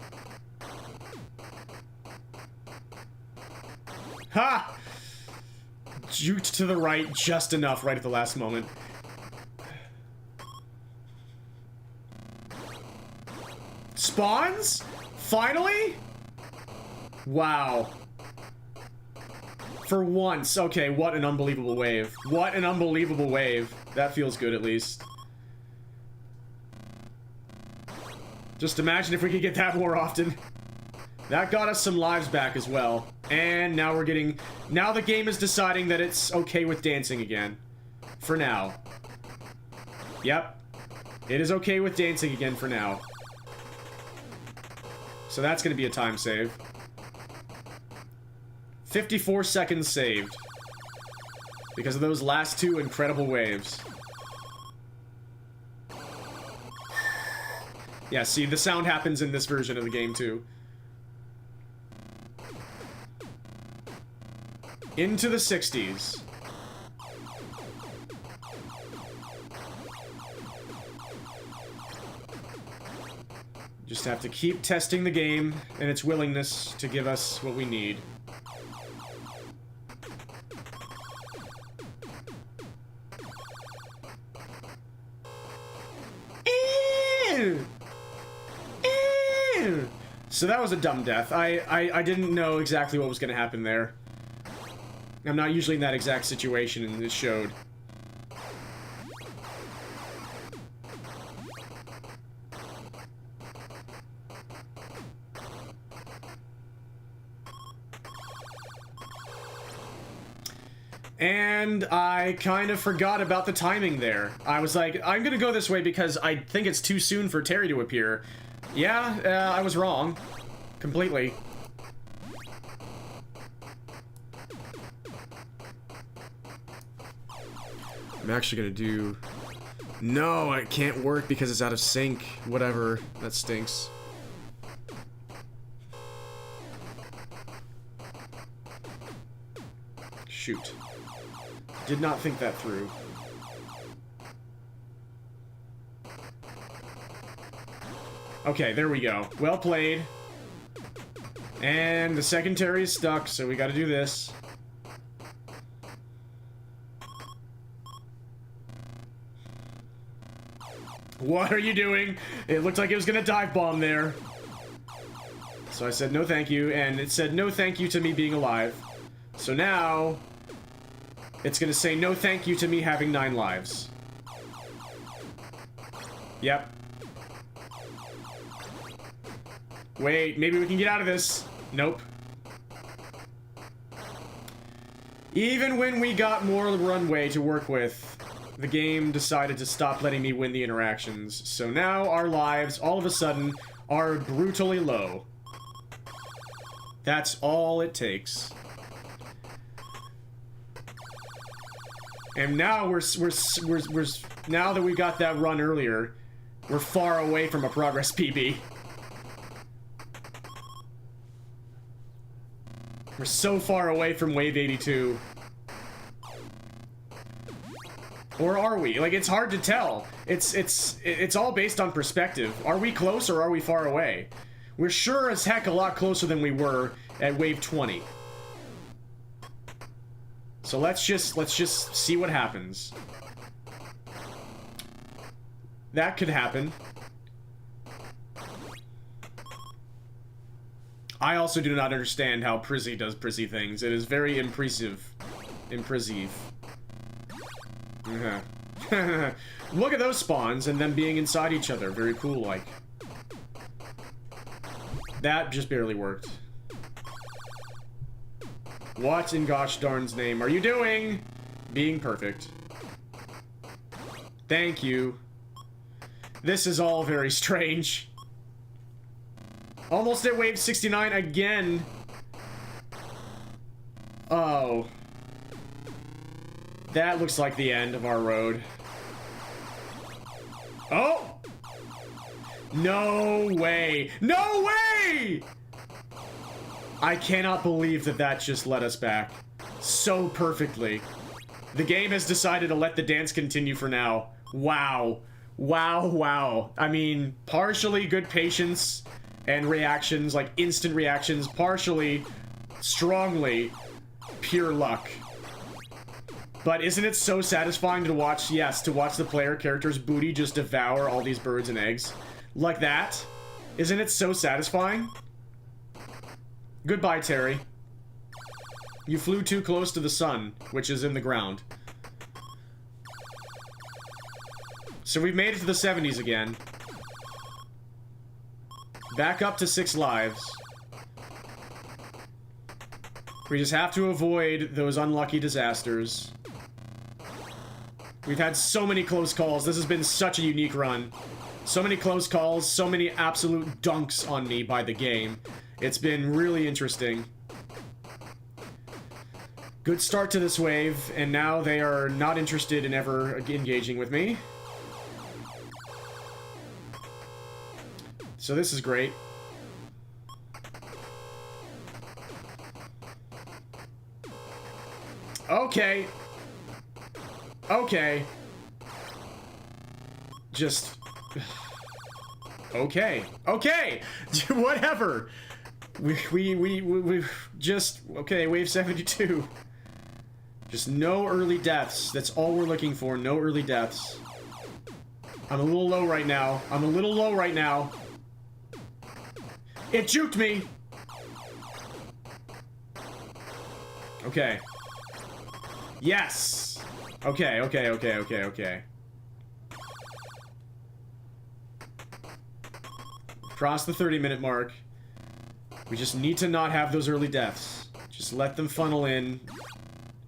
Speaker 1: Ha! Juked to the right just enough right at the last moment. spawns? Finally? Wow. For once. Okay, what an unbelievable wave. What an unbelievable wave. That feels good, at least. Just imagine if we could get that more often. That got us some lives back as well. And now we're getting... Now the game is deciding that it's okay with dancing again. For now. Yep. It is okay with dancing again for now. So that's going to be a time save. 54 seconds saved. Because of those last two incredible waves. Yeah, see, the sound happens in this version of the game, too. Into the 60s. Just have to keep testing the game and its willingness to give us what we need. So that was a dumb death. I didn't know exactly what was going to happen there. I'm not usually in that exact situation, and it showed. And I kind of forgot about the timing there. I was like, I'm gonna go this way because I think it's too soon for Terry to appear. Yeah, I was wrong. Completely. I'm actually gonna do... No, it can't work because it's out of sync. Whatever. That stinks. Shoot. Did not think that through. Okay, there we go. Well played. And the secondary is stuck, so we gotta do this. What are you doing? It looked like it was gonna dive bomb there. So I said no thank you, and it said no thank you to me being alive. So now... it's gonna say no thank you to me having 9 lives. Yep. Wait, maybe we can get out of this. Nope. Even when we got more runway to work with, the game decided to stop letting me win the interactions. So now our lives, all of a sudden, are brutally low. That's all it takes. And now now that we got that run earlier, we're far away from a progress PB. We're so far away from wave 82. Or are we? Like, it's hard to tell. It's all based on perspective. Are we close or are we far away? We're sure as heck a lot closer than we were at wave 20. So let's just see what happens. That could happen. I also do not understand how Prizzy does Prizzy things. It is very impressive. Impressive. Look at those spawns and them being inside each other. Very cool, like. That just barely worked. What in gosh darn's name are you doing? Being perfect. Thank you. This is all very strange. Almost at wave 69 again. Oh. That looks like the end of our road. Oh! No way! No way! I cannot believe that that just led us back so perfectly. The game has decided to let the dance continue for now. Wow. Wow, wow. I mean, partially good patience and reactions, like instant reactions, partially, strongly, pure luck. But isn't it so satisfying to watch, yes, to watch the player character's booty just devour all these birds and eggs? Like that? Isn't it so satisfying? Goodbye, Terry. You flew too close to the sun, which is in the ground. So we've made it to the 70s again. Back up to 6 lives. We just have to avoid those unlucky disasters. We've had so many close calls. This has been such a unique run. So many close calls, so many absolute dunks on me by the game. It's been really interesting. Good start to this wave, and now they are not interested in ever engaging with me. So this is great. Okay. Okay. Just... Okay. Okay! Whatever! We just... Okay, wave 72. Just no early deaths. That's all we're looking for. No early deaths. I'm a little low right now. I'm a little low right now. It juked me! Okay. Yes! Okay, okay, okay, okay, okay. Cross the 30-minute mark. We just need to not have those early deaths. Just let them funnel in.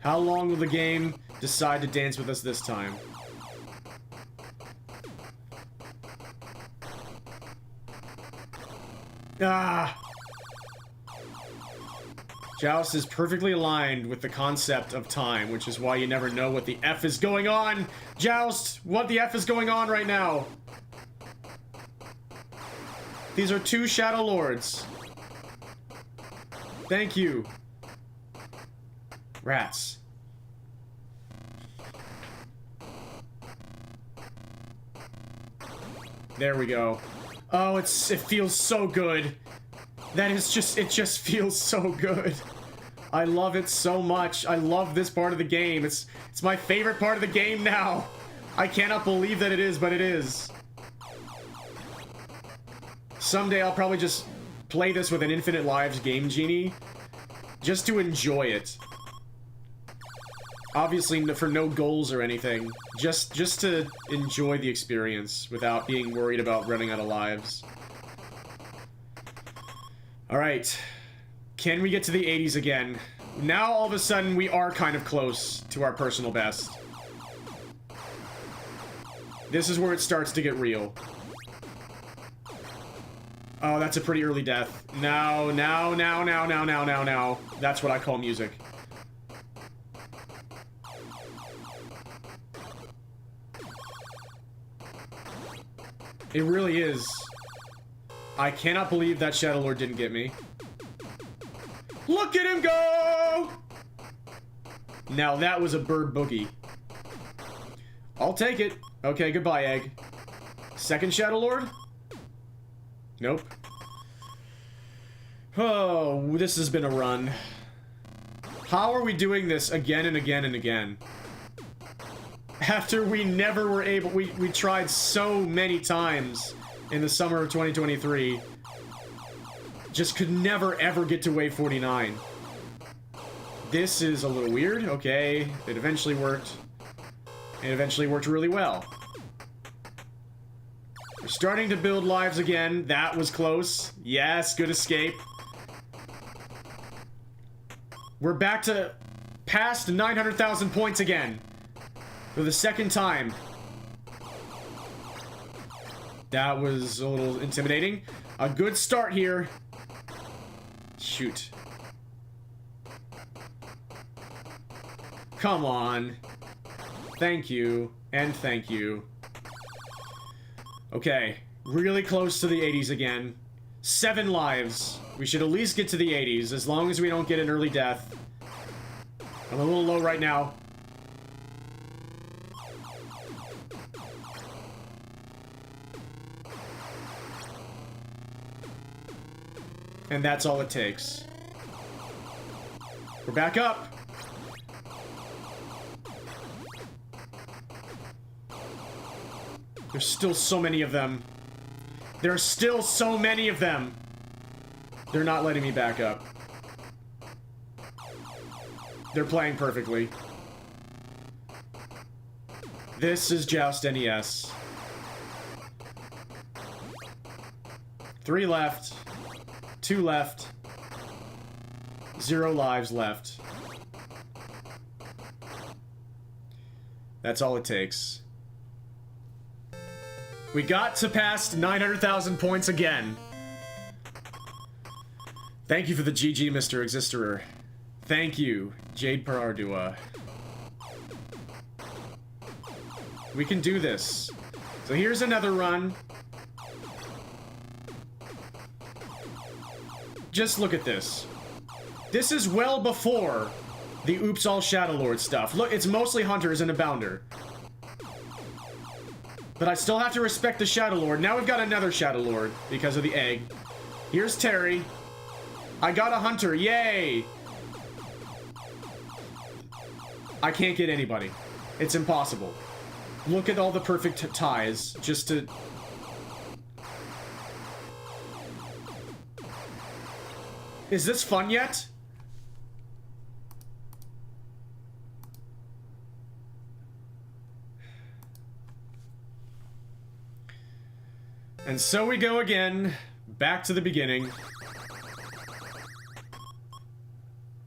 Speaker 1: How long will the game decide to dance with us this time? Ah! Joust is perfectly aligned with the concept of time, which is why you never know what the F is going on! Joust! What the F is going on right now? These are 2 Shadow Lords. Thank you. Rats. There we go. Oh, it feels so good. That is just, it just feels so good. I love it so much. I love this part of the game. It's my favorite part of the game now. I cannot believe that it is, but it is. Someday I'll probably just play this with an Infinite Lives Game Genie. Just to enjoy it. Obviously for no goals or anything. Just to enjoy the experience without being worried about running out of lives. Alright. Can we get to the 80s again? Now all of a sudden we are kind of close to our personal best. This is where it starts to get real. Oh, that's a pretty early death. No, no, no, no, no, no, no, no. That's what I call music. It really is. I cannot believe that Shadow Lord didn't get me. Look at him go! Now that was a bird boogie. I'll take it. Okay, goodbye, Egg. Second Shadow Lord? Nope. Oh, this has been a run. How are we doing this again and again and again? After we never were able... We tried so many times in the summer of 2023. Just could never ever get to wave 49. This is a little weird. Okay, it eventually worked. It eventually worked really well. We're starting to build lives again. That was close. Yes, good escape. We're back to past 900,000 points again. For the second time. That was a little intimidating. A good start here. Shoot. Come on. Thank you. And thank you. Okay. Really close to the 80s again. 7 lives. We should at least get to the 80s, as long as we don't get an early death. I'm a little low right now. And that's all it takes. We're back up! There's still so many of them. There are still so many of them. They're not letting me back up. They're playing perfectly. This is Joust NES. 3 left. 2 left. 0 lives left. That's all it takes. We got to past 900,000 points again. Thank you for the GG, Mr. Existerer. Thank you, Jade Parardua. We can do this. So here's another run. Just look at this. This is well before the Oops All Shadow Lord stuff. Look, it's mostly hunters and a bounder. But I still have to respect the Shadow Lord. Now we've got another Shadow Lord because of the egg. Here's Terry. I got a hunter. Yay! I can't get anybody. It's impossible. Look at all the perfect ties just to... Is this fun yet? And so we go again, back to the beginning.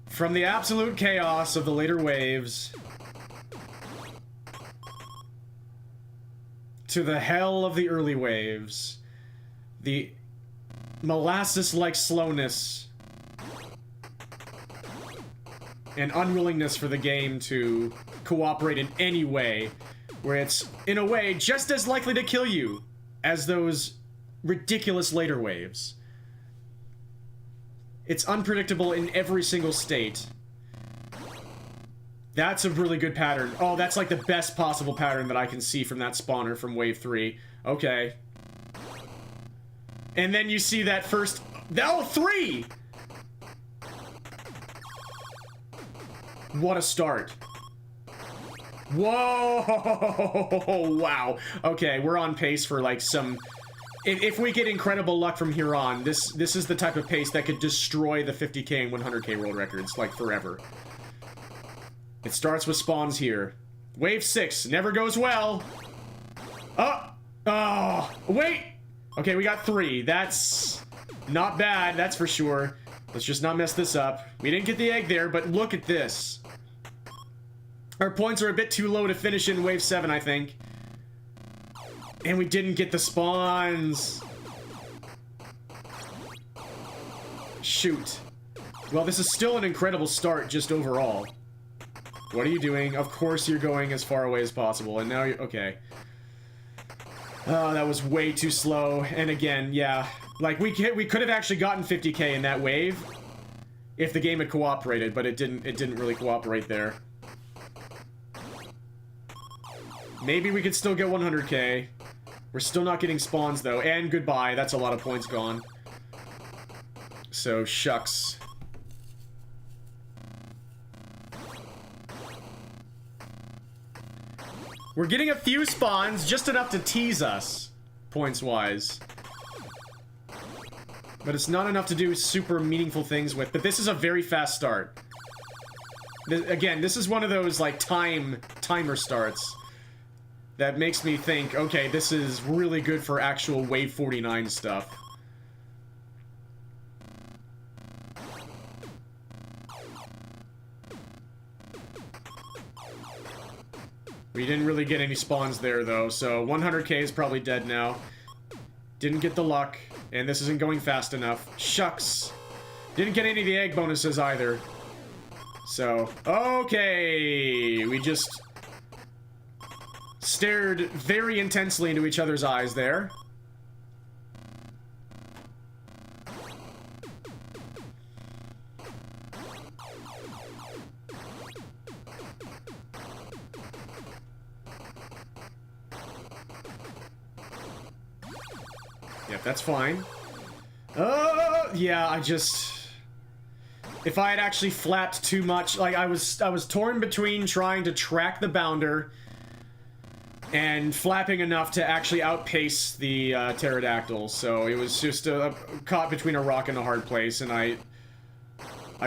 Speaker 1: From the absolute chaos of the later waves to the hell of the early waves, the molasses-like slowness and unwillingness for the game to cooperate in any way, where it's, in a way, just as likely to kill you as those ridiculous later waves. It's unpredictable in every single state. That's a really good pattern. Oh, that's like the best possible pattern that I can see from that spawner from Wave 3. Okay. And then you see that first... Oh, 3! What a start. Whoa! Wow. Okay, we're on pace for like some... If we get incredible luck from here on, this is the type of pace that could destroy the 50k and 100k world records, like, forever. It starts with spawns here. Wave 6 never goes well. Oh! Oh! Wait! Okay, we got 3. That's not bad, that's for sure. Let's just not mess this up. We didn't get the egg there, but look at this. Our points are a bit too low to finish in Wave 7, I think. And we didn't get the spawns. Shoot. Well, this is still an incredible start, just overall. What are you doing? Of course you're going as far away as possible, and now you're... Okay. Oh, that was way too slow. And again, yeah. Like, we could have actually gotten 50k in that wave if the game had cooperated, but it didn't really cooperate there. Maybe we could still get 100k. We're still not getting spawns, though. And goodbye. That's a lot of points gone. So, shucks. We're getting a few spawns, just enough to tease us, points-wise. But it's not enough to do super meaningful things with. But this is a very fast start. Again, this is one of those, like, timer starts that makes me think, okay, this is really good for actual Wave 49 stuff. We didn't really get any spawns there, though, so 100k is probably dead now. Didn't get the luck, and this isn't going fast enough. Shucks! Didn't get any of the egg bonuses either. So, okay! We just stared very intensely into each other's eyes there. Yep, that's fine. Yeah, I just... If I had actually flapped too much, like, I was torn between trying to track the bounder and flapping enough to actually outpace the pterodactyl. So it was just caught between a rock and a hard place, and I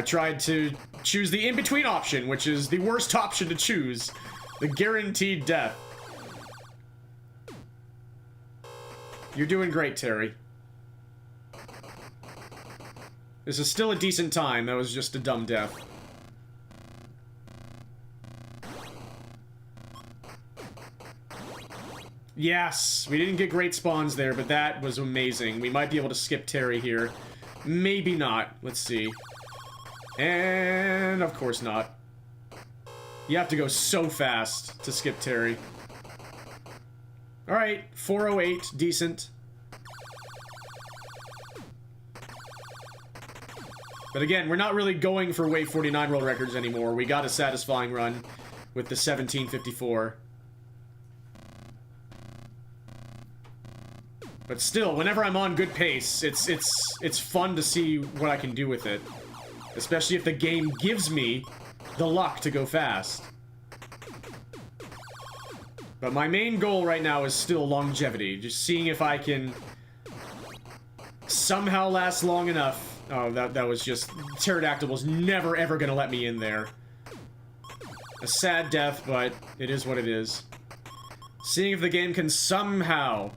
Speaker 1: tried to choose the in-between option, which is the worst option to choose. The guaranteed death. You're doing great, Terry. This is still a decent time. That was just a dumb death. Yes, we didn't get great spawns there, but that was amazing. We might be able to skip Terry here. Maybe not. Let's see. And of course not. You have to go so fast to skip Terry. Alright, 408, decent. But again, we're not really going for Wave 49 world records anymore. We got a satisfying run with the 1754. But still, whenever I'm on good pace, it's fun to see what I can do with it. Especially if the game gives me the luck to go fast. But my main goal right now is still longevity. Just seeing if I can somehow last long enough. Oh, that was just... Pterodactyl was never ever gonna let me in there. A sad death, but it is what it is. Seeing if the game can somehow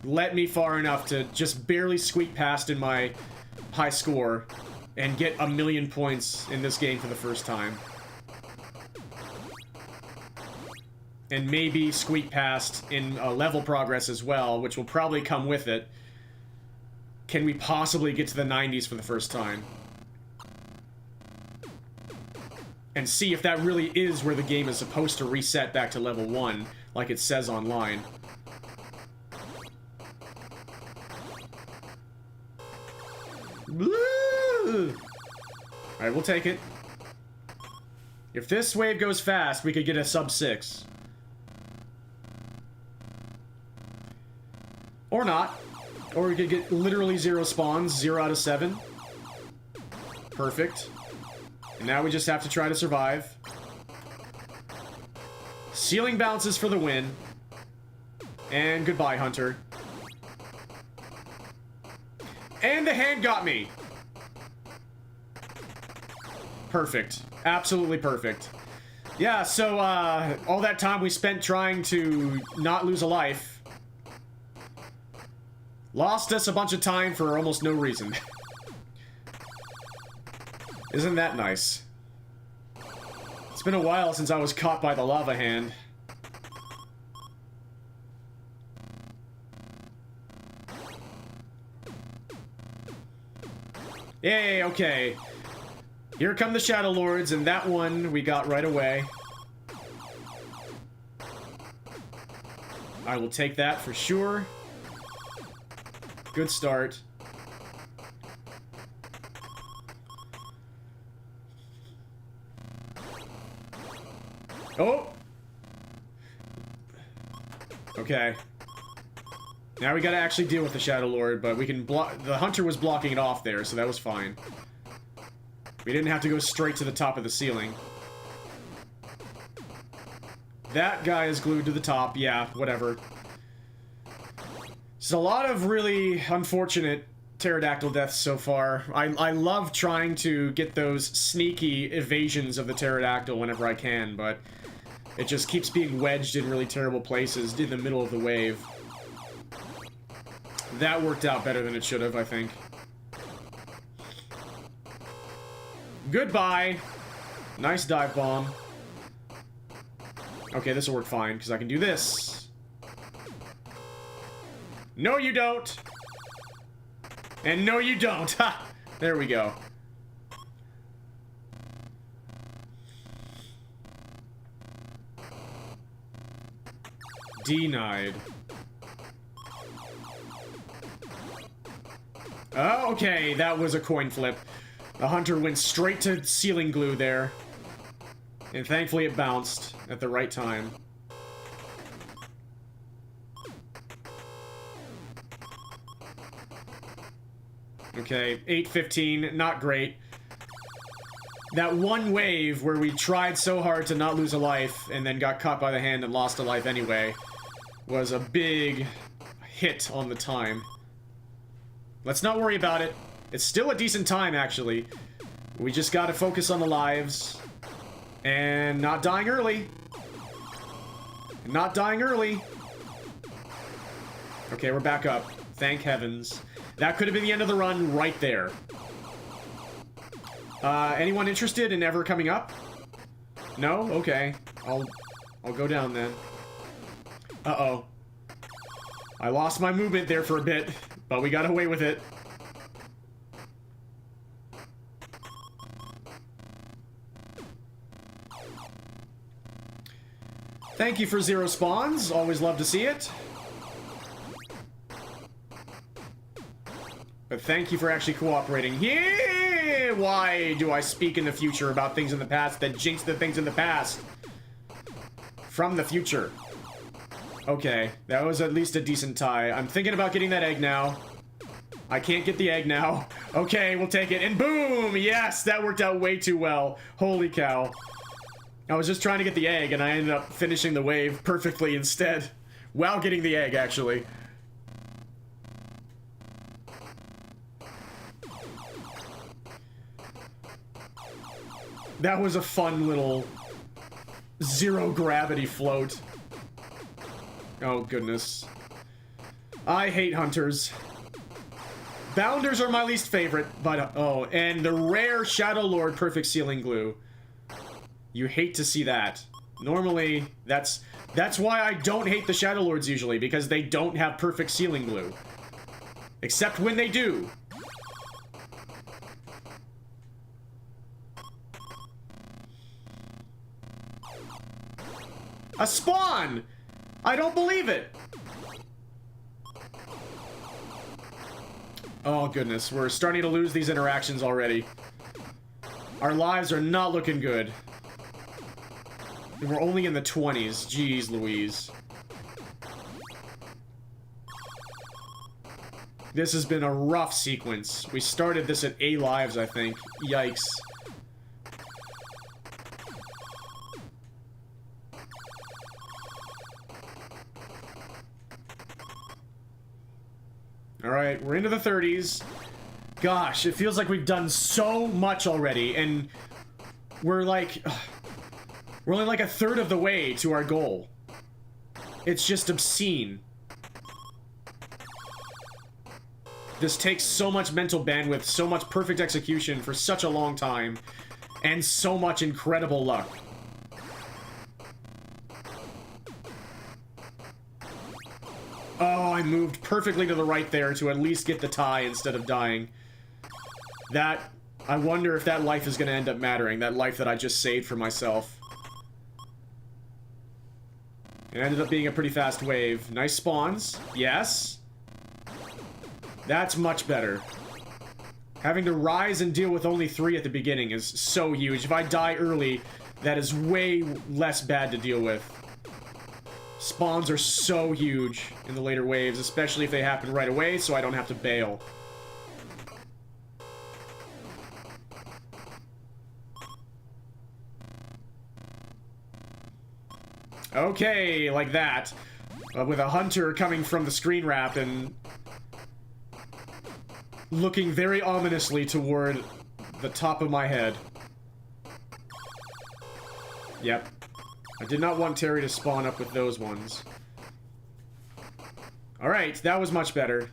Speaker 1: let me far enough to just barely squeak past in my high score and get 1,000,000 points in this game for the first time. And maybe squeak past in level progress as well, which will probably come with it. Can we possibly get to the 90s for the first time? And see if that really is where the game is supposed to reset back to level 1, like it says online. Alright, we'll take it. If this wave goes fast, we could get a sub-6. Or not. Or we could get literally 0 spawns, 0 out of 7. Perfect. And now we just have to try to survive. Ceiling bounces for the win. And goodbye, Hunter. And the hand got me! Perfect. Absolutely perfect. Yeah, so, all that time we spent trying to not lose a life lost us a bunch of time for almost no reason. Isn't that nice? It's been a while since I was caught by the lava hand. Yay, okay. Here come the Shadow Lords, and that one we got right away. I will take that for sure. Good start. Oh! Okay. Now we gotta actually deal with the Shadow Lord, but we can block... The Hunter was blocking it off there, so that was fine. We didn't have to go straight to the top of the ceiling. That guy is glued to the top. Yeah, whatever. There's a lot of really unfortunate pterodactyl deaths so far. I love trying to get those sneaky evasions of the pterodactyl whenever I can, but it just keeps being wedged in really terrible places in the middle of the wave. That worked out better than it should have, I think. Goodbye! Nice dive bomb. Okay, this will work fine, because I can do this. No, you don't! And no, you don't! Ha! There we go. Denied. Oh, okay, that was a coin flip. The Hunter went straight to ceiling glue there. And thankfully it bounced at the right time. Okay, 8:15, not great. That one wave where we tried so hard to not lose a life and then got caught by the hand and lost a life anyway was a big hit on the time. Let's not worry about it. It's still a decent time, actually. We just gotta focus on the lives. And not dying early. Not dying early. Okay, we're back up. Thank heavens. That could have been the end of the run right there. Anyone interested in ever coming up? No? Okay. I'll go down then. Uh-oh. I lost my movement there for a bit, but we got away with it. Thank you for 0 spawns. Always love to see it. But thank you for actually cooperating. Yeah! Why do I speak in the future about things in the past that jinx the things in the past? From the future. Okay, that was at least a decent tie. I'm thinking about getting that egg now. I can't get the egg now. Okay, we'll take it. And boom! Yes, that worked out way too well. Holy cow. I was just trying to get the egg, and I ended up finishing the wave perfectly instead. While getting the egg, actually. That was a fun little zero gravity float. Oh, goodness. I hate hunters. Bounders are my least favorite, but... oh, and the rare Shadow Lord Perfect Sealing Glue. You hate to see that. Normally, that's why I don't hate the Shadow Lords usually, because they don't have Perfect Sealing Glue. Except when they do. A spawn! I don't believe it! Oh, goodness. We're starting to lose these interactions already. Our lives are not looking good. We're only in the 20s. Jeez Louise. This has been a rough sequence. We started this at A lives, I think. Yikes. Alright, we're into the 30s. Gosh, it feels like we've done so much already, and we're like... we're only like a third of the way to our goal. It's just obscene. This takes so much mental bandwidth, so much perfect execution for such a long time, and so much incredible luck. Oh, I moved perfectly to the right there to at least get the tie instead of dying. That... I wonder if that life is going to end up mattering, that life that I just saved for myself. It ended up being a pretty fast wave. Nice spawns. Yes. That's much better. Having to rise and deal with only 3 at the beginning is so huge. If I die early, that is way less bad to deal with. Spawns are so huge in the later waves, especially if they happen right away, so I don't have to bail. Okay, like that. With a hunter coming from the screen wrap and looking very ominously toward the top of my head. Yep. I did not want Terry to spawn up with those ones. Alright, that was much better.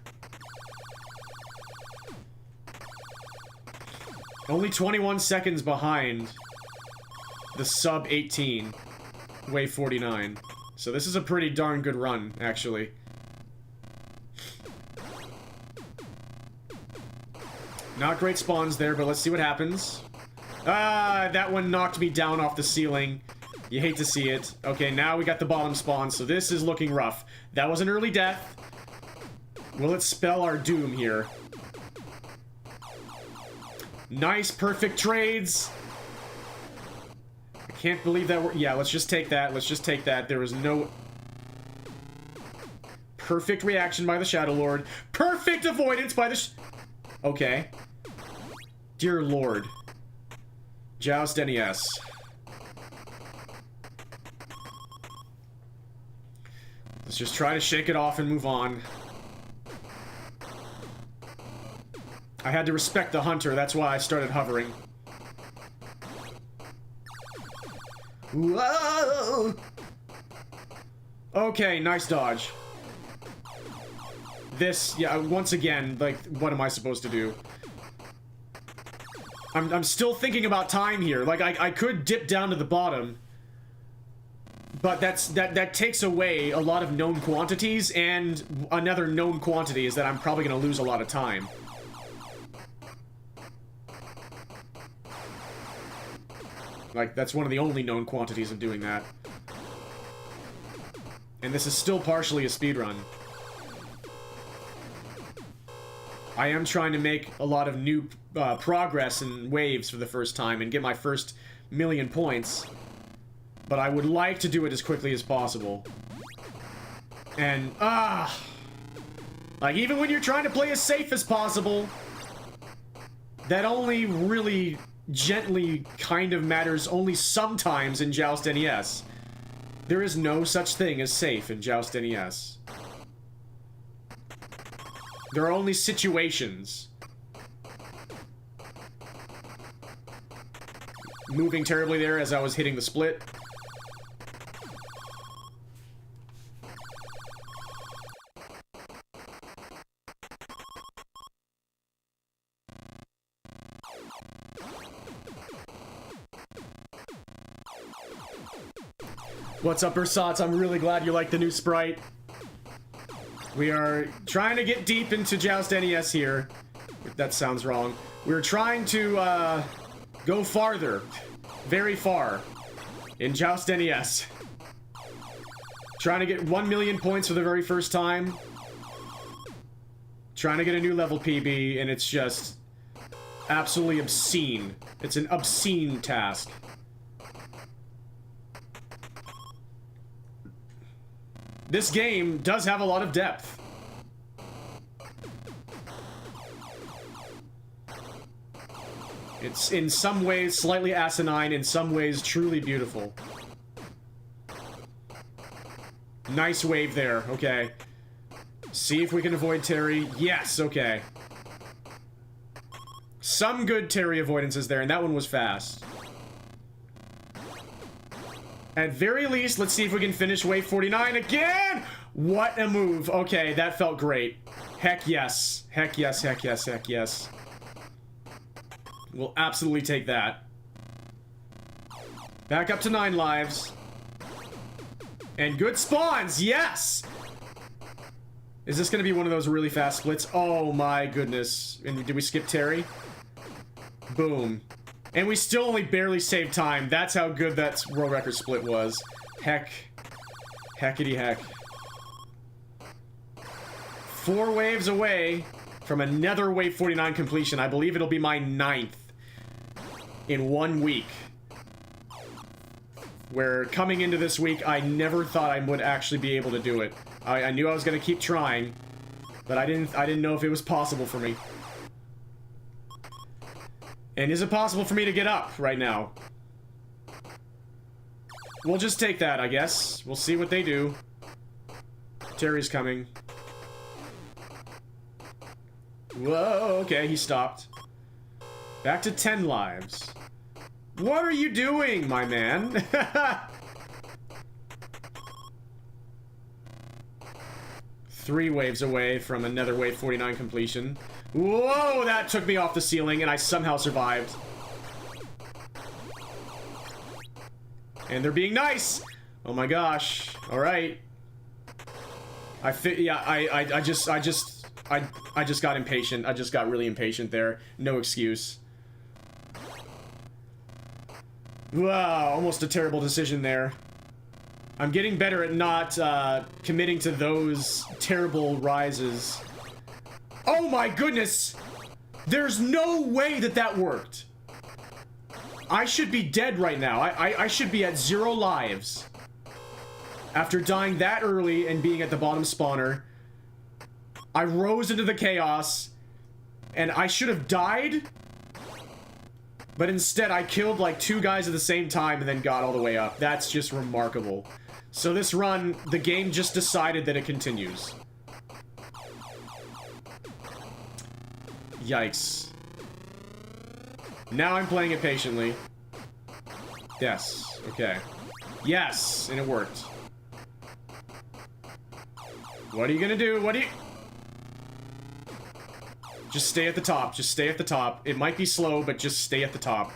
Speaker 1: Only 21 seconds behind the SUB-18, wave 49. So this is a pretty darn good run, actually. Not great spawns there, but let's see what happens. Ah, that one knocked me down off the ceiling. You hate to see it. Okay, now we got the bottom spawn, so this is looking rough. That was an early death. Will it spell our doom here? Nice, perfect trades. I can't believe that we're... yeah, let's just take that. Let's just take that. There was no... perfect reaction by the Shadow Lord. Perfect avoidance by the... okay. Dear Lord. Joust NES. Let's just try to shake it off and move on. I had to respect the hunter, that's why I started hovering. Whoa! Okay, nice dodge. This, yeah, once again, like, what am I supposed to do? I'm still thinking about time here. Like, I could dip down to the bottom, but that takes away a lot of known quantities, and another known quantity is that I'm probably gonna lose a lot of time. Like, that's one of the only known quantities of doing that. And this is still partially a speedrun. I am trying to make a lot of new progress in waves for the first time and get my first 1,000,000 points. But I would like to do it as quickly as possible. And, like, even when you're trying to play as safe as possible, that only really gently kind of matters only sometimes in Joust NES. There is no such thing as safe in Joust NES. There are only situations. Moving terribly there as I was hitting the split. What's up, Ursats? I'm really glad you like the new sprite. We are trying to get deep into Joust NES here. That sounds wrong. We're trying to go farther. Very far. In Joust NES. Trying to get 1,000,000 points for the very first time. Trying to get a new level PB, and it's just absolutely obscene. It's an obscene task. This game does have a lot of depth. It's in some ways slightly asinine, in some ways truly beautiful. Nice wave there, okay. See if we can avoid Terry. Yes, okay. Some good Terry avoidances there, and that one was fast. At very least, let's see if we can finish wave 49 again! What a move. Okay, that felt great. Heck yes. Heck yes, heck yes, heck yes. We'll absolutely take that. Back up to 9 lives. And good spawns, yes! Is this gonna be one of those really fast splits? Oh my goodness. And did we skip Terry? Boom. And we still only barely saved time. That's how good that world record split was. Heck. Heckity heck. 4 waves away from another wave 49 completion. I believe it'll be my 9th in 1 week. Where coming into this week, I never thought I would actually be able to do it. I knew I was gonna keep trying, but I didn't know if it was possible for me. And is it possible for me to get up right now? We'll just take that, I guess. We'll see what they do. Terry's coming. Whoa, okay, he stopped. Back to 10 lives. What are you doing, my man? 3 waves away from another wave 49 completion. Whoa, that took me off the ceiling, and I somehow survived. And they're being nice! Oh my gosh. Alright. I just got impatient. I just got really impatient there. No excuse. Wow, almost a terrible decision there. I'm getting better at not committing to those terrible rises. Oh my goodness! There's no way that that worked. I should be dead right now. I should be at 0 lives. After dying that early and being at the bottom spawner, I rose into the chaos, and I should have died But instead, I killed like 2 guys at the same time and then got all the way up. That's just remarkable. So this run, the game just decided that it continues. Yikes. Now I'm playing it patiently. Yes, okay. Yes, and it worked. What are you gonna do? What are you... Just stay at the top. Just stay at the top. It might be slow, but just stay at the top.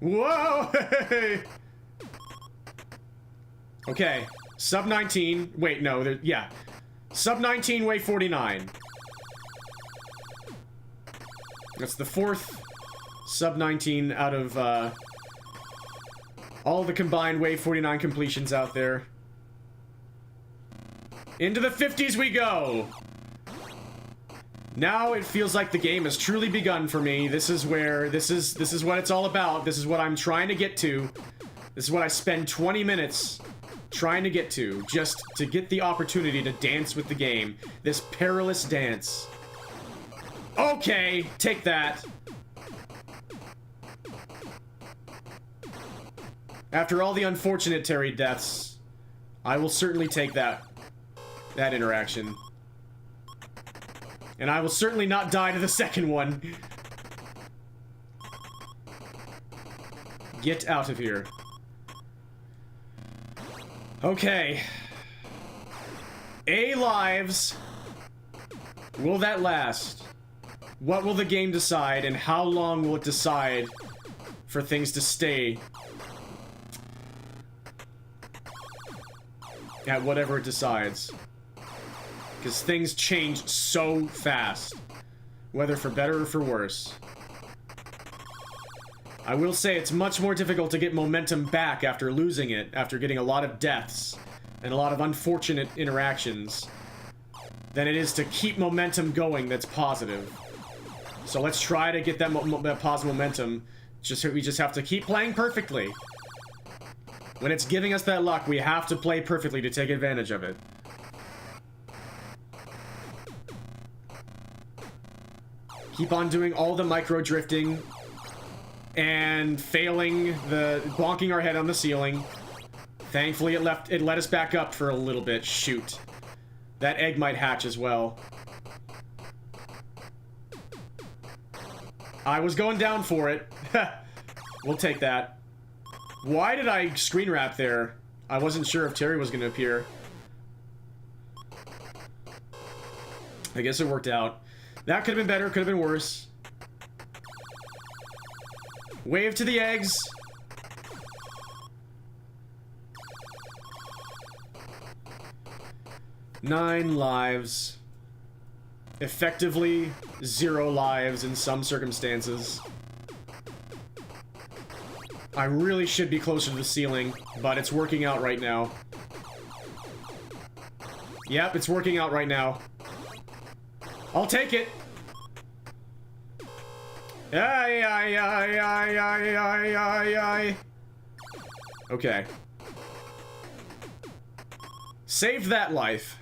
Speaker 1: Whoa! Okay. Sub-19. Wait, no. Yeah. Sub-19, wave 49. That's the 4th Sub-19 out of, all the combined wave 49 completions out there. Into the 50s we go! Now it feels like the game has truly begun for me. This is where, this is what it's all about. This is what I'm trying to get to. This is what I spend 20 minutes trying to get to, just to get the opportunity to dance with the game. This perilous dance. Okay, take that. After all the unfortunate Terry deaths, I will certainly take that interaction. And I will certainly not die to the second one. Get out of here. Okay. A lives. Will that last? What will the game decide, and how long will it decide for things to stay at whatever it decides? Because things change so fast, whether for better or for worse. I will say it's much more difficult to get momentum back after losing it, after getting a lot of deaths and a lot of unfortunate interactions, than it is to keep momentum going that's positive. So let's try to get that, that positive momentum. We just have to keep playing perfectly. When it's giving us that luck, we have to play perfectly to take advantage of it. Keep on doing all the micro drifting and failing the bonking our head on the ceiling. Thankfully it let us back up for a little bit. Shoot. That egg might hatch as well. I was going down for it. We'll take that. Why did I screen wrap there? I wasn't sure if Terry was going to appear. I guess it worked out. That could have been better, could have been worse. Wave to the eggs. Nine lives. Effectively 0 lives in some circumstances. I really should be closer to the ceiling, but it's working out right now. Yep, it's working out right now. I'll take it. Ay, ay, ay, ay, ay, ay, ay, ay. Okay. Saved that life.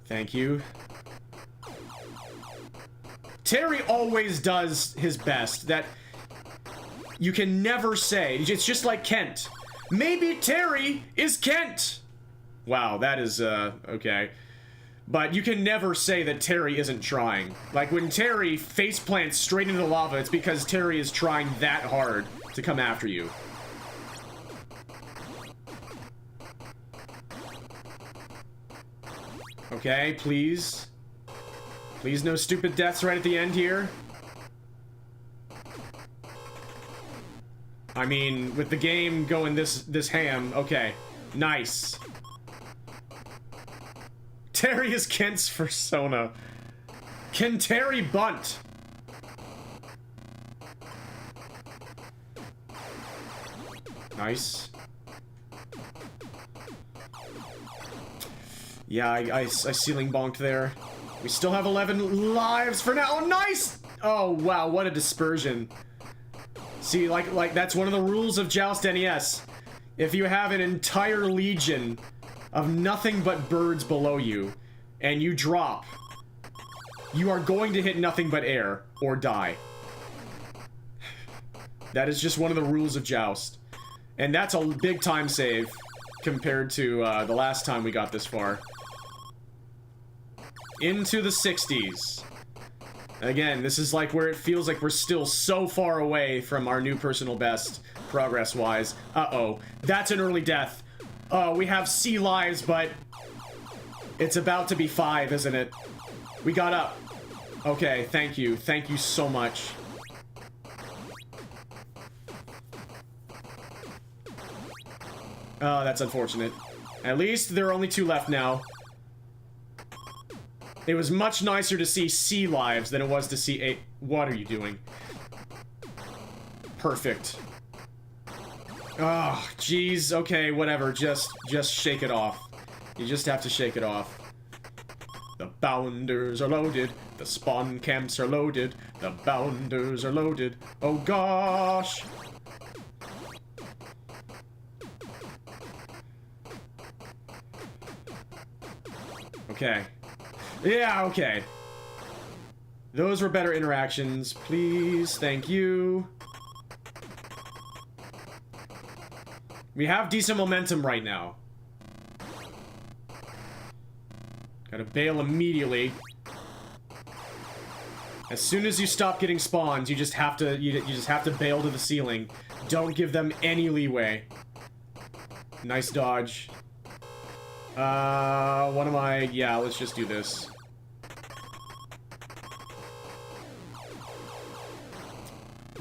Speaker 1: Thank you. Terry always does his best. That you can never say. It's just like Kent. Maybe Terry is Kent. Wow, that is, okay. But you can never say that Terry isn't trying. Like, when Terry face plants straight into the lava, it's because Terry is trying that hard to come after you. Okay, please. Please no stupid deaths right at the end here. I mean, with the game going this ham, okay. Nice. Terry is Kent's persona. Can Terry bunt? Nice. Yeah, I ceiling bonked there. We still have 11 lives for now. Oh, nice! Oh, wow, what a dispersion. See, like that's one of the rules of Joust NES. If you have an entire legion of nothing but birds below you, and you drop, you are going to hit nothing but air, or die. That is just one of the rules of Joust. And that's a big time save compared to the last time we got this far. Into the 60s. Again, this is like where it feels like we're still so far away from our new personal best, progress-wise. Uh-oh. That's an early death. Oh, we have C lives, but it's about to be 5, isn't it? We got up. Okay, thank you. Thank you so much. Oh, that's unfortunate. At least there are only 2 left now. It was much nicer to see C lives than it was to see A. What are you doing? Perfect. Oh, jeez. Okay, whatever. Just shake it off. You just have to shake it off. The bounders are loaded. The spawn camps are loaded. The bounders are loaded. Oh, gosh. Okay. Yeah, okay. Those were better interactions. Please, thank you. We have decent momentum right now. Gotta bail immediately. As soon as you stop getting spawns, you just have to you just have to bail to the ceiling. Don't give them any leeway. Nice dodge. What am I? Yeah, let's just do this.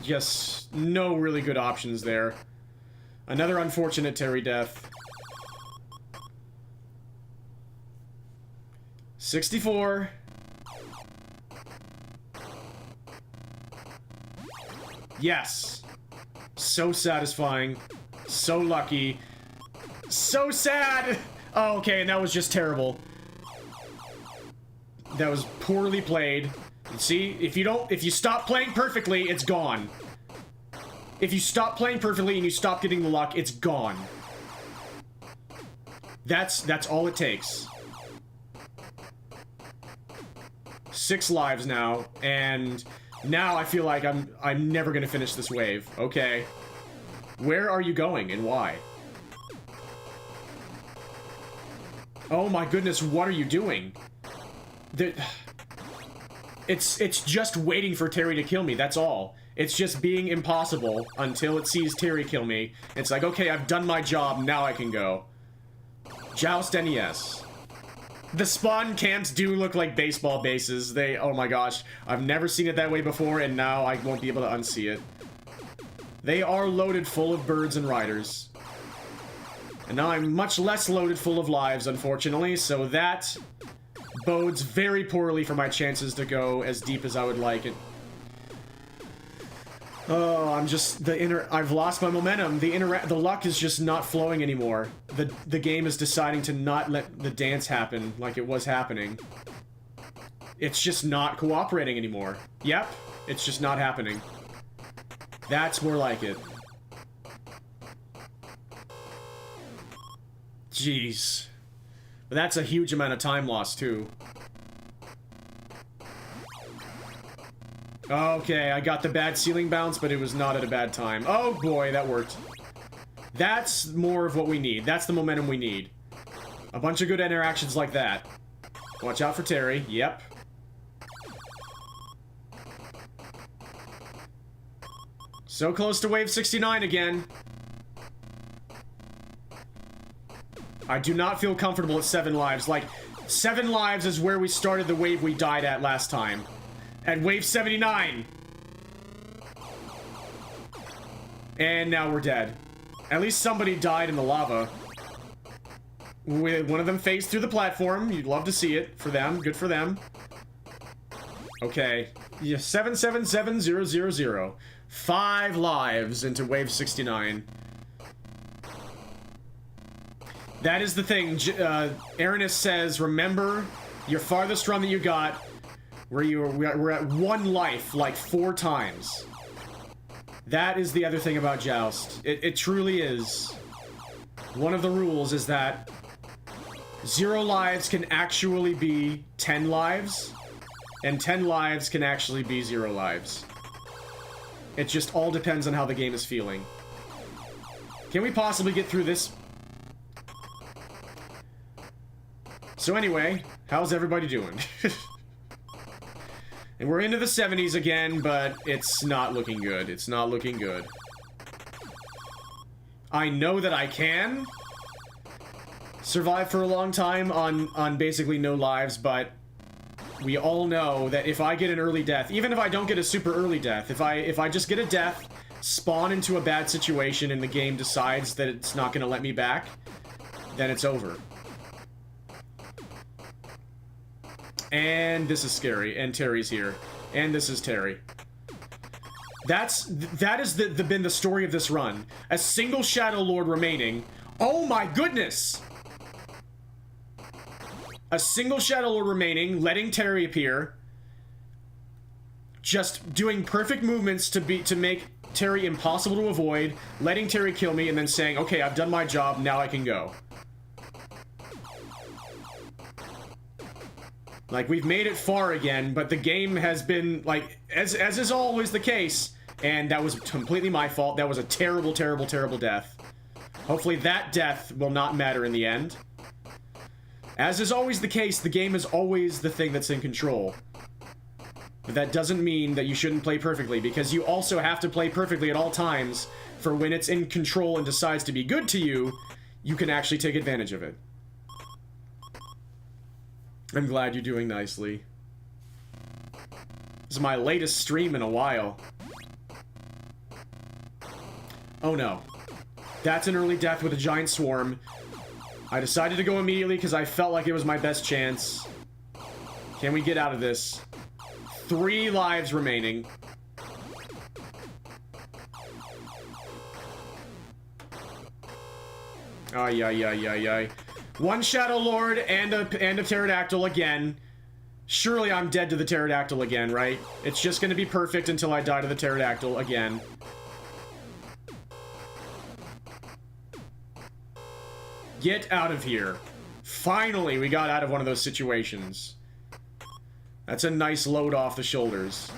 Speaker 1: Just no really good options there. Another unfortunate Terry death. 64. Yes. So satisfying. So lucky. So sad! Oh, okay, and that was just terrible. That was poorly played. See, if you stop playing perfectly, it's gone. If you stop playing perfectly and you stop getting the luck, it's gone. That's all it takes. 6 lives now, and now I feel like I'm never gonna finish this wave. Okay. Where are you going and why? Oh my goodness, what are you doing? It's just waiting for Terry to kill me, that's all. It's just being impossible until it sees Terry kill me. It's like, okay, I've done my job, now I can go. Joust NES. The spawn camps do look like baseball bases. Oh my gosh, I've never seen it that way before, and now I won't be able to unsee it. They are loaded full of birds and riders. And now I'm much less loaded full of lives, unfortunately, so that bodes very poorly for my chances to go as deep as I would like it. Oh, I've lost my momentum. The luck is just not flowing anymore. The game is deciding to not let the dance happen like it was happening. It's just not cooperating anymore. Yep, it's just not happening. That's more like it. Jeez. But that's a huge amount of time lost, too. Okay, I got the bad ceiling bounce, but it was not at a bad time. Oh boy, that worked. That's more of what we need. That's the momentum we need. A bunch of good interactions like that. Watch out for Terry. Yep. So close to wave 69 again. I do not feel comfortable at 7 lives. Like, 7 lives is where we started the wave we died at last time. At wave 79. And now we're dead. At least somebody died in the lava. One of them phased through the platform. You'd love to see it for them. Good for them. Okay. Yeah, 777000. 5 lives into wave 69. That is the thing. Aranis says, remember your farthest run that you got, where we're at 1 life like 4 times. That is the other thing about Joust. It truly is. One of the rules is that 0 lives can actually be 10 lives, and 10 lives can actually be 0 lives. It just all depends on how the game is feeling. Can we possibly get through this? So anyway, how's everybody doing? And we're into the 70s again, but it's not looking good. It's not looking good. I know that I can survive for a long time on basically no lives, but we all know that if I get an early death, even if I don't get a super early death, if I just get a death, spawn into a bad situation, and the game decides that it's not going to let me back, then it's over. And this is scary, and Terry's here. And this is Terry. That has been the story of this run. A single Shadow Lord remaining. Oh my goodness! A single Shadow Lord remaining, letting Terry appear. Just doing perfect movements to make Terry impossible to avoid, letting Terry kill me, and then saying, okay, I've done my job, now I can go. Like, we've made it far again, but the game has been, like, as is always the case, and that was completely my fault. That was a terrible, terrible, terrible death. Hopefully that death will not matter in the end. As is always the case, the game is always the thing that's in control. But that doesn't mean that you shouldn't play perfectly, because you also have to play perfectly at all times, for when it's in control and decides to be good to you, you can actually take advantage of it. I'm glad you're doing nicely. This is my latest stream in a while. Oh no. That's an early death with a giant swarm. I decided to go immediately because I felt like it was my best chance. Can we get out of this? 3 lives remaining. Ay, ay, ay, ay, ay. 1 Shadow Lord and a pterodactyl again. Surely I'm dead to the pterodactyl again, right? It's just gonna be perfect until I die to the pterodactyl again. Get out of here. Finally, we got out of one of those situations. That's a nice load off the shoulders.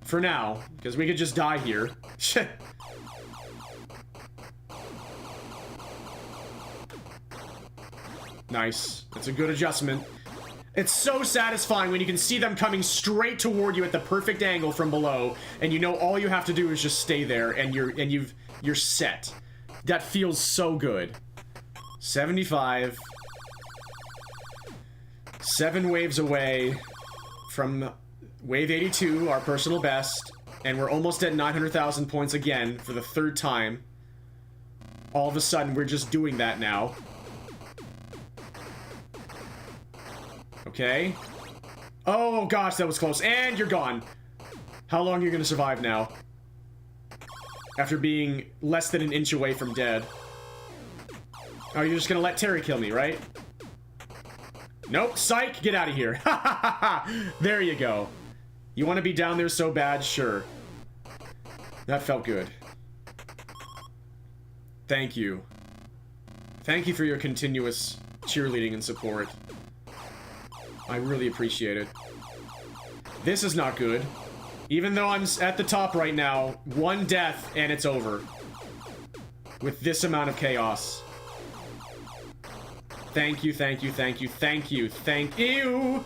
Speaker 1: For now, because we could just die here. Nice. That's a good adjustment. It's so satisfying when you can see them coming straight toward you at the perfect angle from below, and you know all you have to do is just stay there, and you're set. That feels so good. 75. 7 waves away from wave 82, our personal best, and we're almost at 900,000 points again for the 3rd time. All of a sudden, we're just doing that now. Okay. Oh gosh, that was close. And you're gone. How long are you gonna survive now? After being less than an inch away from dead. Oh, you're just gonna let Terry kill me, right? Nope, psych, get out of here. There you go. You want to be down there so bad? Sure. That felt good. Thank you. Thank you for your continuous cheerleading and support. I really appreciate it. This is not good. Even though I'm at the top right now, 1 death and it's over. With this amount of chaos. Thank you, thank you, thank you, thank you, thank you!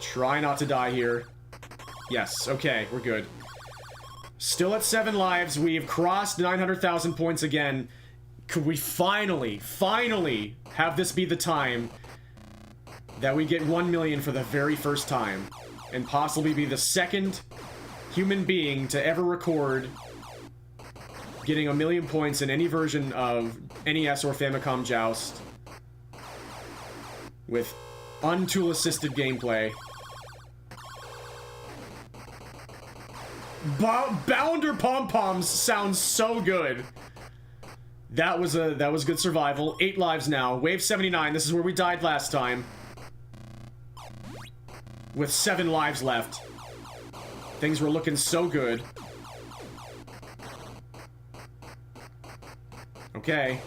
Speaker 1: Try not to die here. Yes, okay, we're good. Still at 7 lives, we've crossed 900,000 points again. Could we finally have this be the time that we get 1 million for the very first time, and possibly be the 2nd human being to ever record getting 1 million points in any version of NES or Famicom Joust with untool-assisted gameplay. Bounder pom-poms sounds so good. That was good survival. 8 lives now. Wave 79. This is where we died last time. With 7 lives left. Things were looking so good. Okay.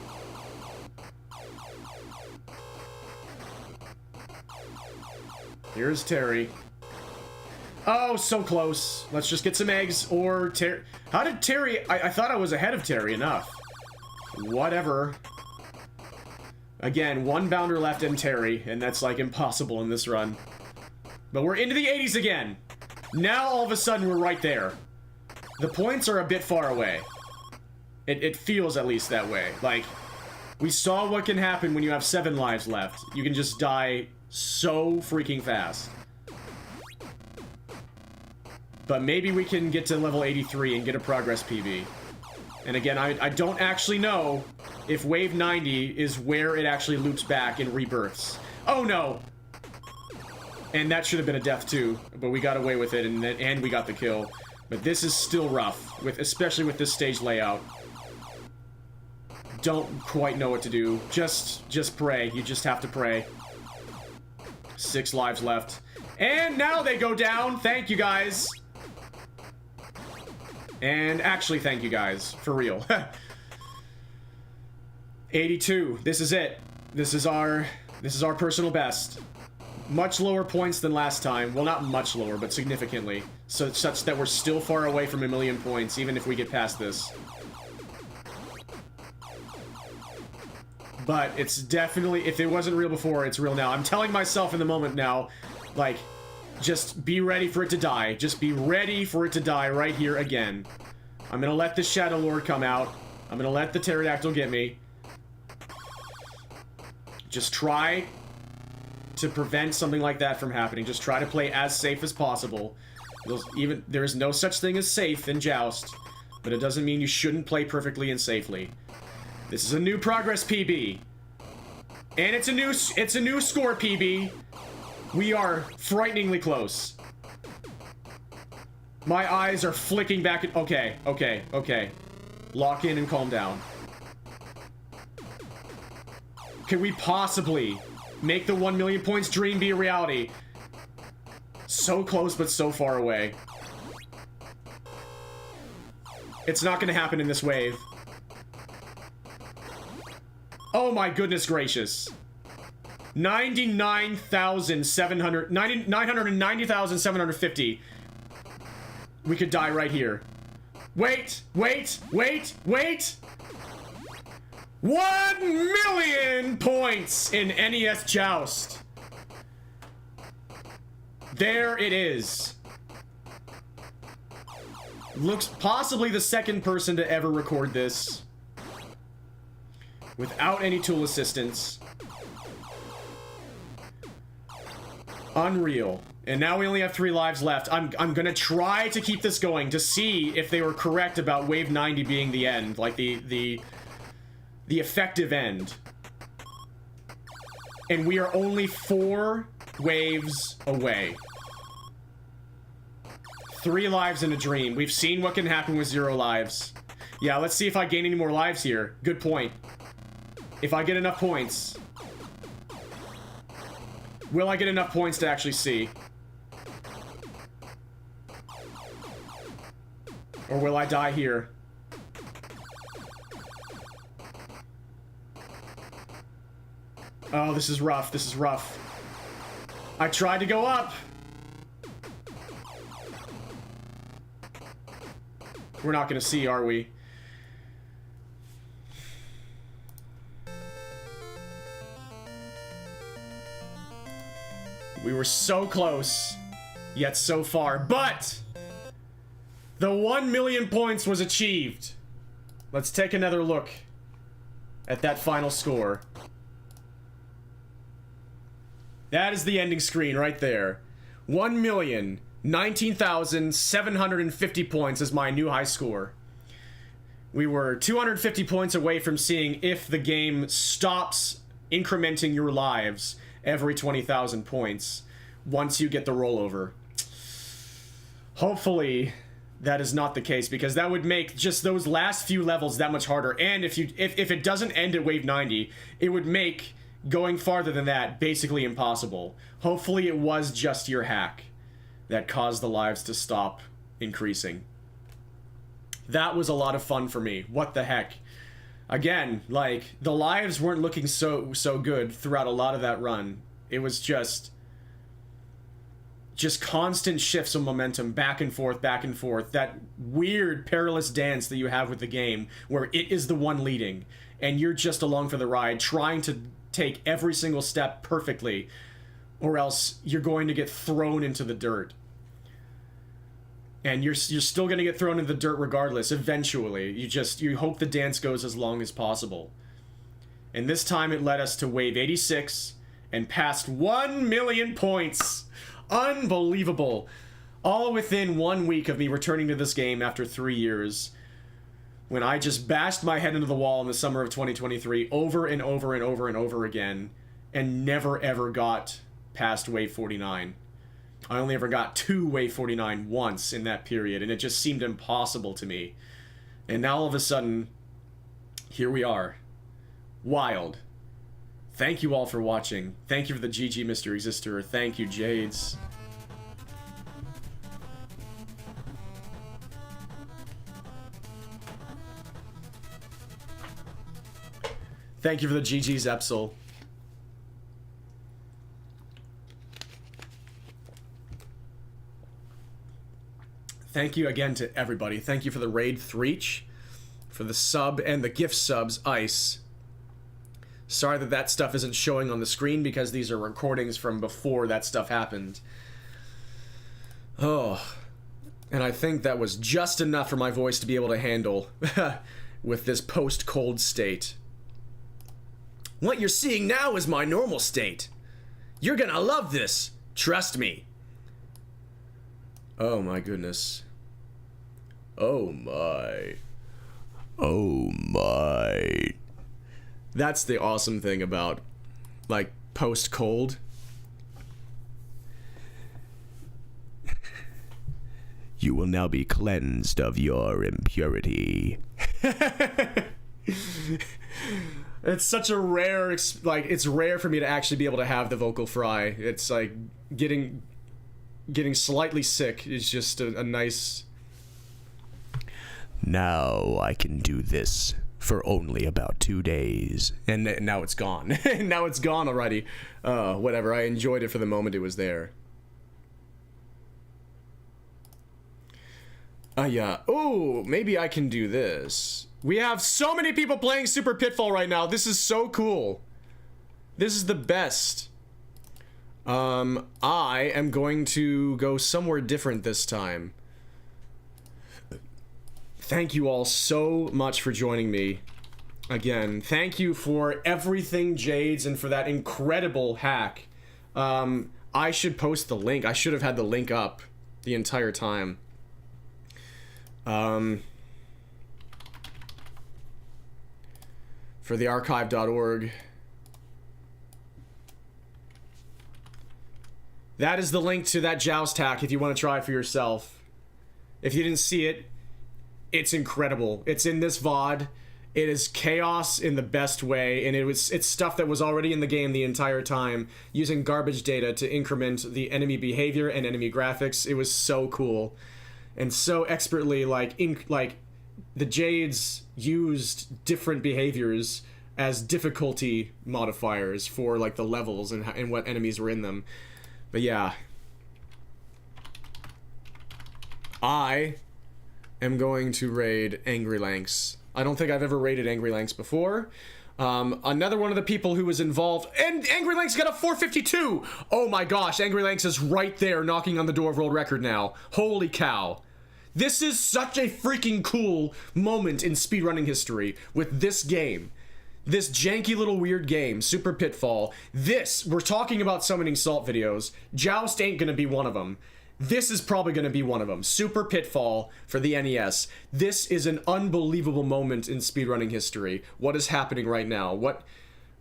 Speaker 1: Here's Terry. Oh, so close. Let's just get some eggs or Terry. How did Terry... I thought I was ahead of Terry enough. Whatever. Again, one bounder left in Terry, and that's like impossible in this run. But we're into the 80s again. Now all of a sudden we're right there. The points are a bit far away. It feels at least that way. Like, we saw what can happen when you have 7 lives left. You can just die so freaking fast. But maybe we can get to level 83 and get a progress PB. And again, I don't actually know if wave 90 is where it actually loops back and rebirths. Oh no! And that should have been a death too, but we got away with it and we got the kill. But this is still rough, especially with this stage layout. Don't quite know what to do. Just pray. You just have to pray. 6 lives left. And now they go down! Thank you guys! And actually, thank you guys. For real. 82. This is it. This is our personal best. Much lower points than last time. Well, not much lower, but significantly. So such that we're still far away from 1,000,000 points, even if we get past this. But it's definitely, if it wasn't real before, it's real now. I'm telling myself in the moment now, like, just be ready for it to die. Just be ready for it to die right here again. I'm gonna let the Shadow Lord come out. I'm gonna let the Pterodactyl get me. Just try to prevent something like that from happening. Just try to play as safe as possible. There is no such thing as safe in Joust, but it doesn't mean you shouldn't play perfectly and safely. This is a new progress PB. And it's a new score PB. We are frighteningly close. My eyes are flicking back at... Okay. Lock in and calm down. Can we possibly make the 1,000,000 points dream be a reality? So close, but so far away. It's not gonna happen in this wave. Oh my goodness gracious. 990,750. We could die right here. Wait! 1,000,000 points in NES Joust. There it is. Looks possibly the second person to ever record this. Without any tool assistance. Unreal. And now we only have 3 lives left. I'm gonna try to keep this going to see if they were correct about wave 90 being the end. Like the effective end. And we are only 4 waves away. 3 lives in a dream. We've seen what can happen with 0 lives. Yeah, let's see if I gain any more lives here. Good point. If I get enough points. Will I get enough points to actually see? Or will I die here? Oh, this is rough. This is rough. I tried to go up. We're not gonna see, are we? We were so close, yet so far. But the 1,000,000 points was achieved. Let's take another look at that final score. That is the ending screen right there. 1,019,750 points is my new high score. We were 250 points away from seeing if the game stops incrementing your lives every 20,000 points once you get the rollover. Hopefully that is not the case, because that would make just those last few levels that much harder. And if it doesn't end at wave 90, it would make going farther than that basically impossible. Hopefully it was just your hack that caused the lives to stop increasing. That was a lot of fun for me. What the heck? Again, like, the lives weren't looking so good throughout a lot of that run. It was just just constant shifts of momentum back and forth, that weird perilous dance that you have with the game where it is the one leading and you're just along for the ride trying to take every single step perfectly, or else you're going to get thrown into the dirt. And you're still going to get thrown into the dirt regardless eventually. You hope the dance goes as long as possible. And this time it led us to wave 86 and past 1 million points. Unbelievable. All within 1 week of me returning to this game after 3 years, when I just bashed my head into the wall in the summer of 2023 over and over and over and over again, and never ever got past wave 49. I only ever got to wave 49 once in that period, and it just seemed impossible to me. And now all of a sudden, here we are. Wild. Thank you all for watching. Thank you for the GG Mr. Exister. Thank you, Jades. Thank you for the GG Zepsel. Thank you again to everybody. Thank you for the raid Threech, for the sub and the gift subs Ice. Sorry that that stuff isn't showing on the screen because these are recordings from before that stuff happened. Oh, and I think that was just enough for my voice to be able to handle with this post-cold state. What you're seeing now is my normal state. You're gonna love this. Trust me. Oh my goodness. Oh my. Oh my. That's the awesome thing about, like, post-cold. You will now be cleansed of your impurity. It's such a rare, it's rare for me to actually be able to have the vocal fry. It's like getting slightly sick is just a nice... Now I can do this for only about 2 days. And now it's gone. Now it's gone already. Whatever, I enjoyed it for the moment it was there. Yeah. Oh, maybe I can do this. We have so many people playing Super Pitfall right now. This is so cool. This is the best. I am going to go somewhere different this time. Thank you all so much for joining me. Again, thank you for everything, Jades, and for that incredible hack. I should post the link. I should have had the link up the entire time. For the archive.org. That is the link to that Joust hack if you want to try it for yourself. If you didn't see it, it's incredible. It's in this VOD. It is chaos in the best way, and it's stuff that was already in the game the entire time, using garbage data to increment the enemy behavior and enemy graphics. It was so cool. And so expertly, like the Jades used different behaviors as difficulty modifiers for like the levels and what enemies were in them. But yeah, I am going to raid Angry Lanks. I don't think I've ever raided Angry Lanks before. Another one of the people who was involved, and Angry Lanks got a 452. Oh my gosh, Angry Lanks is right there knocking on the door of world record now. Holy cow. This is such a freaking cool moment in speedrunning history with this game. This janky little weird game, Super Pitfall. We're talking about summoning salt videos. Joust ain't gonna be one of them. This is probably gonna be one of them. Super Pitfall for the NES. This is an unbelievable moment in speedrunning history. What is happening right now? What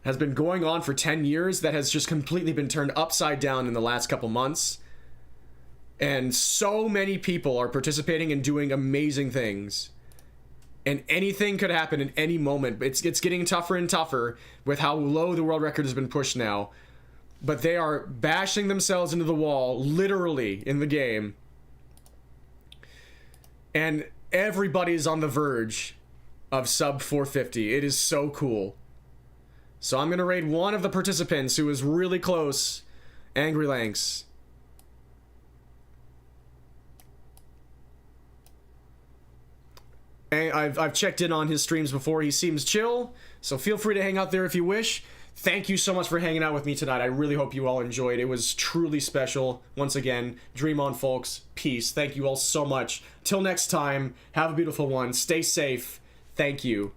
Speaker 1: has been going on for 10 years that has just completely been turned upside down in the last couple months. And so many people are participating and doing amazing things. And anything could happen in any moment. It's getting tougher and tougher with how low the world record has been pushed now. But they are bashing themselves into the wall, literally, in the game. And everybody's on the verge of sub 450. It is so cool. So I'm going to raid one of the participants who is really close, Angry Lanks. I've checked in on his streams before. He seems chill, so feel free to hang out there if you wish. Thank you so much for hanging out with me tonight. I really hope you all enjoyed. It was truly special. Once again, dream on, folks. Peace. Thank you all so much. Till next time, have a beautiful one. Stay safe. Thank you.